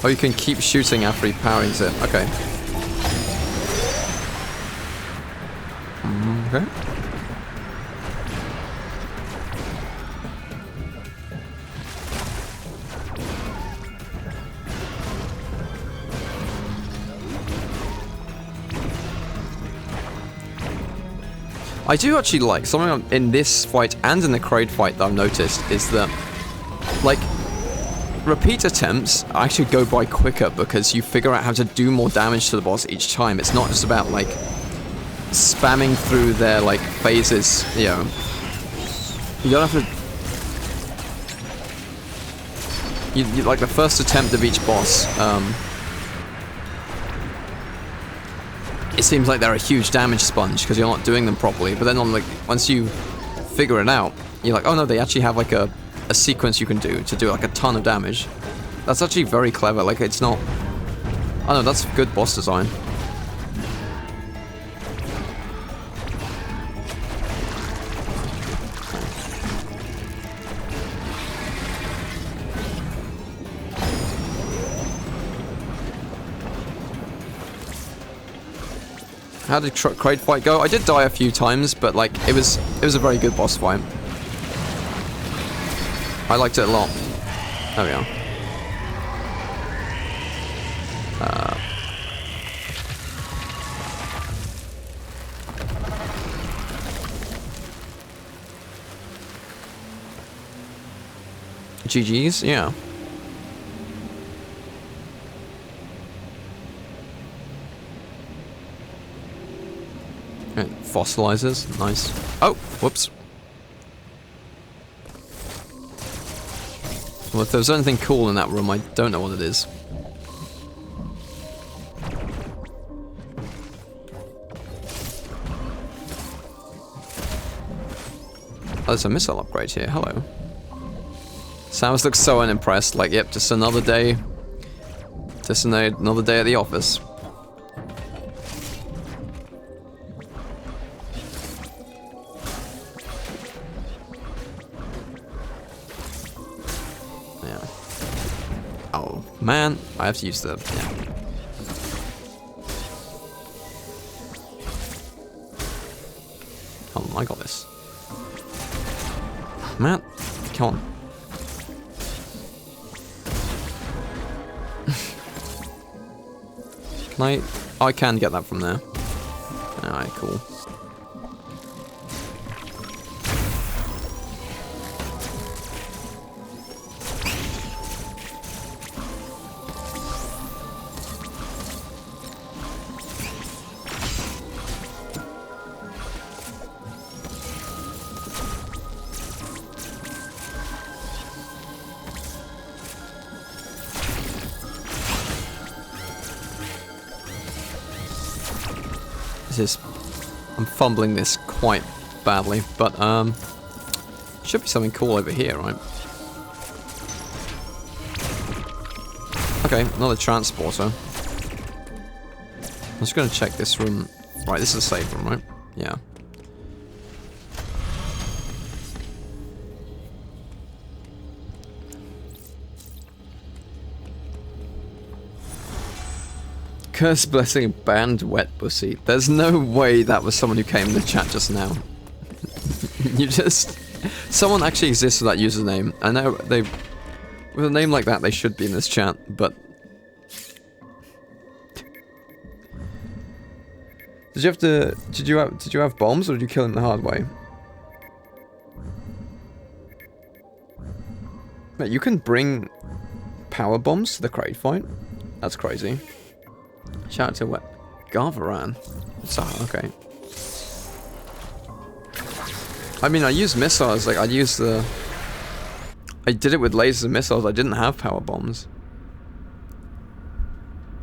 Oh, you can keep shooting after he parries it. Okay. Okay. I do actually like something in this fight and in the Kraid fight that I've noticed is that, like, repeat attempts actually go by quicker because you figure out how to do more damage to the boss each time. It's not just about, like, spamming through their, like, phases, you know. You don't have to... You like, the first attempt of each boss, it seems like they're a huge damage sponge because you're not doing them properly, but then on, like, once you figure it out, you're like, oh no, they actually have, like, a sequence you can do to do like a ton of damage. That's actually very clever. Like, it's not... I don't know, that's good boss design. How did Kraid fight go? I did die a few times, but like it was a very good boss fight. I liked it a lot. There we are. GG's, yeah. Fossilizers, nice. Oh, whoops. Well, if there's anything cool in that room, I don't know what it is. Oh, there's a missile upgrade here, hello. Samus looks so unimpressed, like, yep, just another day. Just another day at the office. Man, I have to use the... Yeah. Hold on, I got this. Man, come on. Can I... Oh, I can get that from there. Alright, cool. I'm fumbling this quite badly, but should be something cool over here, right? Okay, another transporter. I'm just gonna check this room. Right, this is a safe room, right? Yeah. Curse blessing banned wet pussy. There's no way that was someone who came in the chat just now. You just... Someone actually exists with that username. I know they... With a name like that, they should be in this chat, but... Did you have to... Did you have bombs, or did you kill him the hard way? Mate, you can bring power bombs to the Kraid fight? That's crazy. Shout out to what? Garvaran. So, okay. I mean, I used missiles, like, I used the... I did it with lasers and missiles, I didn't have power bombs.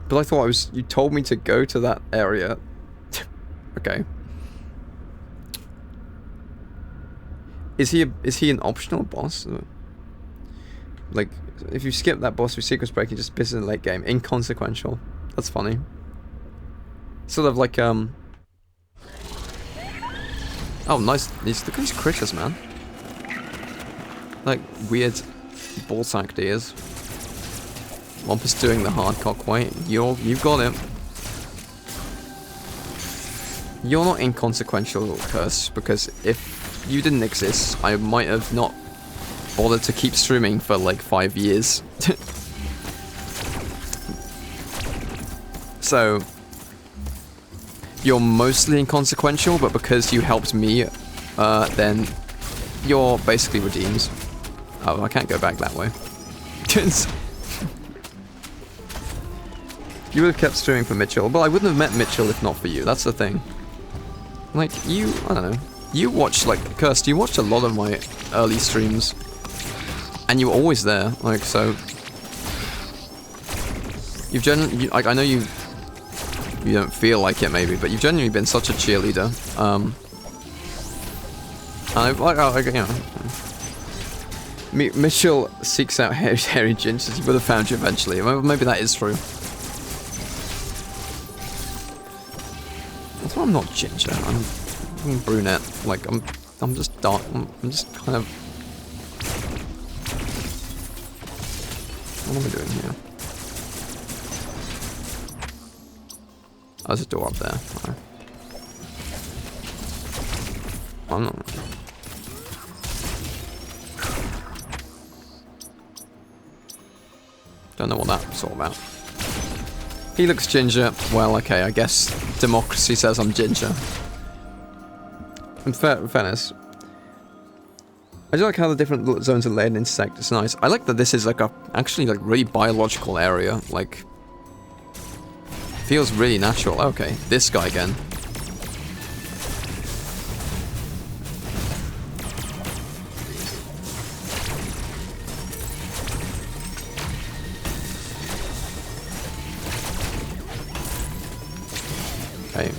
But I thought you told me to go to that area. Okay. Is he an optional boss? Like, if you skip that boss with Secret Break, you just miss in the late game. Inconsequential. That's funny. Sort of like, oh, nice. Look at these critters, man. Like, weird ball-sack deers. Wampus doing the hard cock way. You've got it. You're not inconsequential, Curse, because if you didn't exist, I might have not bothered to keep streaming for like 5 years. So, you're mostly inconsequential, but because you helped me, then you're basically redeemed. Oh, I can't go back that way. You would have kept streaming for Mitchell, but I wouldn't have met Mitchell if not for you. That's the thing. Like, I don't know. You watched, like, Kirst, you watched a lot of my early streams. And you were always there, like, so... You've generally, like, I know you don't feel like it, maybe, but you've genuinely been such a cheerleader. You know... Mitchell seeks out hairy gingers, he would have found you eventually. Maybe that is true. That's why I'm not ginger, I'm brunette. Like, I'm just dark, I'm just kind of... What am I doing here? Oh, there's a door up there. Right. I'm not... Don't know what that's all about. He looks ginger. Well, okay, I guess democracy says I'm ginger. In fairness, I do like how the different zones are laid and intersect. It's nice. I like that this is like actually like really biological area. Like, feels really natural. Okay, this guy again. Okay.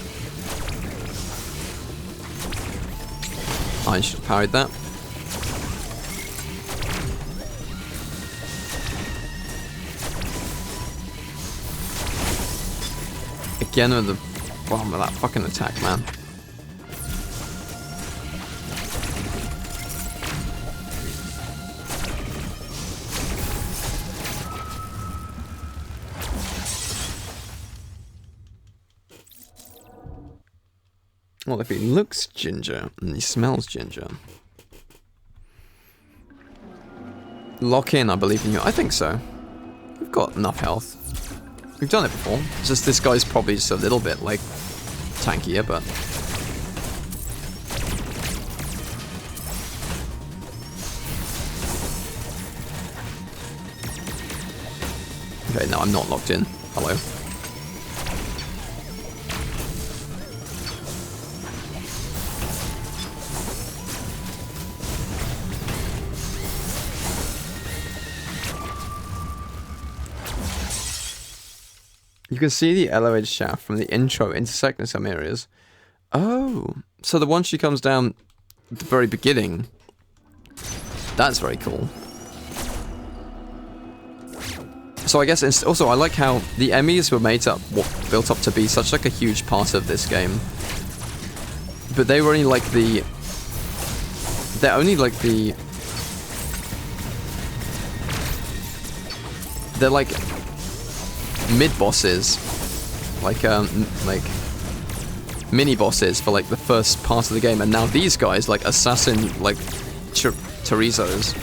I should have parried that. Again with the bomb of that fucking attack, man. Well, if he looks ginger and he smells ginger. Lock in, I believe in you. I think so. We've got enough health. We've done it before. It's just this guy's probably just a little bit, like, tankier, but... Okay, no, I'm not locked in. Hello. You can see the elevated shaft from the intro intersecting some areas. Oh, so the one she comes down at the very beginning. That's very cool. So I guess it's also I like how the Emmys were built up to be such like a huge part of this game. But they were only like they're only like they're like mid-bosses, like mini-bosses for like the first part of the game, and now these guys, like assassin, like Terizos,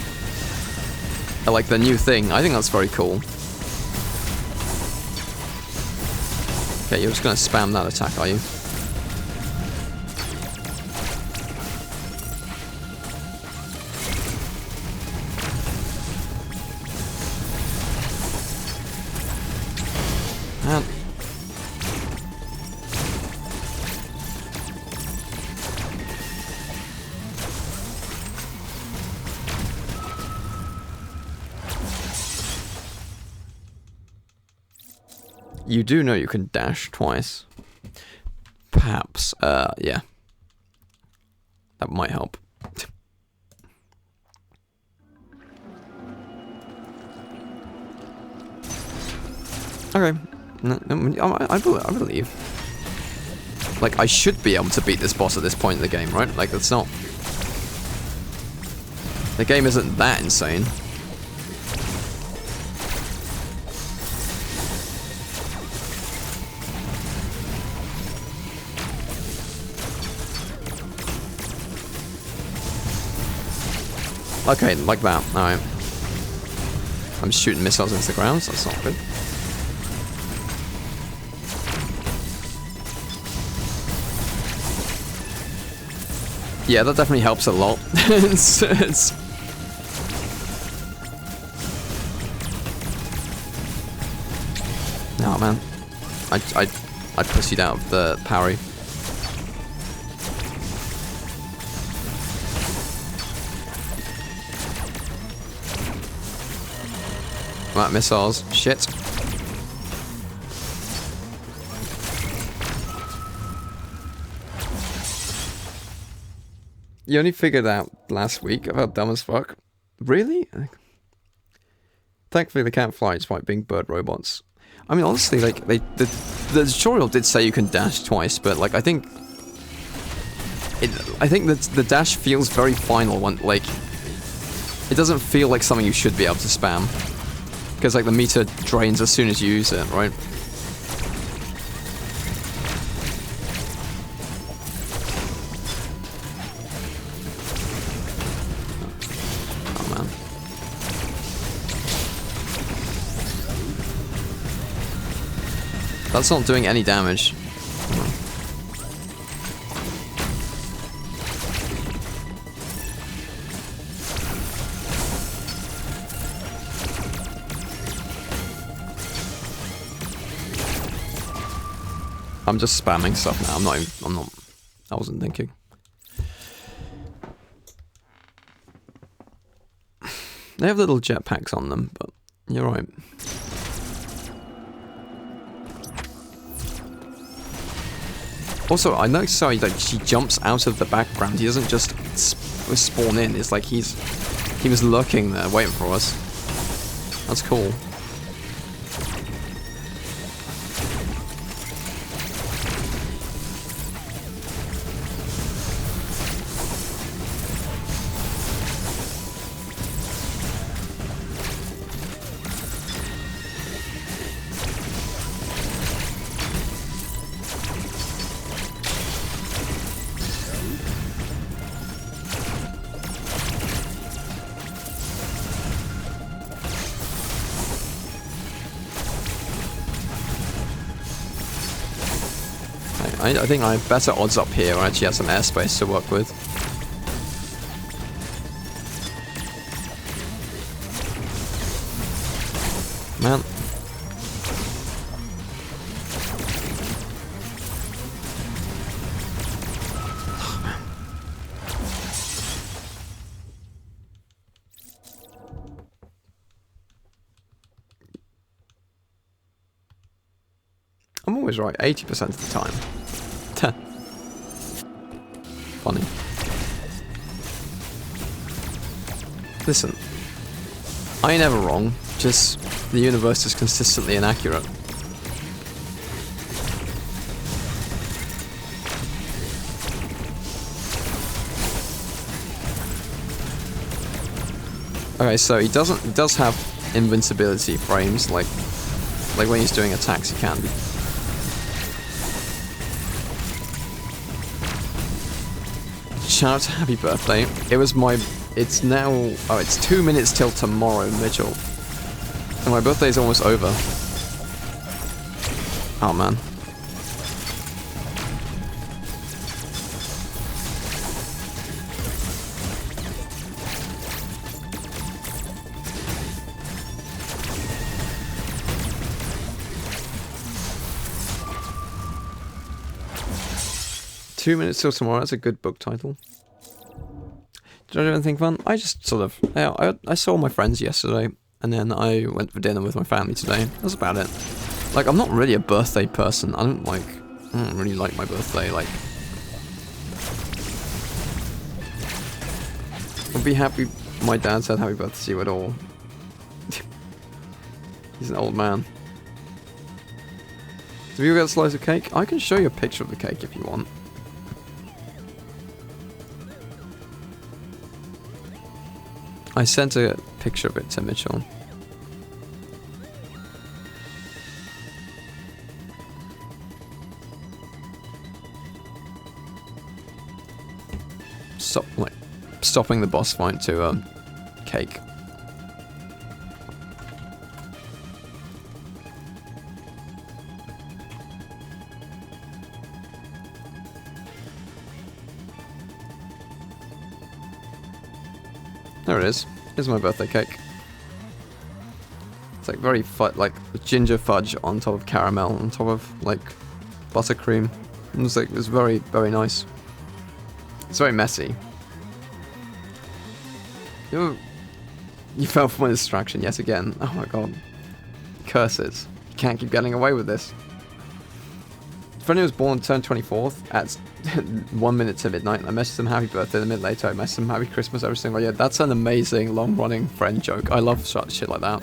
are like the new thing. I think that's very cool. Okay, you're just gonna spam that attack, are you? You do know you can dash twice. Perhaps, yeah. That might help. Okay. I believe. Like, I should be able to beat this boss at this point in the game, right? Like, that's not... The game isn't that insane. Okay, like that. Alright. I'm shooting missiles into the ground, so that's not good. Yeah, that definitely helps a lot. it's... Oh man. I pussied out of the parry. Right, missiles. Shit. You only figured out last week about dumb as fuck? Really? Thankfully they can't fly despite being bird robots. I mean, honestly, like, the tutorial did say you can dash twice, but, like, I think that the dash feels very final when, like, it doesn't feel like something you should be able to spam. Because, like, the meter drains as soon as you use it, right? Oh, man. That's not doing any damage. I'm just spamming stuff now. I wasn't thinking. They have little jetpacks on them, but you're right. Also, I noticed how like she jumps out of the background. He doesn't just spawn in. It's like he was lurking there, waiting for us. That's cool. 'Cause I think I have better odds up here. I actually have some airspace to work with. Man. I'm always right 80% of the time. Funny. Listen, I ain't ever wrong, just the universe is consistently inaccurate. Okay, so he does have invincibility frames, like when he's doing attacks he can be. Shout out to happy birthday. It's now, it's 2 minutes till tomorrow, Mitchell. And my birthday's almost over. Oh man. "2 minutes till tomorrow," that's a good book title. Did I do anything fun? I just sort of, I saw my friends yesterday, and then I went for dinner with my family today. That's about it. Like, I'm not really a birthday person. I don't really like my birthday, like... I'd be happy my dad said happy birthday to you at all. He's an old man. Have you got a slice of cake? I can show you a picture of the cake if you want. I sent a picture of it to Mitchell. Stopping the boss fight to cake. There it is. Here's my birthday cake. It's like very like ginger fudge on top of caramel, on top of like buttercream. It was very, very nice. It's very messy. You fell for my distraction yet again. Oh my god. Curses. You can't keep getting away with this. Friend who was born turned 24th at 1 minute to midnight. I messaged him happy birthday. A minute later, I messaged him happy Christmas every single year. That's an amazing long-running friend joke. I love shit like that.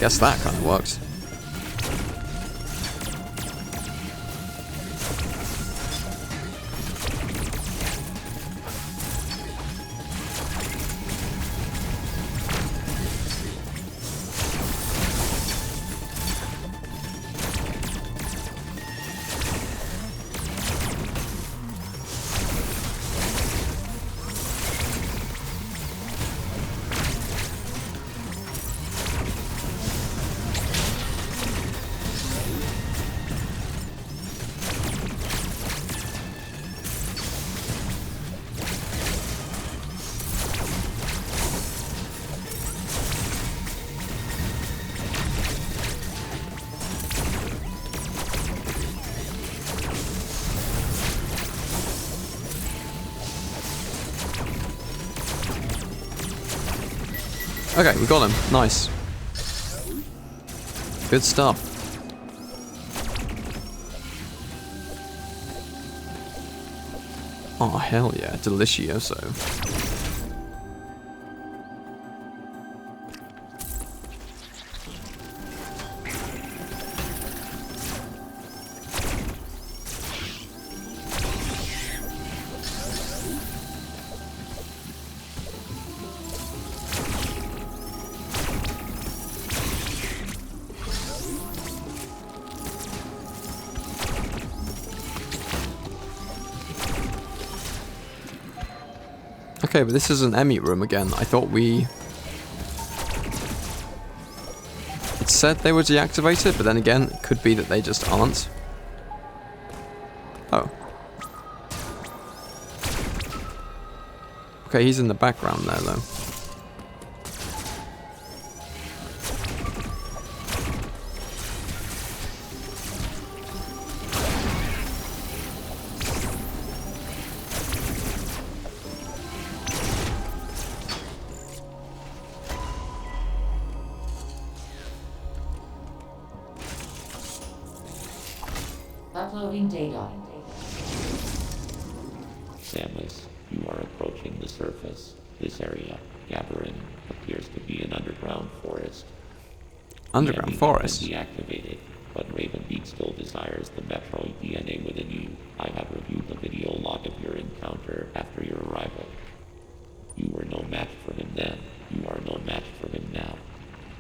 Guess that kind of works. Okay, we got him. Nice. Good stuff. Oh, hell yeah. Delicioso. Okay, but this is an Emmy room again. I thought we... It said they were deactivated, but then again, it could be that they just aren't. Oh. Okay, he's in the background there, though. Uploading data. Samus, you are approaching the surface. This area, Gathering, appears to be an underground forest. Underground forest? Deactivated, but Ravenbeak still desires the Metroid DNA within you. I have reviewed the video log of your encounter after your arrival. You were no match for him then. You are no match for him now.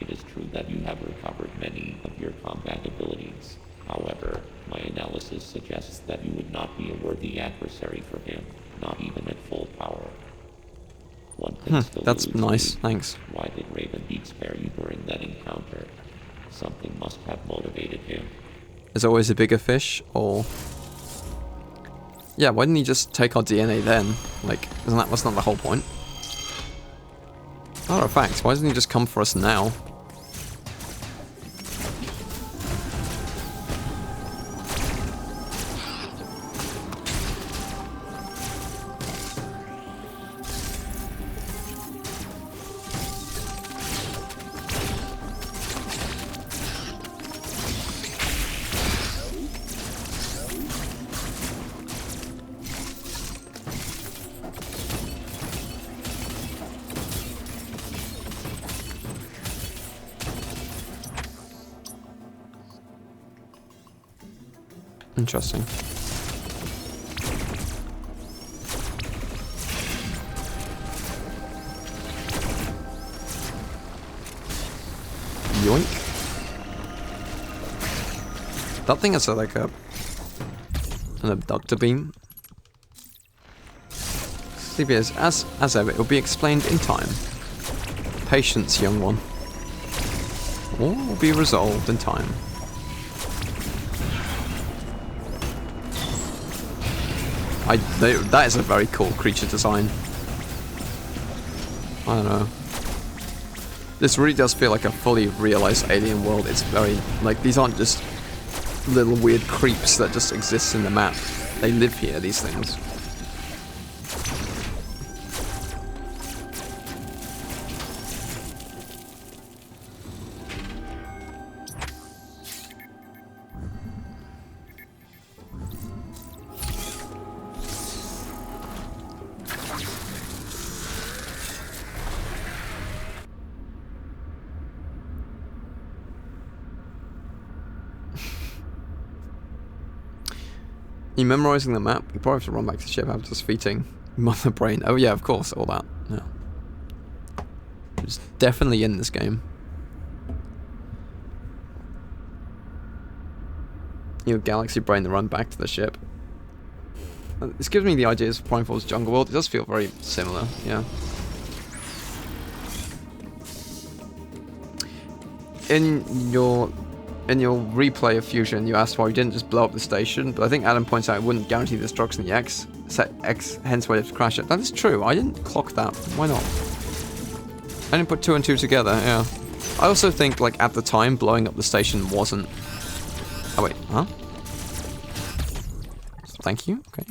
It is true that you have recovered many of your combat abilities. However, my analysis suggests that you would not be a worthy adversary for him, not even at full power. One thing still that's eludes nice, me. thanks. Why did Ravenbeak spare you during that encounter? Something must have motivated him. There's always a bigger fish, or... Yeah, why didn't he just take our DNA then? Like, that's not the whole point. Matter of fact, why doesn't he just come for us now? Interesting. Yoink. That thing has like an abductor beam. CBS, as ever, it will be explained in time. Patience, young one. All will be resolved in time. That is a very cool creature design. I don't know. This really does feel like a fully realized alien world. It's very, like, these aren't just little weird creeps that just exist in the map. They live here, these things. You memorizing the map? You probably have to run back to the ship after defeating Mother Brain. Oh yeah, of course, all that. Yeah. It's definitely in this game. You have Galaxy Brain to run back to the ship. This gives me the ideas of Primefall's Jungle World. It does feel very similar, yeah. In your replay of Fusion, you asked why you didn't just blow up the station, but I think Adam points out it wouldn't guarantee the destruction of the X, hence why you have to crash it. That is true. I didn't clock that. Why not? I didn't put 2 and 2 together, yeah. I also think, like, at the time, blowing up the station wasn't... Oh, wait, huh? Thank you, okay.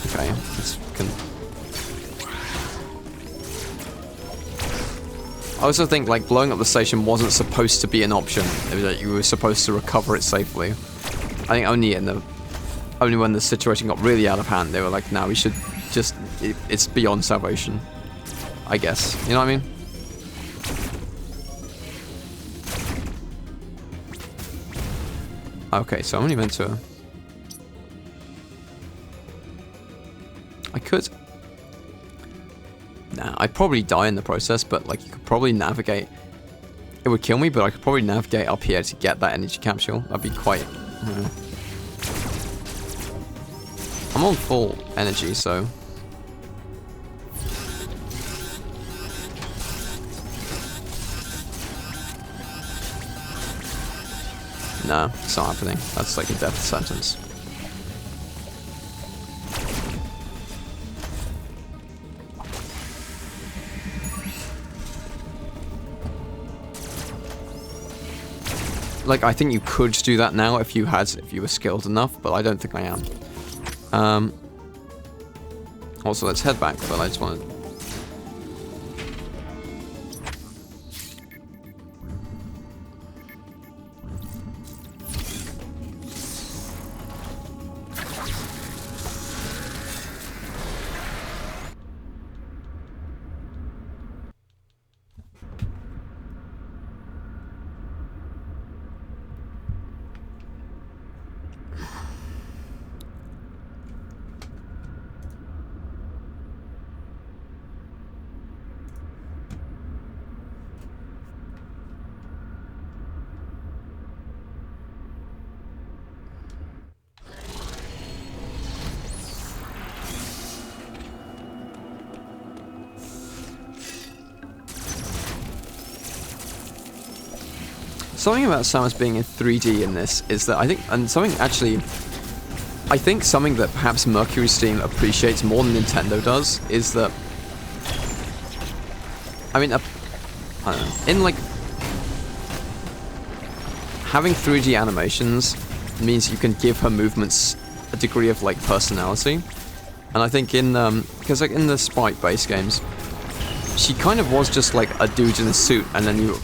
Okay, let's... I also think, like, blowing up the station wasn't supposed to be an option. It was like you were supposed to recover it safely. I think only when the situation got really out of hand, they were like, "No, we should just... it's beyond salvation." I guess. You know what I mean? Okay, so I'm only meant to... I could... Nah, I'd probably die in the process, but, like, you could probably navigate... It would kill me, but I could probably navigate up here to get that energy capsule. That'd be quite... I'm on full energy, so... Nah, it's not happening. That's like a death sentence. Like, I think you could do that now if you were skilled enough, but I don't think I am. Also, let's head back, but I just wanted... Something about Samus being in 3D in this is that I think, and something actually, I think something that perhaps Mercury Steam appreciates more than Nintendo does is that, I mean, I don't know, in like, having 3D animations means you can give her movements a degree of like personality, and I think in, because like in the Sprite-based games, she kind of was just like a dude in a suit, and then you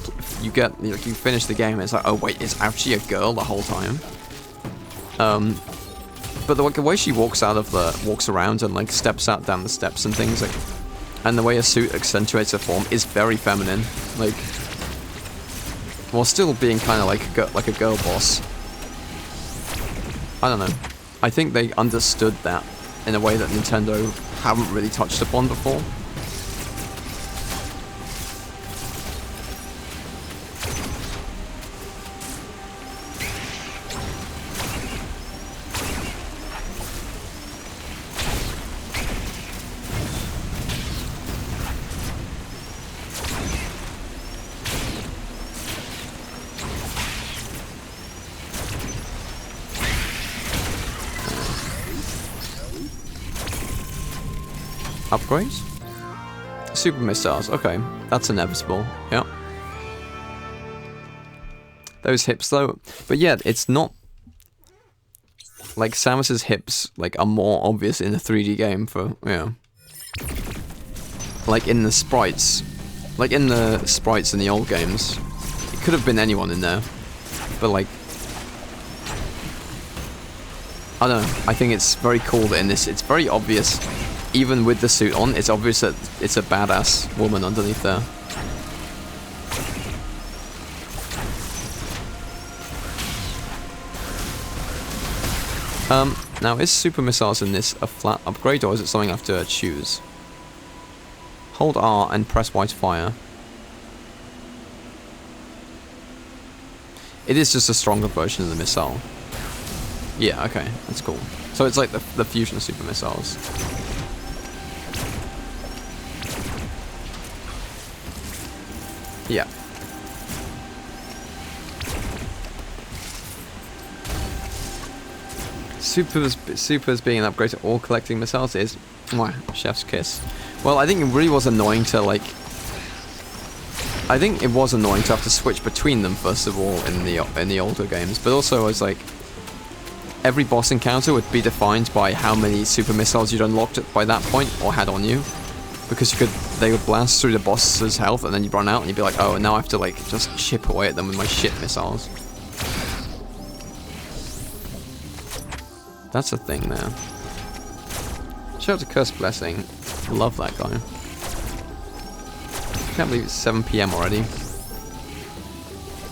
finish the game and it's like, oh wait, it's actually a girl the whole time. But the way she walks around and like steps out down the steps and things, like, and the way a suit accentuates a form is very feminine, like, while still being kind of like a girl boss. I don't know. I think they understood that in a way that Nintendo haven't really touched upon before. Upgrades? Super missiles, okay. That's inevitable, yeah. Those hips though, but yeah, it's not... Like, Samus's hips, like, are more obvious in a 3D game for, yeah. Like, in the sprites. Like, in the sprites in the old games. It could have been anyone in there. But, like... I don't know, I think it's very cool that in this, it's very obvious. Even with the suit on, it's obvious that it's a badass woman underneath there. Now is super missiles in this a flat upgrade or is it something I have to choose? Hold R and press Y to fire. It is just a stronger version of the missile. Yeah, okay, that's cool. So it's like the fusion super missiles. Yeah. Super's being an upgrade to all collecting missiles is mwah, chef's kiss. Well, I think it really was annoying to like. I think it was annoying to have to switch between them first of all in the older games, but also it was like every boss encounter would be defined by how many super missiles you'd unlocked by that point or had on you. Because they would blast through the boss's health and then you'd run out and you'd be like, oh, and now I have to like just chip away at them with my shit missiles. That's a thing there. Shout out to Curse Blessing. Love that guy. Can't believe it's 7 PM already.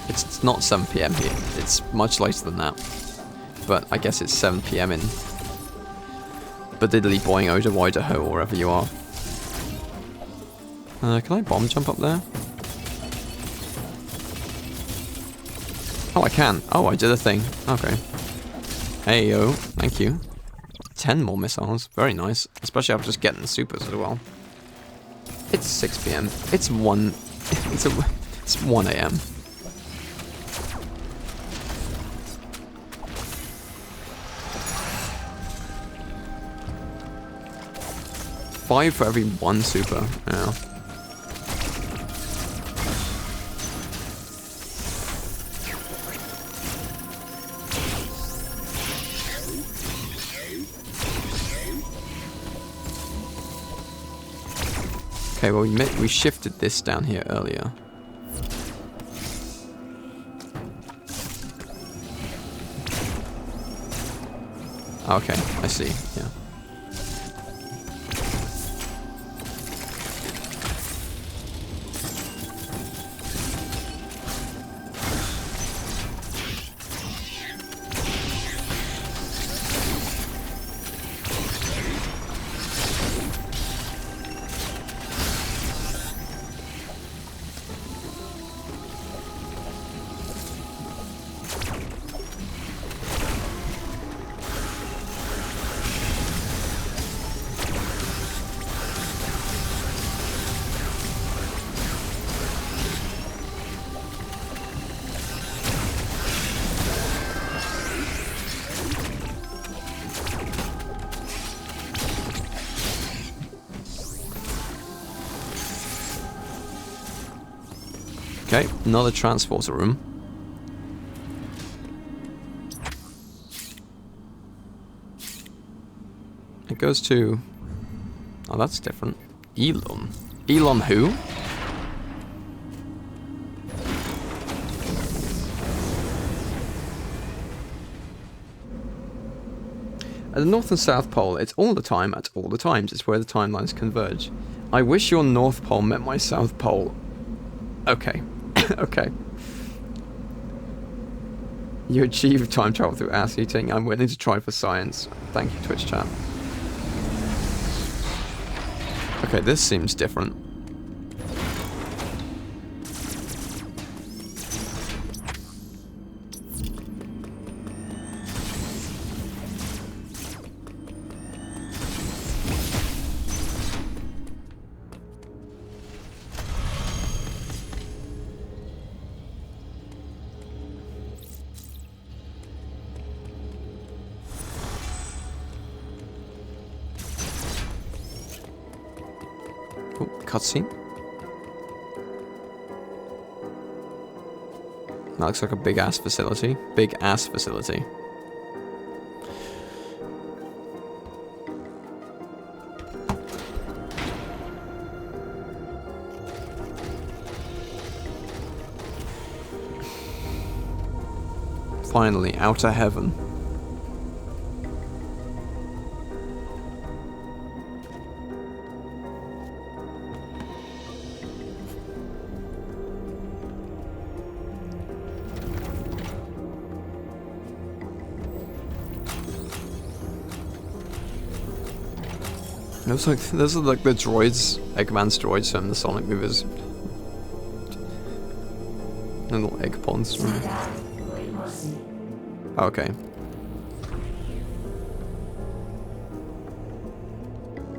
It's not 7 PM here. It's much later than that. But I guess it's 7 PM in Badiddly Boing Oda Wider Ho, or wherever you are. Can I bomb jump up there? Oh, I can. Oh, I did a thing. Okay. Hey, yo. Thank you. 10 more missiles. Very nice. Especially after just getting the supers as well. It's 6 PM. It's 1... It's 1 AM. Five for every one super. Yeah. Okay, well we shifted this down here earlier. Okay, I see, yeah. Okay, another transporter room. It goes to... Oh, that's different. Elon. Elon who? At the North and South Pole, it's all the time at all the times. It's where the timelines converge. I wish your North Pole met my South Pole. Okay. Okay. You achieved time travel through ass eating. I'm willing to try for science. Thank you, Twitch chat. Okay, this seems different. Oh, cutscene. That looks like a big ass facility. Big ass facility. Finally, outer heaven. Those are like the droids, Eggman's droids from the Sonic movies. Little egg ponds. Okay.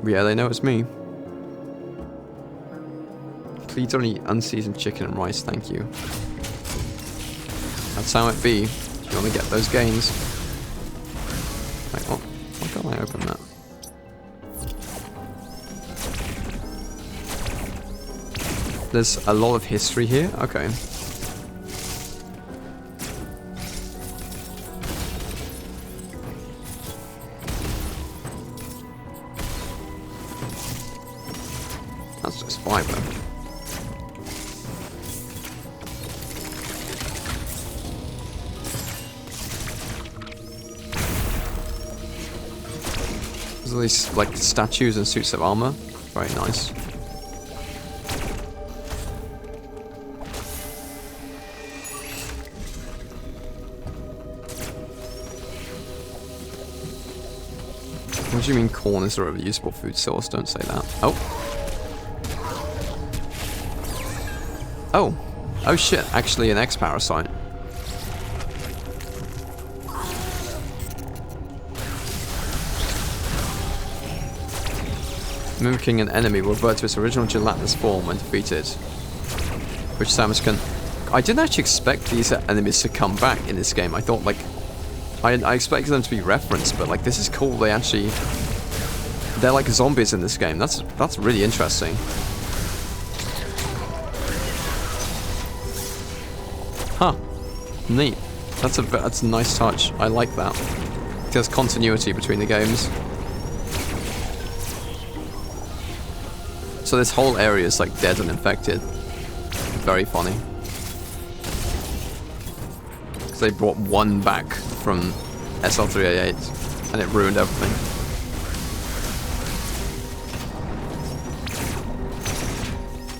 Yeah, they know it's me. Please don't eat unseasoned chicken and rice, thank you. That's how it be. If you want to get those gains. Wait, what? Why can't I open that? There's a lot of history here? Okay. That's just fiber. There's all these like statues and suits of armor. Very nice. What do you mean corn is a reusable food source? Don't say that. Oh. Oh. Oh shit, actually an X-parasite. Mimicking an enemy will revert to its original gelatinous form when defeated. Which Samus can... I didn't actually expect these enemies to come back in this game. I thought like... I expected them to be referenced, but like this is cool. They actually... They're like zombies in this game. That's really interesting. Huh. Neat. That's a nice touch. I like that. There's continuity between the games. So this whole area is like dead and infected. Very funny. Because they brought one back from SL388 and it ruined everything.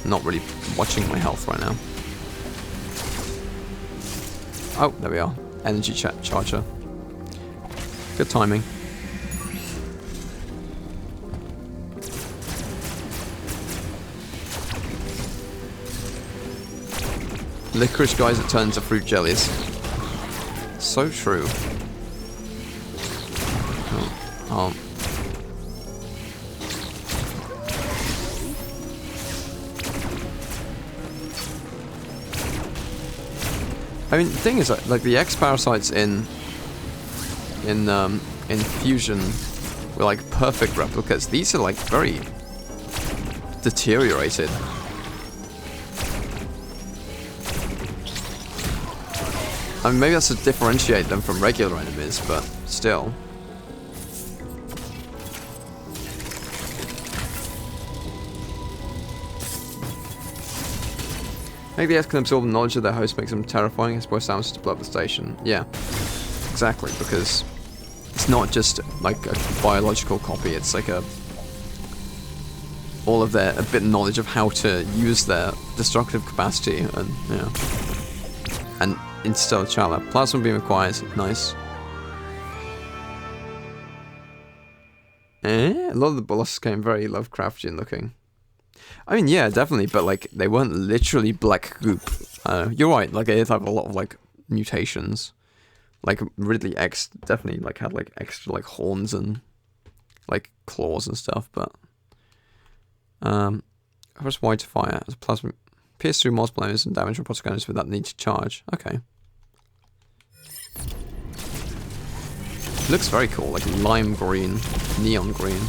Not really watching my health right now. Oh, there we are. Energy charger. Good timing. Licorice guys that turn into fruit jellies. So true. Oh. I mean, the thing is, like the X-parasites in Fusion were like perfect replicas. These are like very deteriorated. I mean, maybe that's to differentiate them from regular enemies, but still. Maybe the X can absorb the knowledge of their host makes them terrifying. It's supposed to blow up the station. Yeah, exactly, because it's not just like a biological copy, it's like a all of their a bit of knowledge of how to use their destructive capacity, and yeah, and interstellar traveler. Plasma beam acquired. Nice. A lot of the bosses came very Lovecraftian looking. I mean, yeah, definitely, but like they weren't literally black goop. You're right. Like it have a lot of like mutations. Like Ridley X definitely like had like extra like horns and like claws and stuff, but press Y to fire as a plasma pierce through multiple enemies and damage robotic enemies without need to charge. Okay. Looks very cool, like lime green, neon green.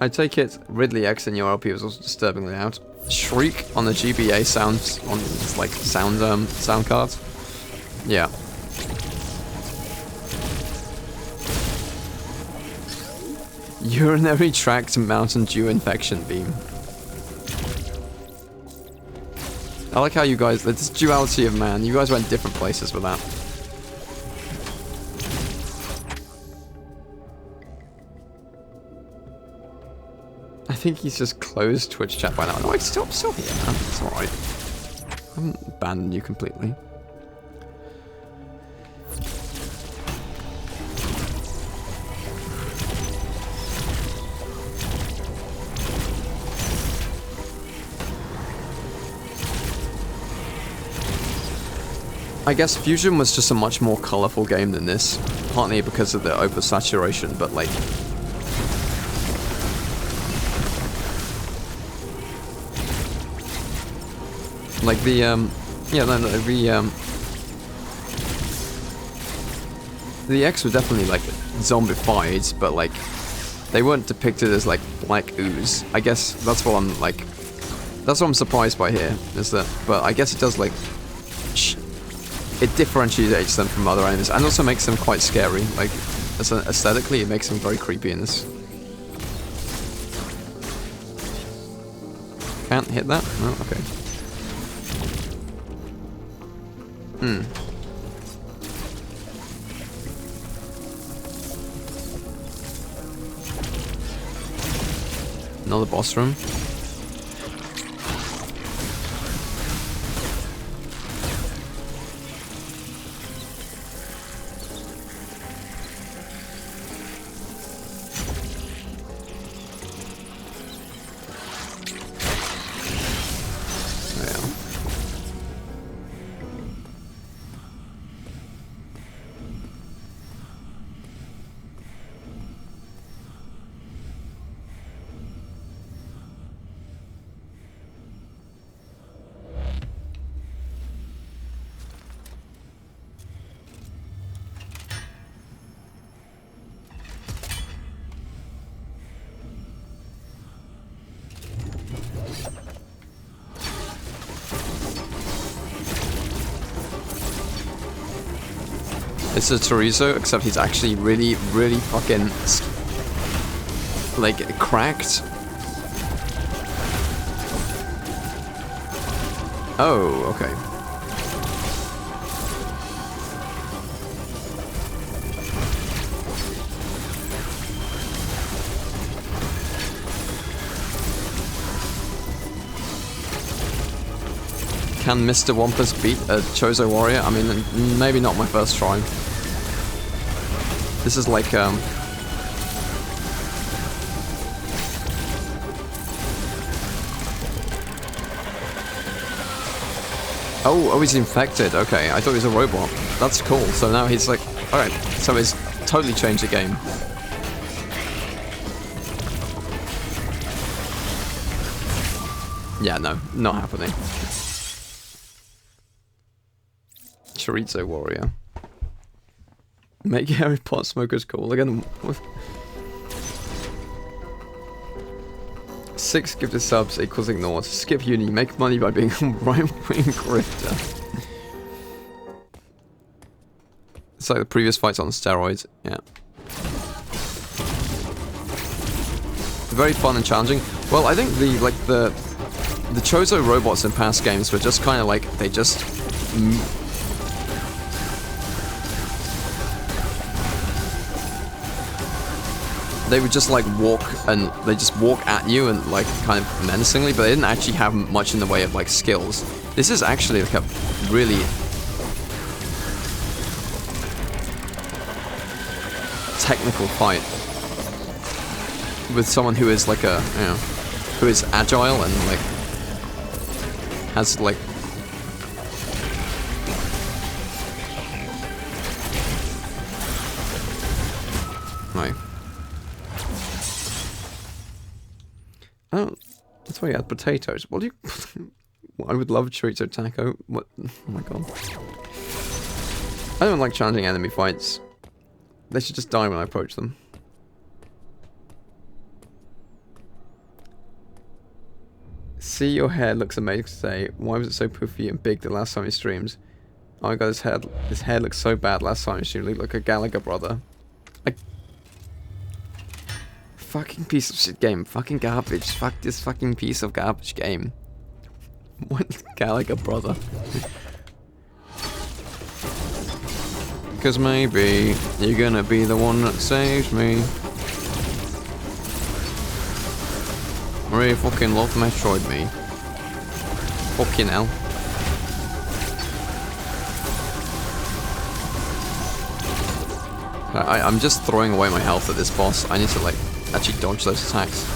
I take it Ridley X in your LP was also disturbingly loud. Shriek on the GBA sounds on this like sound card. Yeah. Urinary tract Mountain Dew infection beam. I like how you guys, this duality of man, you guys went different places with that. I think he's just closed Twitch chat by now. No, I'm still here, man. It's alright. I haven't abandoned you completely. I guess Fusion was just a much more colourful game than this, partly because of the oversaturation, but like... Like the, yeah, no, the X were definitely like zombified, but like, they weren't depicted as like black ooze. I guess that's what I'm like, that's what I'm surprised by here, is that, but I guess it does like, it differentiates them from other enemies, and also makes them quite scary. Like, aesthetically, it makes them very creepy in this. Can't hit that? No? Okay. Another boss room. It's a chorizo, except he's actually really, really fucking like cracked. Oh, okay. Can Mr. Wampus beat a Chozo warrior? I mean, maybe not my first try. This is like, Oh, he's infected. Okay, I thought he was a robot. That's cool. So now he's like, alright, so he's totally changed the game. Yeah, no, not happening. Chorizo warrior. Make Harry Potter smokers cool. Again, 6 gifted subs equals ignored. Skip uni. Make money by being a right-wing grifter. It's like the previous fights on steroids. Yeah. Very fun and challenging. Well, I think the Chozo robots in past games were just kind of like, they just they would just like walk and they just walk at you and like kind of menacingly, but they didn't actually have much in the way of like skills. This is actually like a really technical fight with someone who is like a, you know, who is agile and like has like right. Oh, that's why you had potatoes. What do you? I would love chorizo taco. What? Oh my god. I don't like challenging enemy fights. They should just die when I approach them. See, your hair looks amazing today. Why was it so poofy and big the last time you streamed? Oh my god, his hair looks so bad last time you streamed. He looked like a Gallagher brother. Like, fucking piece of shit game. Fucking garbage. Fuck this fucking piece of garbage game. What? Gallagher brother. Cause maybe you're gonna be the one that saves me. I really fucking love Metroid, me. Fucking hell. I'm just throwing away my health at this boss. I need to like actually dodge those attacks.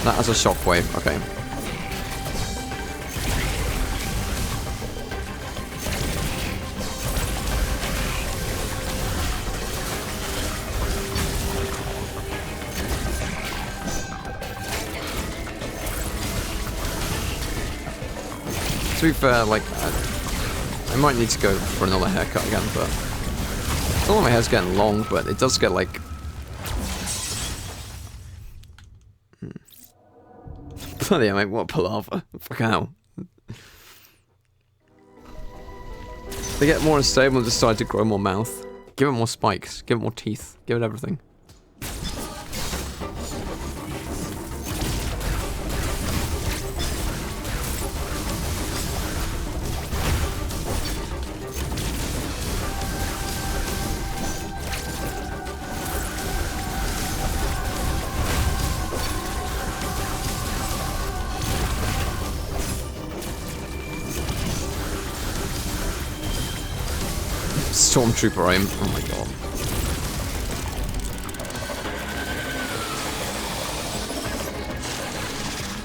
That has a shockwave, okay. To be fair, like, I might need to go for another haircut again, but it's not like my hair's getting long, but it does get like bloody hell, mate, what a palaver. Fucking hell. They get more unstable and decide to grow more mouth. Give it more spikes. Give it more teeth. Give it everything. Stormtrooper aim. Oh my god.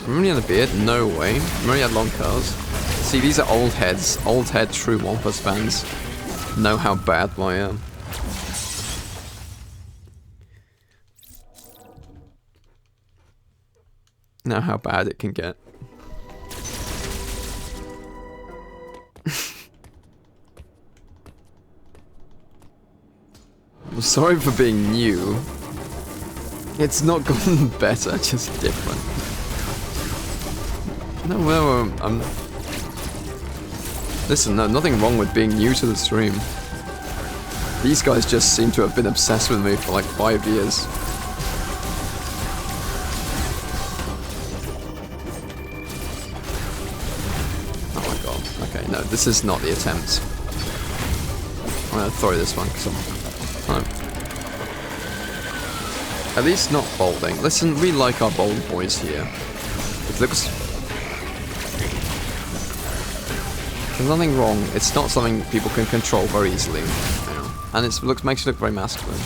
Remember he had a beard? No way. Remember he had long curls? See, these are old heads. Old head true Wampus fans know how bad I am. Know how bad it can get. I'm sorry for being new. It's not gotten better, just different. No, I'm... Listen, no, nothing wrong with being new to the stream. These guys just seem to have been obsessed with me for like 5 years. Oh my god. Okay, no, this is not the attempt. I'm gonna throw this one because I'm... At least not balding. Listen, we like our bold boys here. It looks... There's nothing wrong. It's not something people can control very easily. You know? And it makes you look very masculine.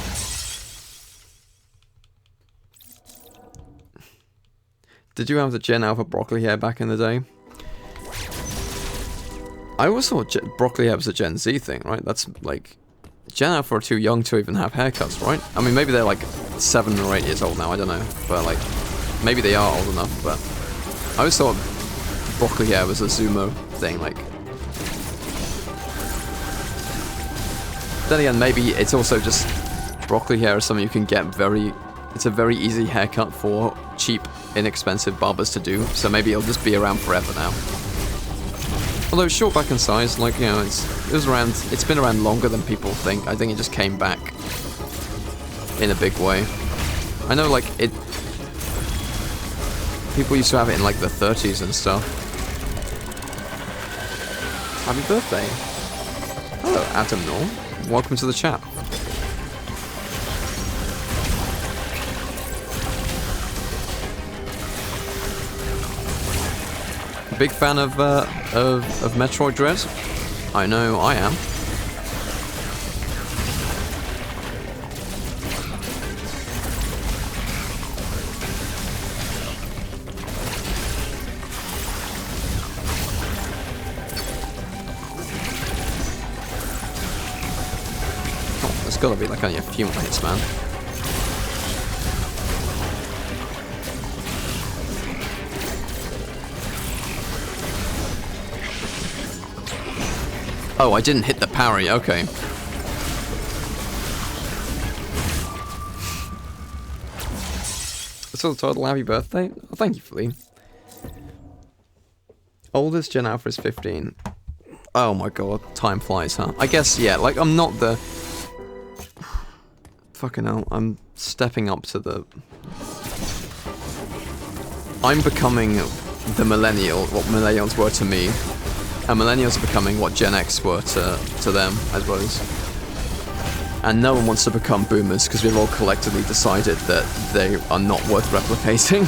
Did you have the Gen Alpha broccoli hair back in the day? I always thought broccoli hair was a Gen Z thing, right? That's like... Gen Alpha are too young to even have haircuts, right? I mean, maybe they're like 7 or 8 years old now, I don't know. But like, maybe they are old enough, but... I always thought broccoli hair was a Zumo thing, like... Then again, maybe it's also just... Broccoli hair is something you can get very... It's a very easy haircut for cheap, inexpensive barbers to do, so maybe it'll just be around forever now. Although it's short back in size, like, you know, it's been around longer than people think. I think it just came back in a big way. I know, like, it... People used to have it in, like, the 30s and stuff. Happy birthday. Hello, Adam Norm. Welcome to the chat. Big fan of Metroid Dread? I know I am. Oh, there's gotta be like only a few more hits, man. Oh, I didn't hit the parry, okay. So total happy birthday? Oh, thank you, Flea. Oldest Gen Alpha is 15. Oh my god, time flies, huh? I guess, yeah, like, I'm not the... Fucking hell, I'm stepping up to the... I'm becoming the millennial, what millennials were to me. And millennials are becoming what Gen X were to them, I suppose. And no one wants to become boomers because we've all collectively decided that they are not worth replicating.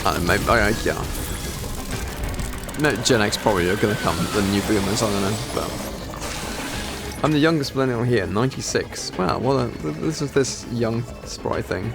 I don't know, maybe, yeah. No, Gen X probably are going to come the new boomers, I don't know, but... I'm the youngest millennial here, 96. Wow, well, this is this young sprite thing.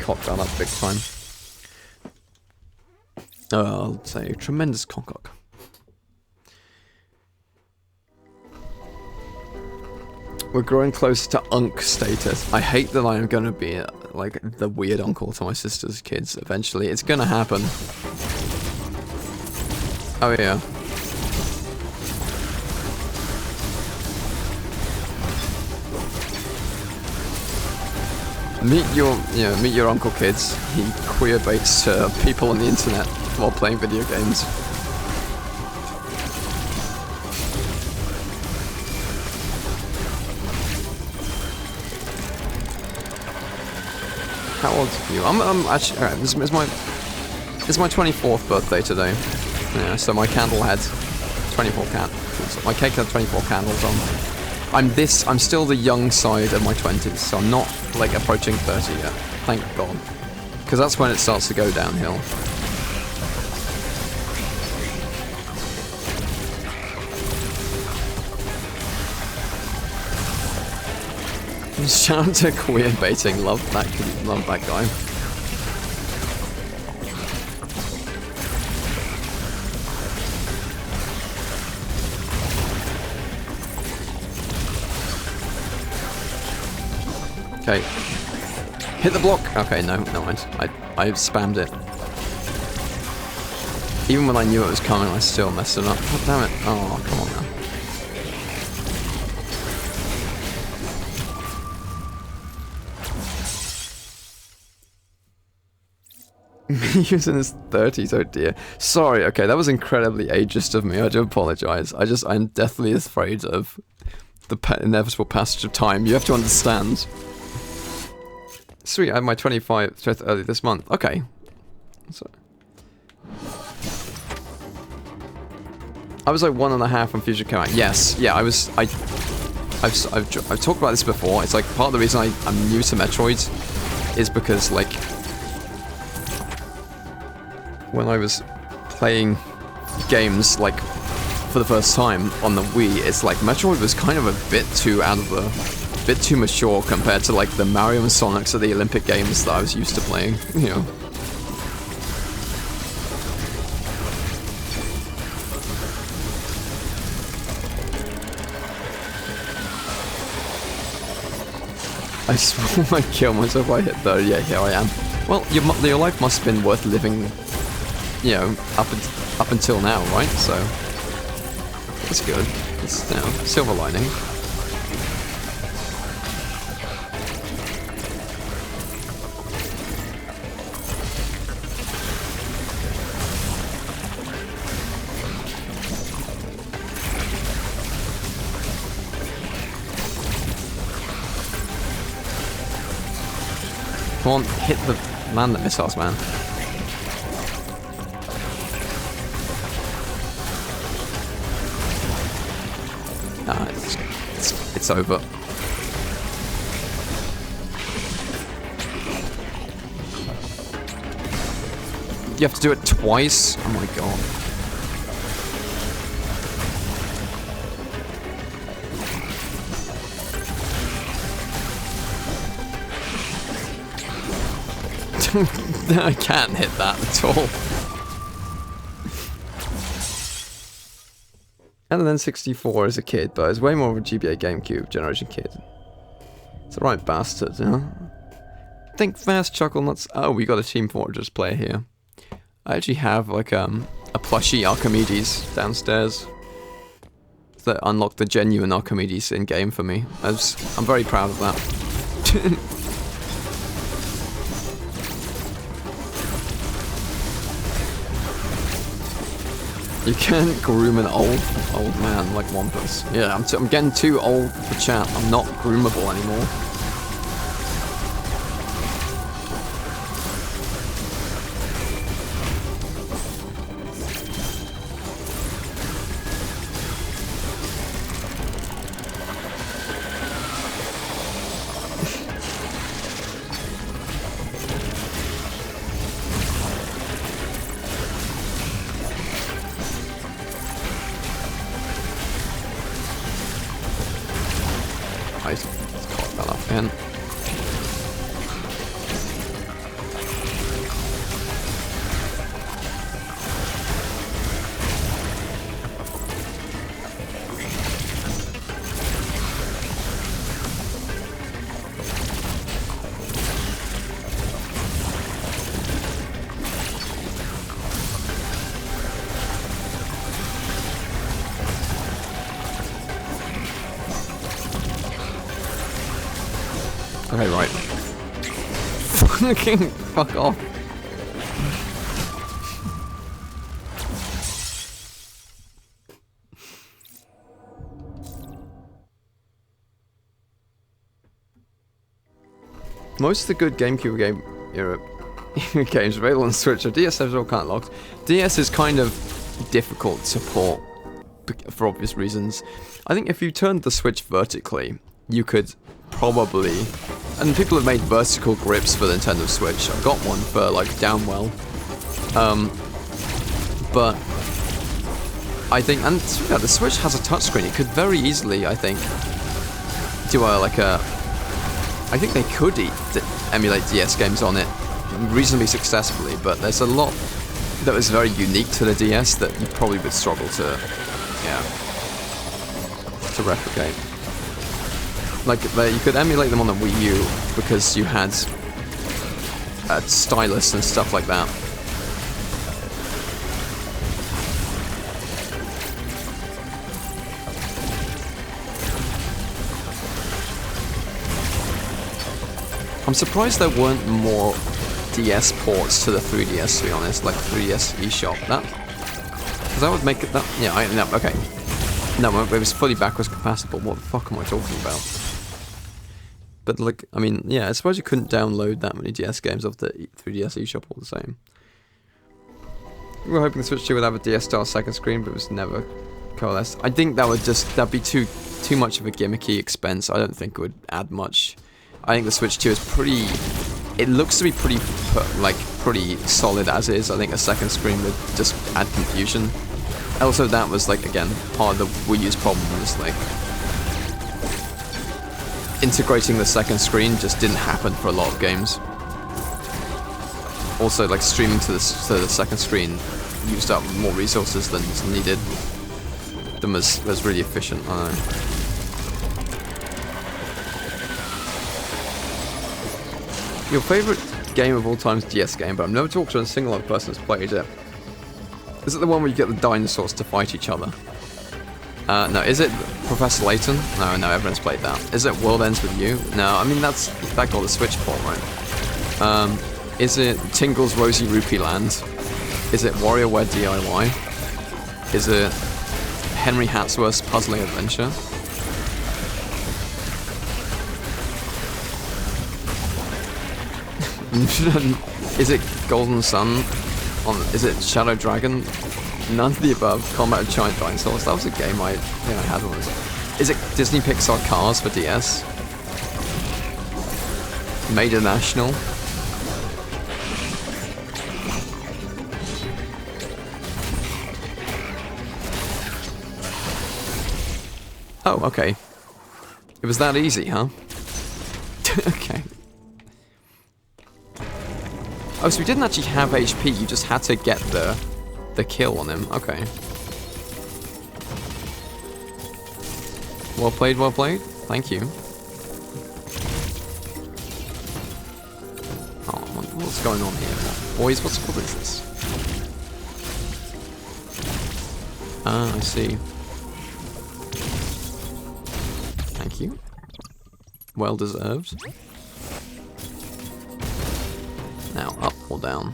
Cocked that up big time. I'll say tremendous cock. We're growing closer to unk status. I hate that I am gonna be like the weird uncle to my sister's kids eventually. It's gonna happen. Oh yeah. Meet your uncle, kids. He queer baits people on the internet while playing video games. How old are you? I'm actually alright. This is my 24th birthday today. Yeah, so my candle had 24 candles. My cake had 24 candles on. I'm still the young side of my 20s, so I'm not, like, approaching 30 yet. Thank God. Because that's when it starts to go downhill. Shout out to queer baiting, love that guy. Okay. Hit the block! Okay, no, never mind. I spammed it. Even when I knew it was coming, I still messed it up. God damn it. Oh, come on now. He was in his 30s, oh dear. Sorry, okay, that was incredibly ageist of me. I do apologize. I'm deathly afraid of the inevitable passage of time. You have to understand. Sweet, I had my 25th early this month. Okay. So, I was like 1.5 when Fusion came out. Yes, yeah, I've talked about this before. It's like part of the reason I'm new to Metroid is because, like, when I was playing games, like, for the first time on the Wii, it's like Metroid was kind of a bit too bit too mature compared to, like, the Mario and Sonics of the Olympic Games that I was used to playing, you know. I swore I'd kill myself if I hit 30. Yeah, here I am. Well, your life must have been worth living, you know, up until now, right? So that's good. It's, you know, silver lining. Come on, hit the land that missiles, man. Nah, it's over. You have to do it twice? Oh my god. I can't hit that at all. And then 64 as a kid, but it's way more of a GBA GameCube generation kid. It's the right bastard, huh? Think fast, chuckle nuts. Oh, we got a Team Fortress player here. I actually have like a plushie Archimedes downstairs that unlocked the genuine Archimedes in game for me. I'm very proud of that. You can't groom an old man like Wampus. Yeah, I'm getting too old for chat. I'm not groomable anymore. Let's call that up again. Okay, right. Fucking fuck off. Most of the good GameCube game era games available on Switch are DS are all kind of locked. DS is kind of difficult to port for obvious reasons. I think if you turned the Switch vertically, you could probably, and people have made vertical grips for the Nintendo Switch. I've got one for like Downwell, but I think, and yeah, the Switch has a touchscreen. It could very easily, I think, do I think they could emulate DS games on it reasonably successfully, but there's a lot that was very unique to the DS that you probably would struggle to, yeah, to replicate. Like, you could emulate them on the Wii U because you had a stylus and stuff like that. I'm surprised there weren't more DS ports to the 3DS, to be honest, like 3DS eShop. Because that would make it that. Yeah, no, okay. No, it was fully backwards compatible. What the fuck am I talking about? But, like, I mean, yeah, I suppose you couldn't download that many DS games off the 3DS eShop all the same. We were hoping the Switch 2 would have a DS-style second screen, but it was never coalesced. I think that'd be too much of a gimmicky expense. I don't think it would add much. I think the Switch 2 is pretty... It looks to be pretty solid as is. I think a second screen would just add confusion. Also, that was, like, again, part of the Wii U's problem was, like... integrating the second screen just didn't happen for a lot of games. Also, like, streaming to the second screen used up more resources than needed. Than was really efficient, I don't know. Your favorite game of all time's DS game, but I've never talked to a single other person who's played it. Is it the one where you get the dinosaurs to fight each other? No. Is it Professor Layton? No, everyone's played that. Is it World Ends With You? No, I mean that got the Switch port, right? Is it Tingle's Rosy Rupee Land? Is it WarioWare DIY? Is it Henry Hatsworth's Puzzling Adventure? Is it Golden Sun? Is it Shadow Dragon? None of the above. Combat of Giant Dinosaurs. That was a game I had one. Is it Disney Pixar Cars for DS? Maiden National? Oh, okay. It was that easy, huh? Okay. Oh, so we didn't actually have HP, you just had to get the kill on him. Okay. Well played, well played. Thank you. Oh, what's going on here? Boys, what is this? Ah, I see. Thank you. Well deserved. Now, up or down?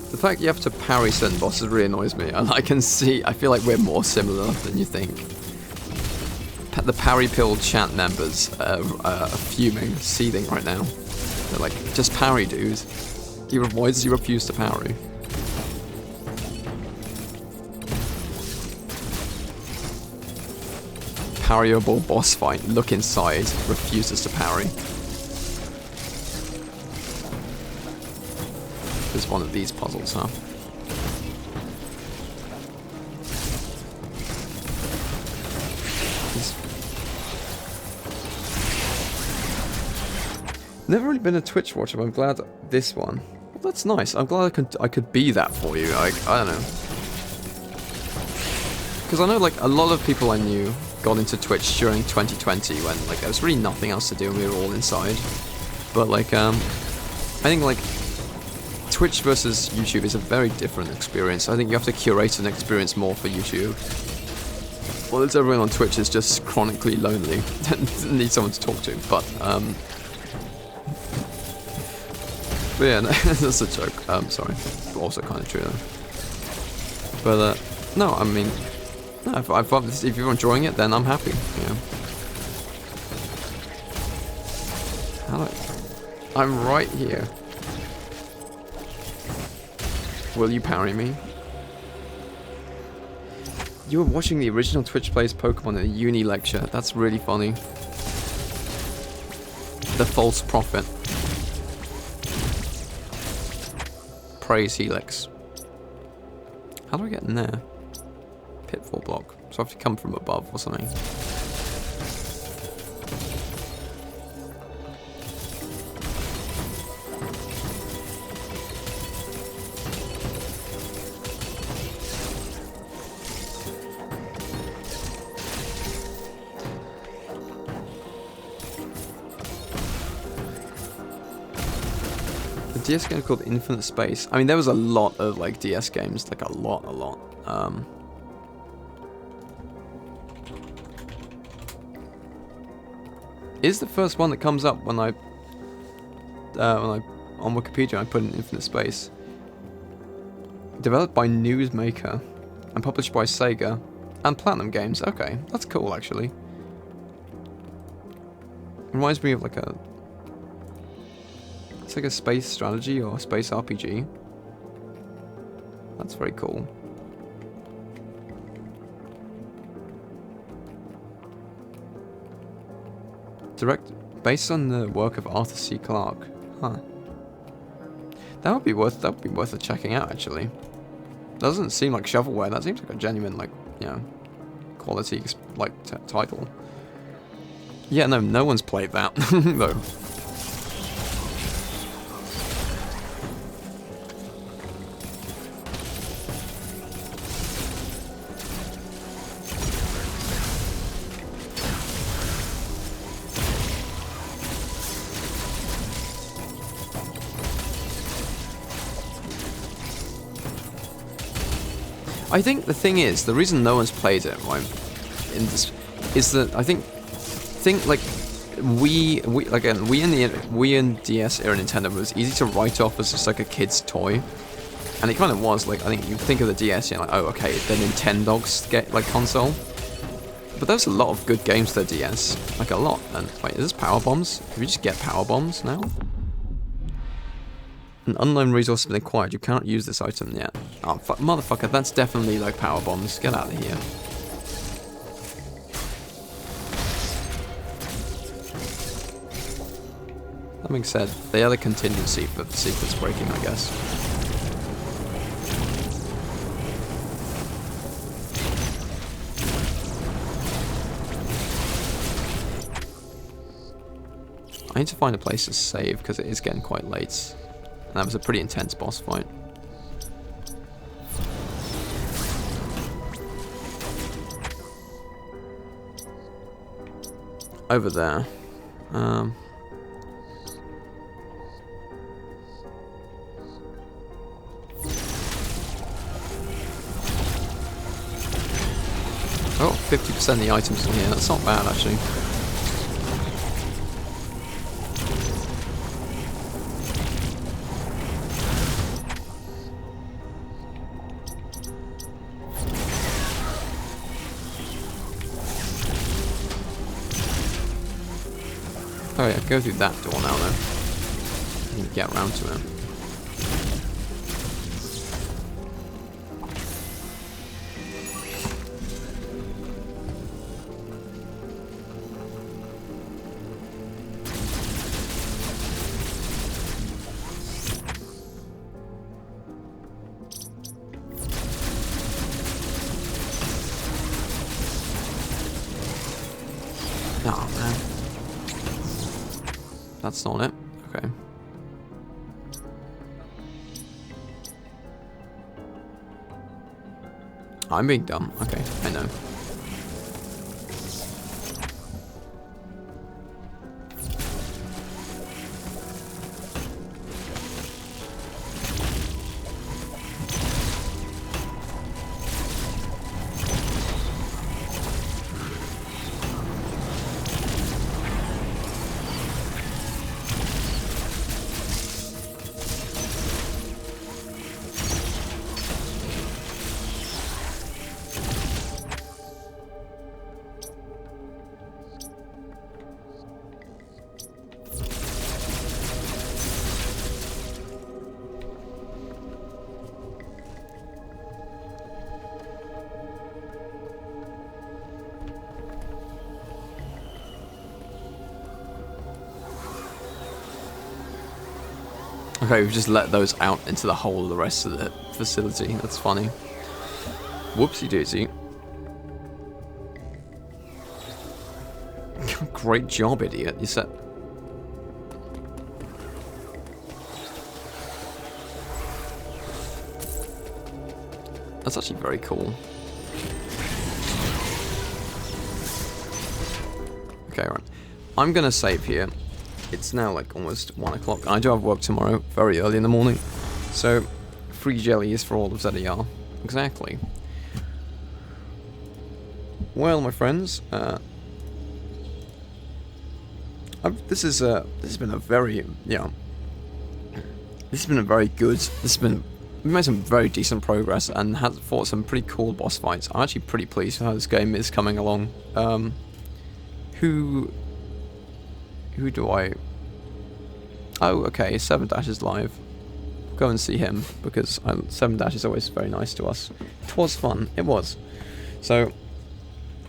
The fact you have to parry certain bosses really annoys me, and I feel like we're more similar than you think. The Parry Pill chat members are fuming, seething right now. They're like, just parry, dude. Why does he refuse to parry? Parryable boss fight, look inside, refuses to parry. There's one of these puzzles, huh? Never really been a Twitch watcher, but I'm glad this one. Well, that's nice. I'm glad I could be that for you. I don't know. Because I know like a lot of people I knew got into Twitch during 2020 when like there was really nothing else to do and we were all inside. But like I think like Twitch versus YouTube is a very different experience. I think you have to curate an experience more for YouTube. Well, it's everyone on Twitch is just chronically lonely and need someone to talk to. But yeah, no, that's a joke. Sorry, but also kind of true though. But no, I mean, no, if you're enjoying it, then I'm happy. Yeah. I'm right here. Will you parry me? You were watching the original Twitch plays Pokemon in a uni lecture. That's really funny. The false prophet. Praise Helix. How do I get in there? Pitfall block. So I have to come from above or something. DS game called Infinite Space. I mean, there was a lot of like DS games, like a lot. Is the first one that comes up when I on Wikipedia I put in Infinite Space. Developed by Newsmaker and published by Sega and Platinum Games. Okay, that's cool actually. Reminds me of like a. It's like a space strategy or a space RPG. That's very cool. Based on the work of Arthur C. Clarke. Huh. That would be worth it checking out actually. Doesn't seem like shovelware. That seems like a genuine like, you know, quality like title. Yeah, no one's played that though. I think the thing is, the reason no one's played it, right, in this, is that I think like we and DS era Nintendo was easy to write off as just like a kid's toy, and it kind of was. Like I think you think of the DS, you're like, oh okay, the Nintendo's like console, but there's a lot of good games to the DS, like a lot. And wait, is this power bombs? Can we just get power bombs now? An unknown resource has been acquired. You cannot use this item yet. Oh, motherfucker, that's definitely like power bombs. Get out of here. That being said, they are the contingency for the sequence breaking, I guess. I need to find a place to save because it is getting quite late. And that was a pretty intense boss fight. Over there. Oh, 50% of the items in here. That's not bad, actually. Oh yeah, go through that door now though. You can get around to it. Oh man. That's not it. Okay. I'm being dumb. Okay, I know. Okay, we've just let those out into the whole of the rest of the facility. That's funny. Whoopsie daisy. Great job, idiot. You said. That's actually very cool. Okay, right. I'm gonna save here. It's now like almost 1 o'clock. I do have work tomorrow, very early in the morning. So, free jellies for all of ZER. Exactly. Well, my friends, this has been a very, this has been a very good, we've made some very decent progress and have fought some pretty cool boss fights. I'm actually pretty pleased with how this game is coming along. Who do I... Oh, okay, 7-Dash is live. Go and see him, because 7-Dash is always very nice to us. It was fun, it was. So,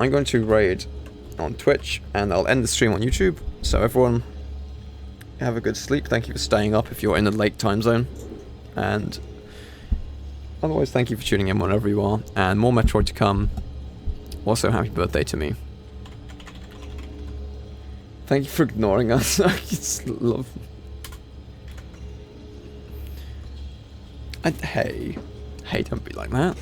I'm going to raid on Twitch, and I'll end the stream on YouTube. So everyone, have a good sleep. Thank you for staying up if you're in the late time zone. And otherwise, thank you for tuning in whenever you are. And more Metroid to come. Also, happy birthday to me. Thank you for ignoring us. I just love... Hey, don't be like that.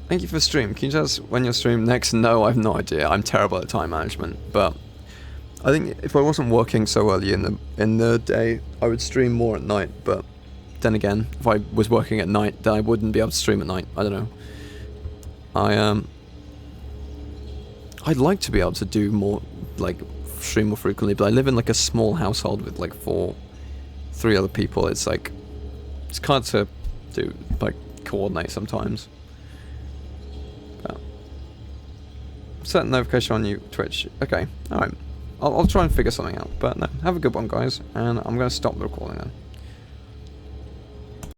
Thank you for stream. Can you tell us when you'll stream next? No, I have no idea. I'm terrible at time management, but I think if I wasn't working so early in the day, I would stream more at night. But then again, if I was working at night, then I wouldn't be able to stream at night. I don't know. I'd like to be able to do more, like, stream more frequently, but I live in like a small household with like 3 other people. It's like, it's hard to do, like, coordinate sometimes. But set notification on you, Twitch. Okay, alright. I'll try and figure something out. But no, have a good one, guys, and I'm going to stop the recording then.